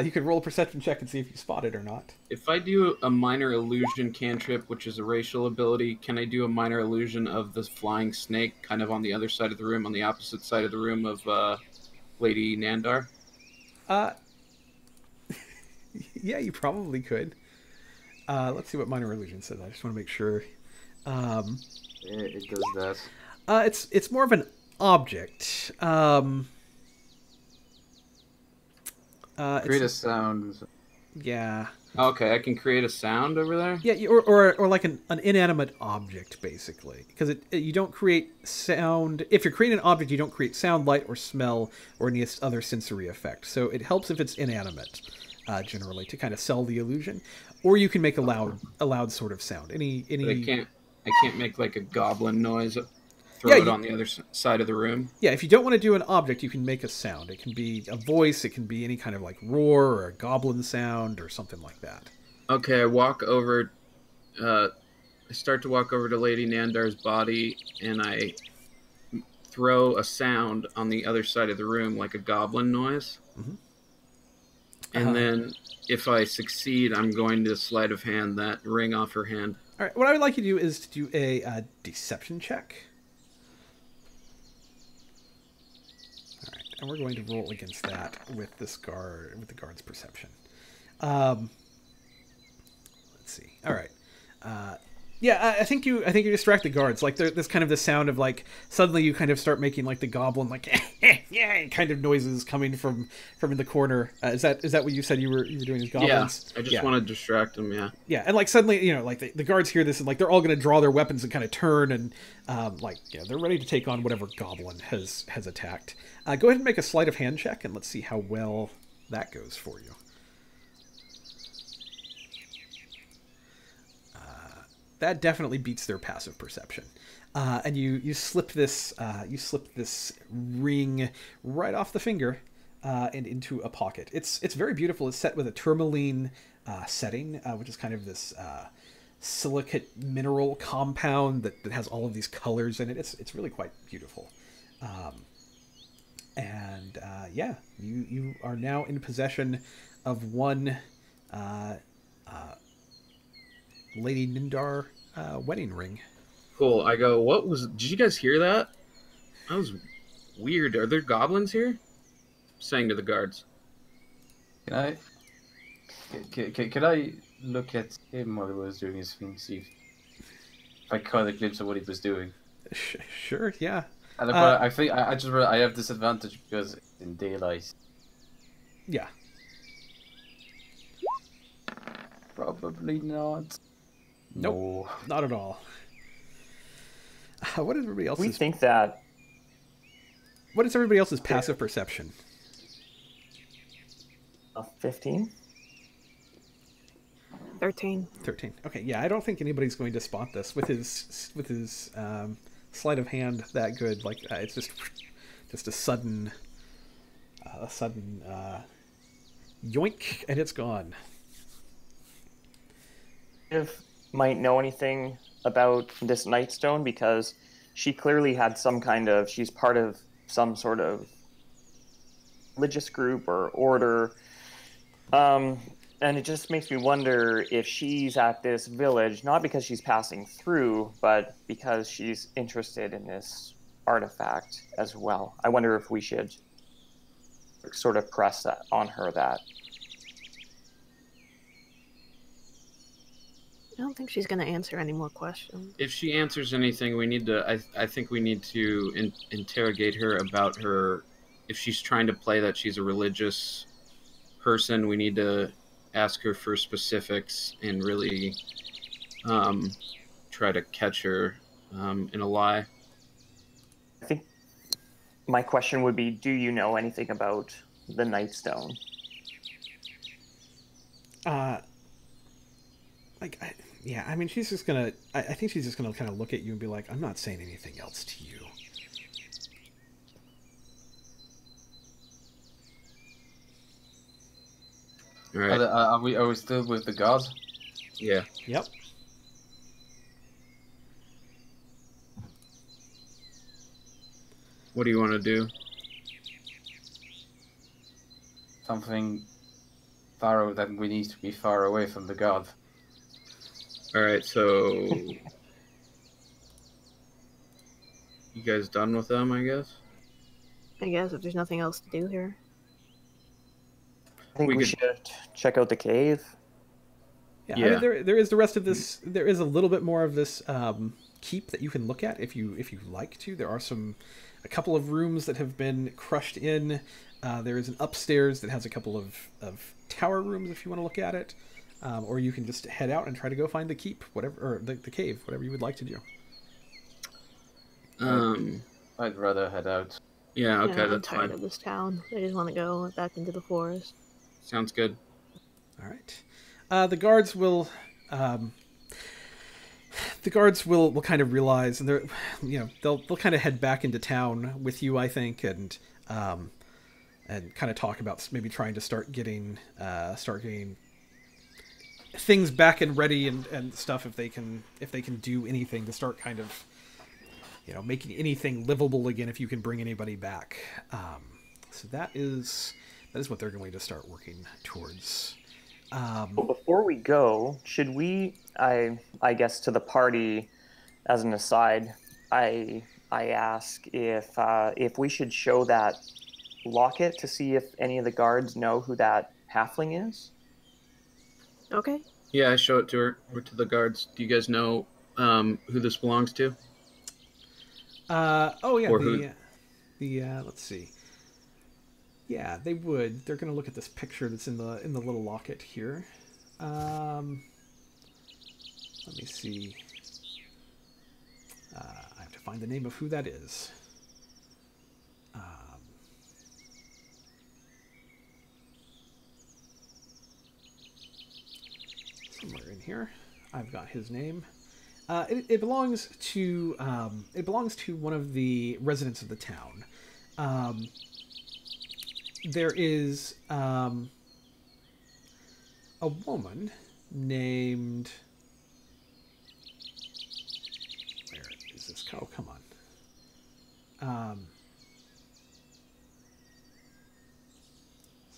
You could roll a perception check and see if you spot it or not. If I do a minor illusion cantrip, which is a racial ability, can I do a minor illusion of this flying snake kind of on the other side of the room, on the opposite side of the room of Lady Nandar? Yeah, you probably could. Let's see what minor illusion says. I just want to make sure. It does that. It's more of an object. Create a sound. Yeah. Okay, I can create a sound over there? Yeah, or like an inanimate object, basically. Because you don't create sound... If you're creating an object, you don't create sound, light, or smell, or any other sensory effect. So it helps if it's inanimate, generally, to kind of sell the illusion. Or you can make a loud sort of sound. Any. But I can't make like a goblin noise. Throw it on the other side of the room. Yeah, if you don't want to do an object, you can make a sound. It can be a voice. It can be any kind of like roar or a goblin sound or something like that. Okay, I walk over. I start to walk over to Lady Nandar's body, and I throw a sound on the other side of the room, like a goblin noise. Mm-hmm. And then, if I succeed, I'm going to sleight of hand that ring off her hand. All right. What I would like you to do is to do a deception check. And we're going to roll against that with the guard's perception. Let's see. All right. I think you distract the guards. Like there's kind of the sound of like suddenly you kind of start making like the goblin like kind of noises coming from in the corner. Is that what you said you were doing as goblins? Yeah, I just want to distract them. Yeah. Yeah, and like suddenly like the guards hear this and like they're all going to draw their weapons and kind of turn and they're ready to take on whatever goblin has attacked. Go ahead and make a sleight of hand check and let's see how well that goes for you. That definitely beats their passive perception. And you slip this ring right off the finger and into a pocket. It's very beautiful. It's set with a tourmaline setting, which is kind of this silicate mineral compound that has all of these colors in it. It's really quite beautiful. You are now in possession of one Lady Nindar wedding ring. Cool. I go, did you guys hear that? That was weird. Are there goblins here? Saying to the guards. Can I look at him while he was doing his thing, see if I caught a glimpse of what he was doing? Sure, yeah. And I think I have disadvantage because it's in daylight. Yeah. Probably not. Nope, no. Not at all. What is everybody else's? We think that. What is everybody else's passive perception? 15. 13. 13. Okay, yeah, I don't think anybody's going to spot this with his sleight of hand that good. Like it's just a sudden yoink, and it's gone. If might know anything about this Nightstone because she clearly had she's part of some sort of religious group or order. And it just makes me wonder if she's at this village, not because she's passing through, but because she's interested in this artifact as well. I wonder if we should sort of press that on her that. I don't think she's gonna answer any more questions. If she answers anything, we need to. I think we need to interrogate her about her. If she's trying to play that she's a religious person, we need to ask her for specifics and really try to catch her in a lie. I think my question would be, do you know anything about the Nightstone? Yeah, I mean, she's just gonna. I think she's just gonna kind of look at you and be like, "I'm not saying anything else to you." All right. Are we still with the god? Yeah. Yep. What do you want to do? Something thorough that we need to be far away from the god. All right. So you guys done with them? I guess. I guess if there's nothing else to do here. I think We we could- should check out the cave. Yeah. Yeah. I mean, there is the rest of this. There is a little bit more of this keep that you can look at if you like to. There are a couple of rooms that have been crushed in. There is an upstairs that has a couple of tower rooms if you want to look at it, or you can just head out and try to go find the keep, whatever, or the cave, whatever you would like to do. I'd rather head out. Yeah. Okay. Yeah, I'm That's tired fine. of this town. I just want to go back into the forest. Sounds good. All right. The guards will. The guards will kind of realize, and they're, they'll kind of head back into town with you, I think, and kind of talk about maybe trying to start getting things back and ready and stuff if they can do anything to start kind of making anything livable again if you can bring anybody back. So that is what they're going to start working towards. But before we go, should we? I guess to the party, as an aside, I ask if we should show that locket to see if any of the guards know who that halfling is. Okay. Yeah, I show it to her or to the guards. Do you guys know who this belongs to? Oh yeah, Or who? Let's see. Yeah, they would. They're going to look at this picture that's in the little locket here. Let me see. I have to find the name of who that is. Somewhere in here, I've got his name. It belongs to one of the residents of the town. There is a woman named. Where is this? Oh, come on.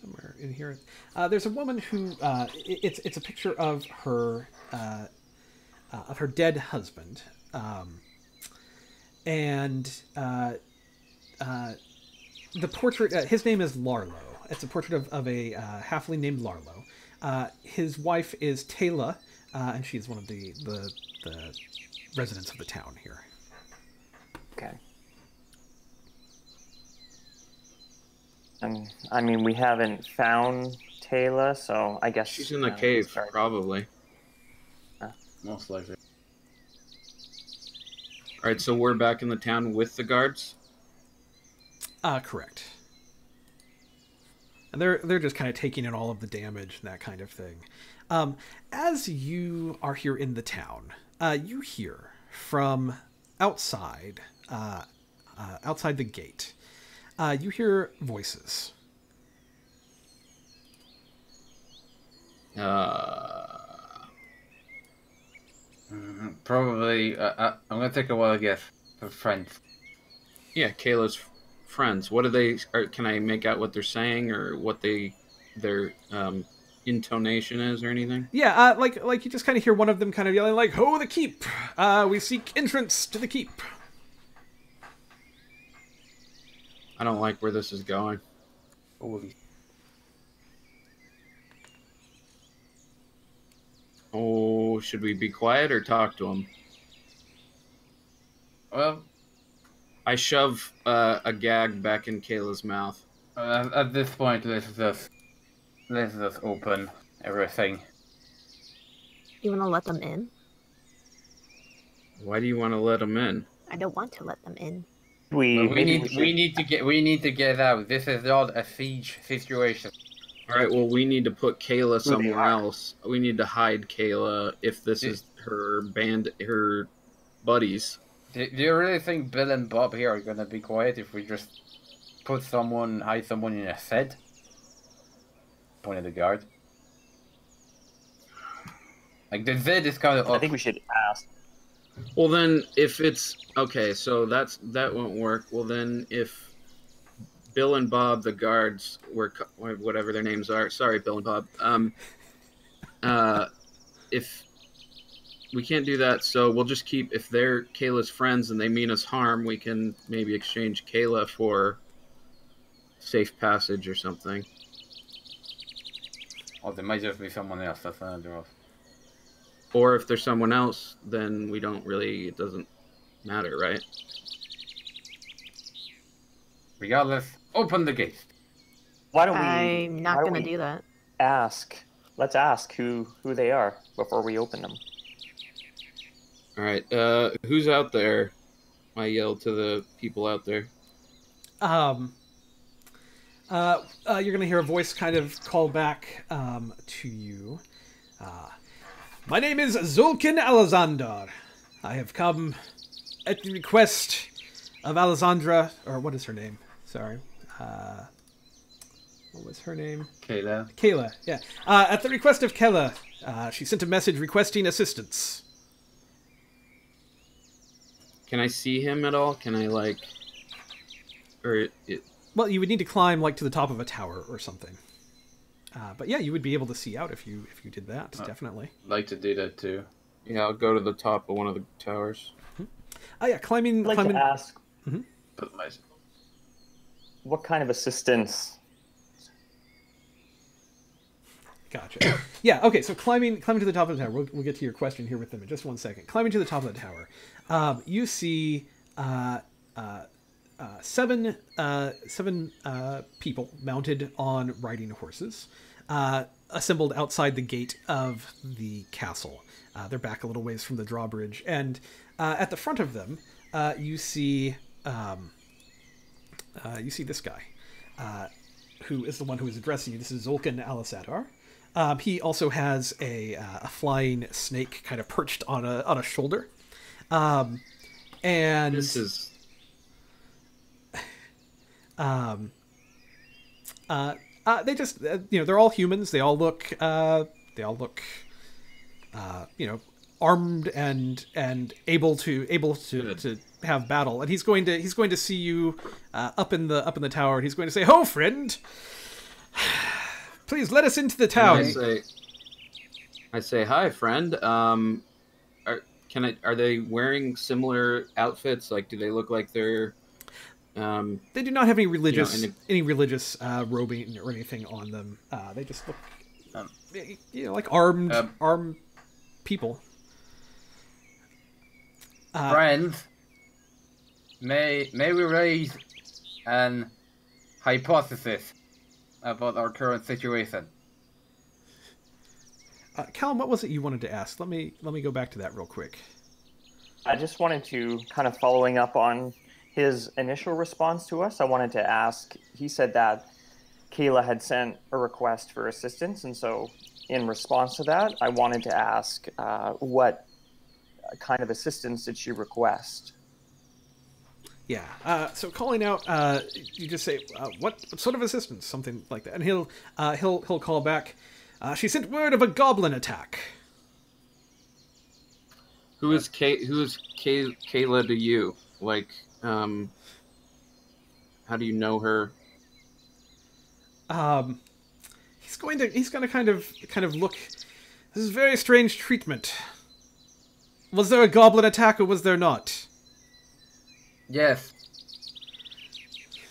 Somewhere in here, there's a woman who. It's a picture of her dead husband, and the portrait. His name is Larlo. It's a portrait of a halfling named Larlo. His wife is Taylor, and she's one of the residents of the town here. Okay. I mean, we haven't found Taylor, so I guess She's in the cave, start. probably. Most likely. All right, so we're back in the town with the guards. Correct. And they're just kind of taking in all of the damage and that kind of thing. As you are here in the town, you hear from outside the gate. You hear voices. Probably. I'm gonna take a wild guess. For friends. Yeah, Kayla's friends. What are they? Can I make out what they're saying or what their intonation is or anything? Yeah, like you just kind of hear one of them kind of yelling like, "Ho, the keep! We seek entrance to the keep." I don't like where this is going. Holy. Oh, should we be quiet or talk to him? Well, I shove a gag back in Kayla's mouth. at this point, let's just open everything. You want to let them in? Why do you want to let him in? I don't want to let them in. We Maybe we should. we need to get out. This is not a siege situation. All right, well, we need to put Kayla Who they somewhere are. else. We need to hide Kayla if this is her her buddies. Do you really think Bill and Bob here are gonna be quiet if we just hide someone in a shed? Point at the guard. Like the shed is kind of I up. think we should ask. Well, then, if it's okay, so that won't work. Well, then, if Bill and Bob, the guards, whatever their names are. Sorry, Bill and Bob. If we can't do that, so we'll just keep. If they're Kayla's friends and they mean us harm, we can maybe exchange Kayla for safe passage or something. Oh, there might just be someone else. That's not a dwarf. Or if there's someone else, then we don't really. It doesn't matter, right? Regardless, open the gate. Why don't we? I'm not why don't gonna we do that. Ask. Let's ask who they are before we open them. All right. Who's out there? I yell to the people out there. You're gonna hear a voice kind of call back to you. My name is Zulkin Alexander. I have come at the request of Alessandra, or what is her name? Sorry. What was her name? Kayla. Kayla, yeah. At the request of Kayla, she sent a message requesting assistance. Can I see him at all? Can I Well, you would need to climb like to the top of a tower or something. But yeah, you would be able to see out if you did that, definitely. Like to do that too. Yeah, I'll go to the top of one of the towers. Oh yeah, climbing. I'd like to ask But my what kind of assistance. Gotcha. Yeah. Okay. So climbing to the top of the tower. We'll get to your question here with them in just 1 second. Climbing to the top of the tower, you see seven people mounted on riding horses, assembled outside the gate of the castle. They're back a little ways from the drawbridge, and at the front of them, you see this guy, who is the one who is addressing you. This is Zulkin Alisadar. He also has a flying snake kind of perched on a shoulder, and This is they just they're all humans. They all look armed and able to have battle. And he's going to see you up in the tower, and he's going to say, "Ho, friend! Please let us into the town." I say, hi, friend. Are they wearing similar outfits? Like, do they look like they're? They do not have any religious any robing or anything on them. They just look, like armed people. friends, may we raise an hypothesis about our current situation? Callum, what was it you wanted to ask? Let me go back to that real quick. I just wanted to kind of following up on his initial response to us. I wanted to ask. He said that Kayla had sent a request for assistance, and so in response to that, I wanted to ask what kind of assistance did she request? Yeah. So calling out, you just say, "What sort of assistance?" Something like that, and he'll call back. She sent word of a goblin attack. Who is Kayla to you? Like, how do you know her? He's going to kind of look. This is very strange treatment. Was there a goblin attack or was there not? Yes.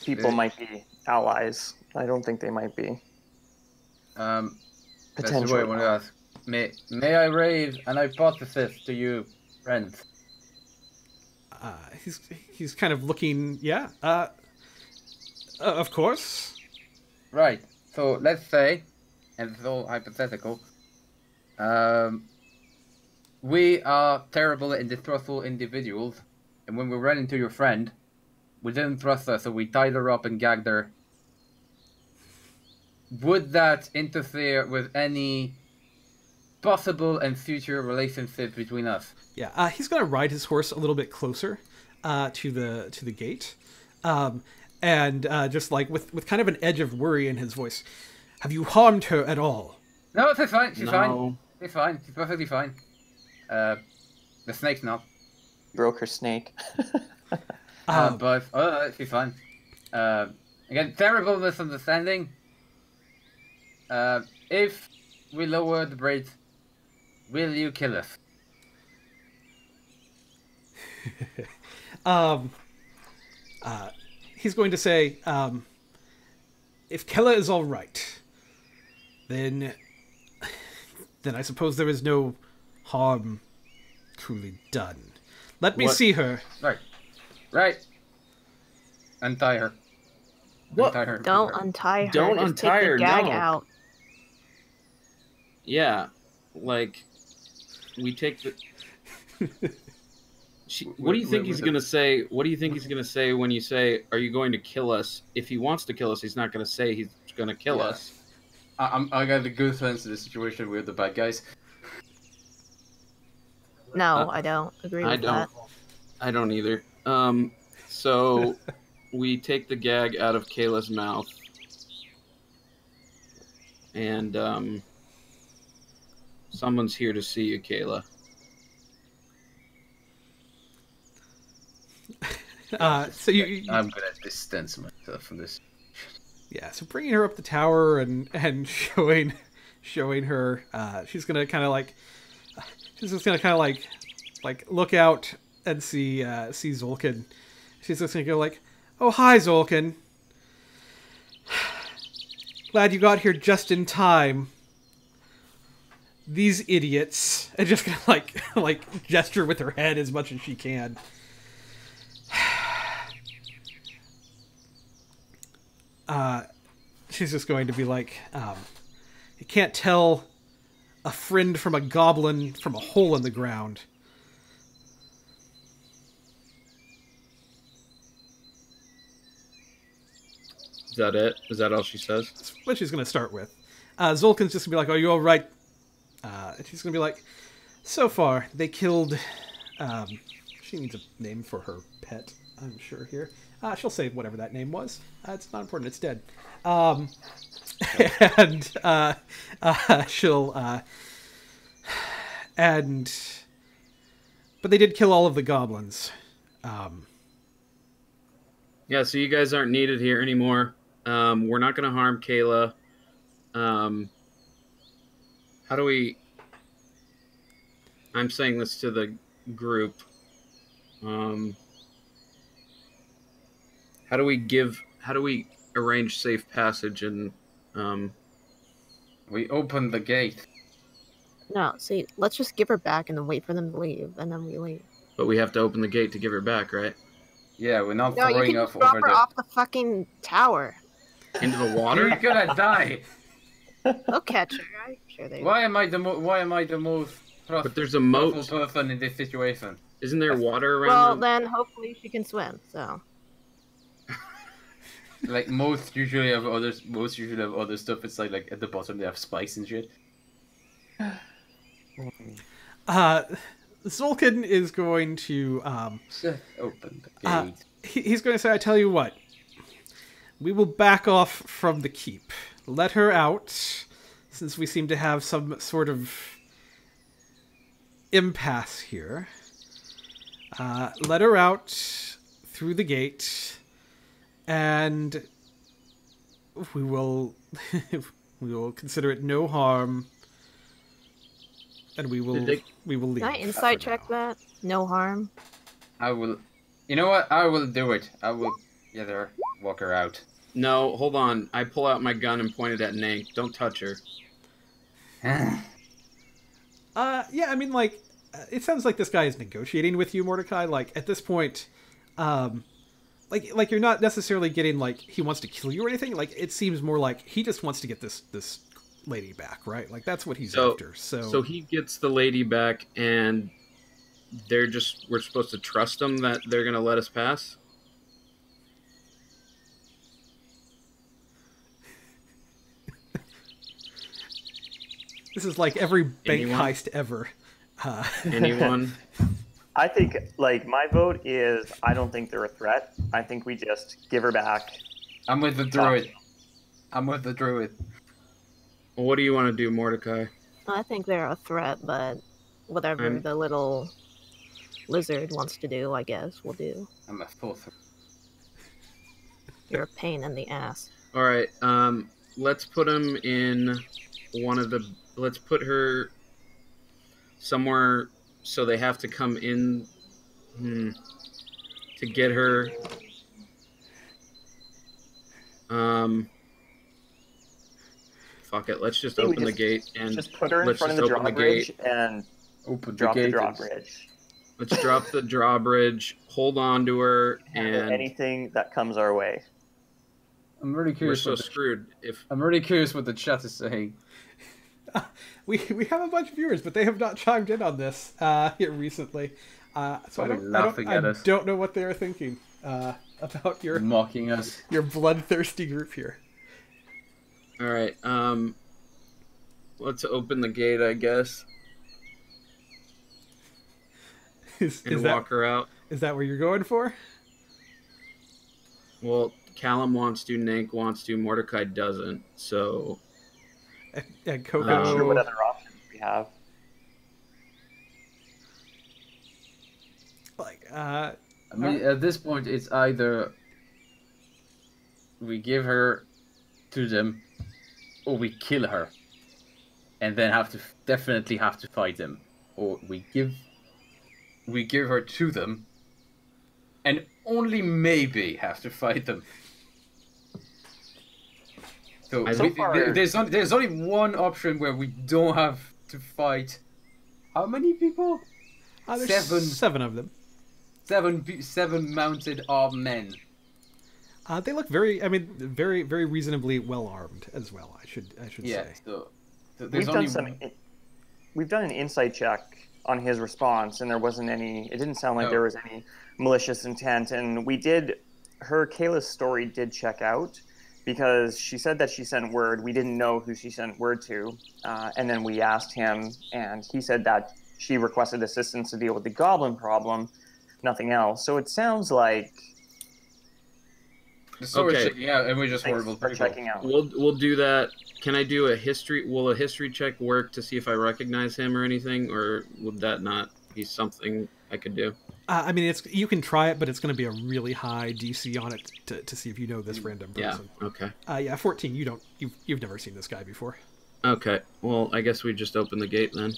People might be allies. I don't think they might be. That's the way I Potentially. want to ask. May I raise an hypothesis to you, friends? He's kind of looking. Yeah. Of course. Right. So let's say, and it's all hypothetical. We are terrible and distrustful individuals, and when we ran into your friend, we didn't trust her, so we tied her up and gagged her. Would that interfere with any possible and future relationship between us? Yeah. He's gonna ride his horse a little bit closer to the gate, and just like with kind of an edge of worry in his voice. Have you harmed her at all? No, she's fine. She's No. fine. She's fine. She's perfectly fine. The snake's not. Broke her snake. But she's fine. Again, terrible misunderstanding. If we lower the bridge, will you kill us? He's going to say, if Kella is all right, then I suppose there is no harm truly done. Let me What? see her. Right. Untie her. What? Untie her. Don't untie her. Don't Just untie take her, the gag no. out. Yeah, like we take the. What do you think he's gonna say? What do you think he's gonna say when you say, "Are you going to kill us?" If he wants to kill us, he's not gonna say he's gonna kill Yeah. us. I got a good sense of the situation with the bad guys. No, I don't agree with I don't. that. I don't either. So we take the gag out of Kayla's mouth, and someone's here to see you, Kayla. So you I'm gonna distance myself from this. yeah. So bringing her up the tower and showing her, she's gonna kind of like, she's just gonna kind of like look out and see Zolkin. She's just gonna go like, "Oh, hi, Zolkin. Glad you got here just in time. These idiots," and just gonna like gesture with her head as much as she can. She's just going to be like, you can't tell a friend from a goblin from a hole in the ground. Is that it? Is that all she says? That's what she's going to start with. Zolkin's just going to be like, "Are you all right?" And she's going to be like, "So far, they killed..." She needs a name for her pet, I'm sure, here. She'll say whatever that name was. It's not important, it's dead. And she'll... But they did kill all of the goblins. Yeah, so you guys aren't needed here anymore. We're not going to harm Kayla. How do we... I'm saying this to the group. How do we arrange safe passage and... We open the gate. No, see, let's just give her back and then wait for them to leave, and then we leave. But we have to open the gate to give her back, right? Yeah, we're not No, you throwing can up just drop over her the... off the fucking tower. Into the You're water? gonna die. They'll catch her. I'm sure they will. Why am I the most But there's a trustful moat. person in this situation? Isn't there water Well, around? then hopefully she can swim. So Like most usually of other stuff, it's like at the bottom they have spikes and shit. Zolkin is going to... Open the gate. he's going to say, "I tell you what. We will back off from the keep. Let her out, since we seem to have some sort of impasse here. Let her out through the gate, and we will consider it no harm, and we will leave." can I insight check that? No harm. I will. You know what? I will do it. I will get her, walk her out. No, hold on. I pull out my gun and point it at Nank. Don't touch her. Yeah, I mean, like, it sounds like this guy is negotiating with you, Mordecai. Like, at this point, like you're not necessarily getting, like, he wants to kill you or anything. Like, it seems more like he just wants to get this lady back, right? Like, that's what he's after. So he gets the lady back, and we're supposed to trust them that they're going to let us pass? This is like every bank heist ever. Anyone? I think, like, my vote is I don't think they're a threat. I think we just give her back. I'm with the druid. Well, what do you want to do, Mordecai? I think they're a threat, but whatever the little lizard wants to do, I guess we'll do. I'm a full threat. You're a pain in the ass. All right. Let's put him in one of the. Let's put her somewhere so they have to come in to get her. Fuck it. Let's just open the gate and just put her in front of the drawbridge and drop the drawbridge. Let's drop the drawbridge. Hold on to her and anything that comes our way. I'm really curious. We're so screwed. I'm really curious what the chat is saying. We have a bunch of viewers, but they have not chimed in on this here recently. So I don't know what they're thinking about your mocking us, your bloodthirsty group here. All right, let's open the gate, I guess, and walk her out. Is that what you're going for? Well, Callum wants to, Nank wants to, Mordecai doesn't, so... And Coco... I'm not sure what other options we have. Like, I mean, at this point, it's either we give her to them, or we kill her, and then definitely have to fight them, or we give her to them, and only maybe have to fight them. So there's only one option where we don't have to fight. How many people? There's seven of them. Seven mounted armed men. They look very very reasonably well armed as well. I should say. So we've done an insight check on his response, and there wasn't any. It didn't sound like there was any malicious intent, and Kayla's story did check out. Because she said that she sent word. We didn't know who she sent word to. And then we asked him, and he said that she requested assistance to deal with the goblin problem, nothing else. So it sounds like... checking out, and we're just horrible people. Checking out. We'll do that. Can I do a history... Will a history check work to see if I recognize him or anything? Or would that not be something I could do? I mean, you can try it, but it's going to be a really high DC on it to see if you know this random person. Yeah. Okay. 14. You've never seen this guy before. Okay. Well, I guess we just open the gate then.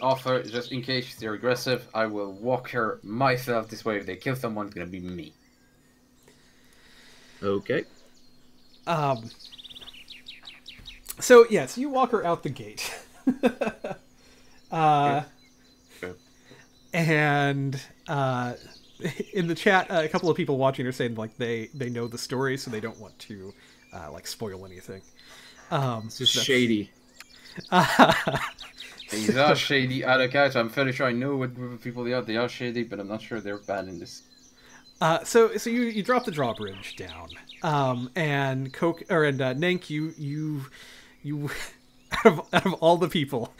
Offer, just in case they're aggressive, I will walk her myself this way. If they kill someone, it's going to be me. Okay. So yes, you walk her out the gate. And in the chat, a couple of people watching are saying like they know the story, so they don't want to like spoil anything. It's just shady. These are shady Adakats. I'm fairly sure I know what people they are. They are shady, but I'm not sure they're bad in this. So you drop the drawbridge down, and Nank, you out of all the people,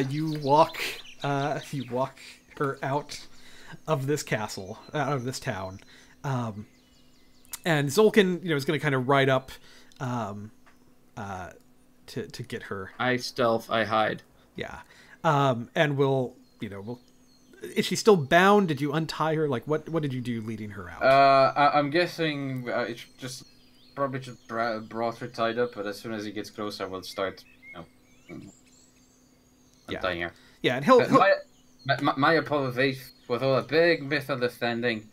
you walk her out of this castle, out of this town, and Zolkin, is going to kind of ride up, to get her. I stealth, I hide. Yeah, and we'll. Is she still bound? Did you untie her? Like, what did you do leading her out? I'm guessing it's probably just brought her tied up, but as soon as he gets closer, we'll start, untying her. Yeah, and he'll... My apologies with all a big misunderstanding.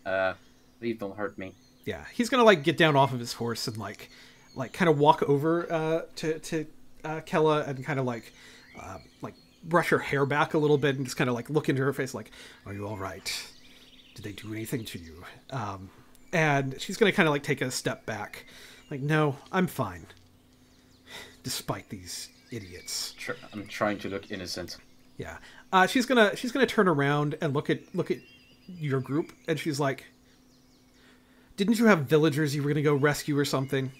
Please don't hurt me. Yeah, he's gonna like get down off of his horse and like kind of walk over to Kella and kind of like brush her hair back a little bit and just kind of like look into her face like, "Are you all right? Did they do anything to you?" And she's going to kind of like take a step back. Like, "No, I'm fine. Despite these idiots." I'm trying to look innocent. Yeah. She's gonna turn around and look at your group, and she's like, "Didn't you have villagers you were gonna go rescue or something?"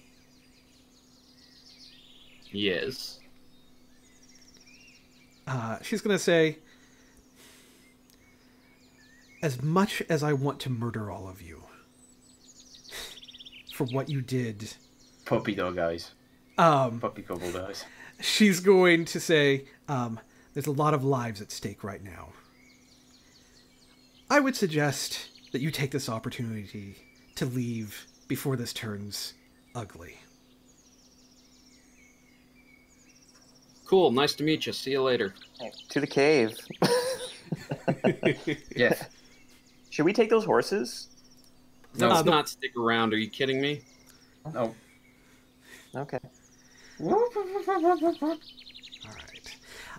Yes. She's gonna say, "As much as I want to murder all of you for what you did," Puppy dog eyes. Puppy kobold eyes. she's going to say, "There's a lot of lives at stake right now. I would suggest that you take this opportunity to leave before this turns ugly." Cool. Nice to meet you. See you later. To the cave. Yes. Should we take those horses? No, let's not stick around. Are you kidding me? No. Okay. All right.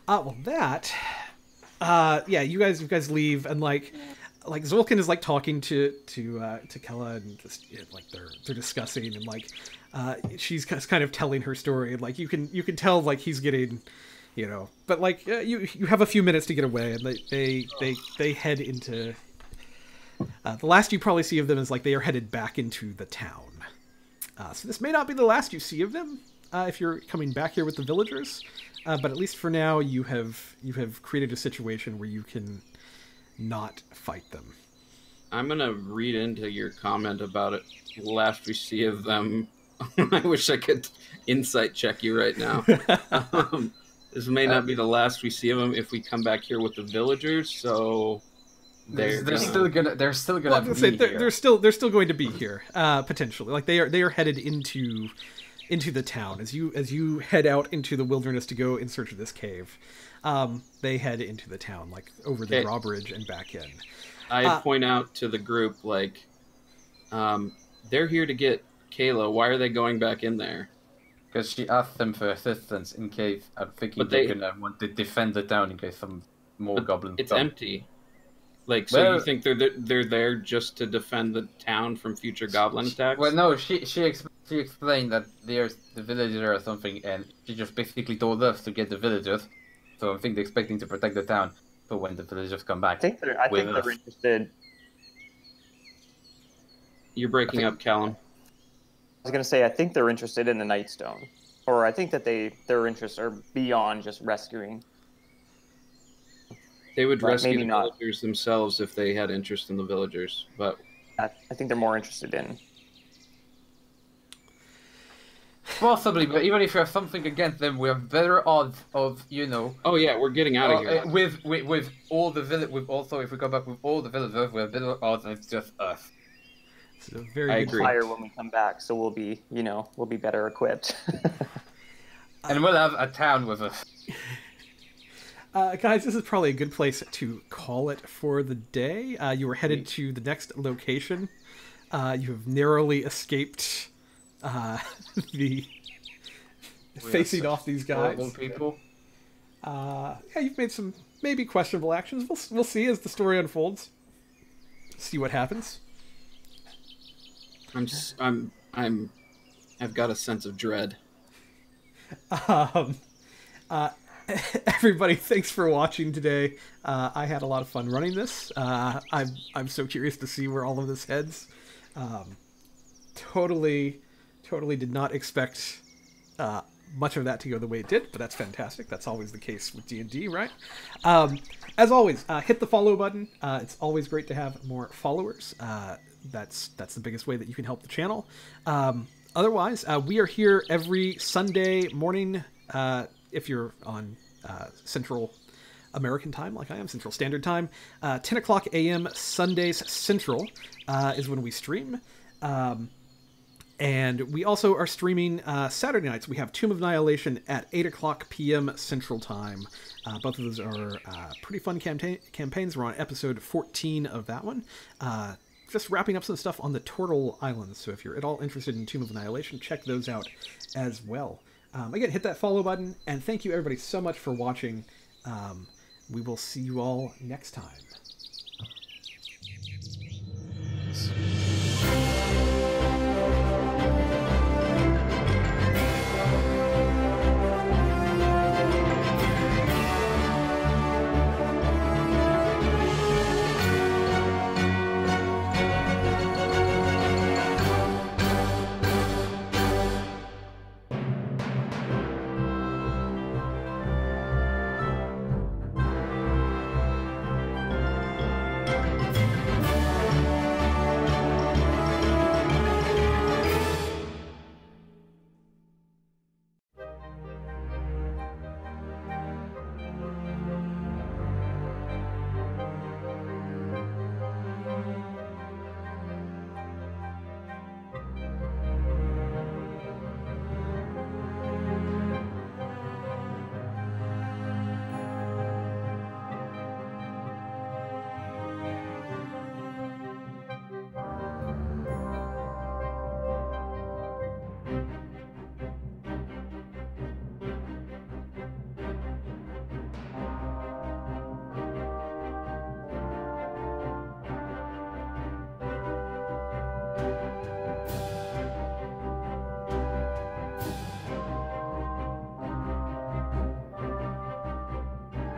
Well, that. Yeah, you guys leave, and like Zolkin is like talking to Kella, and just like they're discussing, and like she's kind of telling her story, and like you can tell like he's getting, but like you have a few minutes to get away, and they head into. The last you probably see of them is like they are headed back into the town. So this may not be the last you see of them if you're coming back here with the villagers, but at least for now you have created a situation where you can not fight them. I'm gonna read into your comment about it. Last we see of them. I wish I could insight check you right now. This may not be the last we see of them if we come back here with the villagers. So they're still gonna be here. They're still going to be here potentially. Like they are headed into the town as you head out into the wilderness to go in search of this cave. They head into the town, like over the drawbridge and back in. I point out to the group, like, they're here to get Kayla. Why are they going back in there? Because she asked them for assistance in case, I'm thinking they're gonna want to defend the town in case some more goblins. It's empty. Like, so you think they're there just to defend the town from future goblin attacks? Well, no, she explained that there's the villagers or something, and she just basically told us to get the villagers. So I think they're expecting to protect the town for when the villagers come back. I think they're interested. You're breaking up, Callum. I was gonna say I think they're interested in the Nightstone, or I think that their interests are beyond just rescuing. They would rescue the not. villagers themselves if they had interest in the villagers, but I think they're more interested in. Possibly, but even if you have something against them, we have better odds of, Oh yeah, we're getting out of here. With all the if we come back with all the villagers, we have better odds than it's just us. It's a very I good agree. Higher when we come back, so we'll be better equipped. And we'll have a town with us. Guys, this is probably a good place to call it for the day. You were headed to the next location. You have narrowly escaped the facing off these guys. People. Yeah, you've made some maybe questionable actions. We'll see as the story unfolds. See what happens. I've got a sense of dread. Everybody, thanks for watching today. I had a lot of fun running this. I'm so curious to see where all of this heads. Totally did not expect much of that to go the way it did, but that's fantastic. That's always the case with D&D, right? As always, hit the follow button. It's always great to have more followers. That's the biggest way that you can help the channel. Otherwise, we are here every Sunday morning. If you're on Central American time, like I am, Central Standard Time, 10 o'clock a.m. Sundays Central is when we stream. And we also are streaming Saturday nights. We have Tomb of Annihilation at 8 o'clock p.m. Central Time. Both of those are pretty fun campaigns. We're on episode 14 of that one. Just wrapping up some stuff on the Turtle Islands. So if you're at all interested in Tomb of Annihilation, check those out as well. Again, hit that follow button, and thank you everybody so much for watching, We will see you all next time.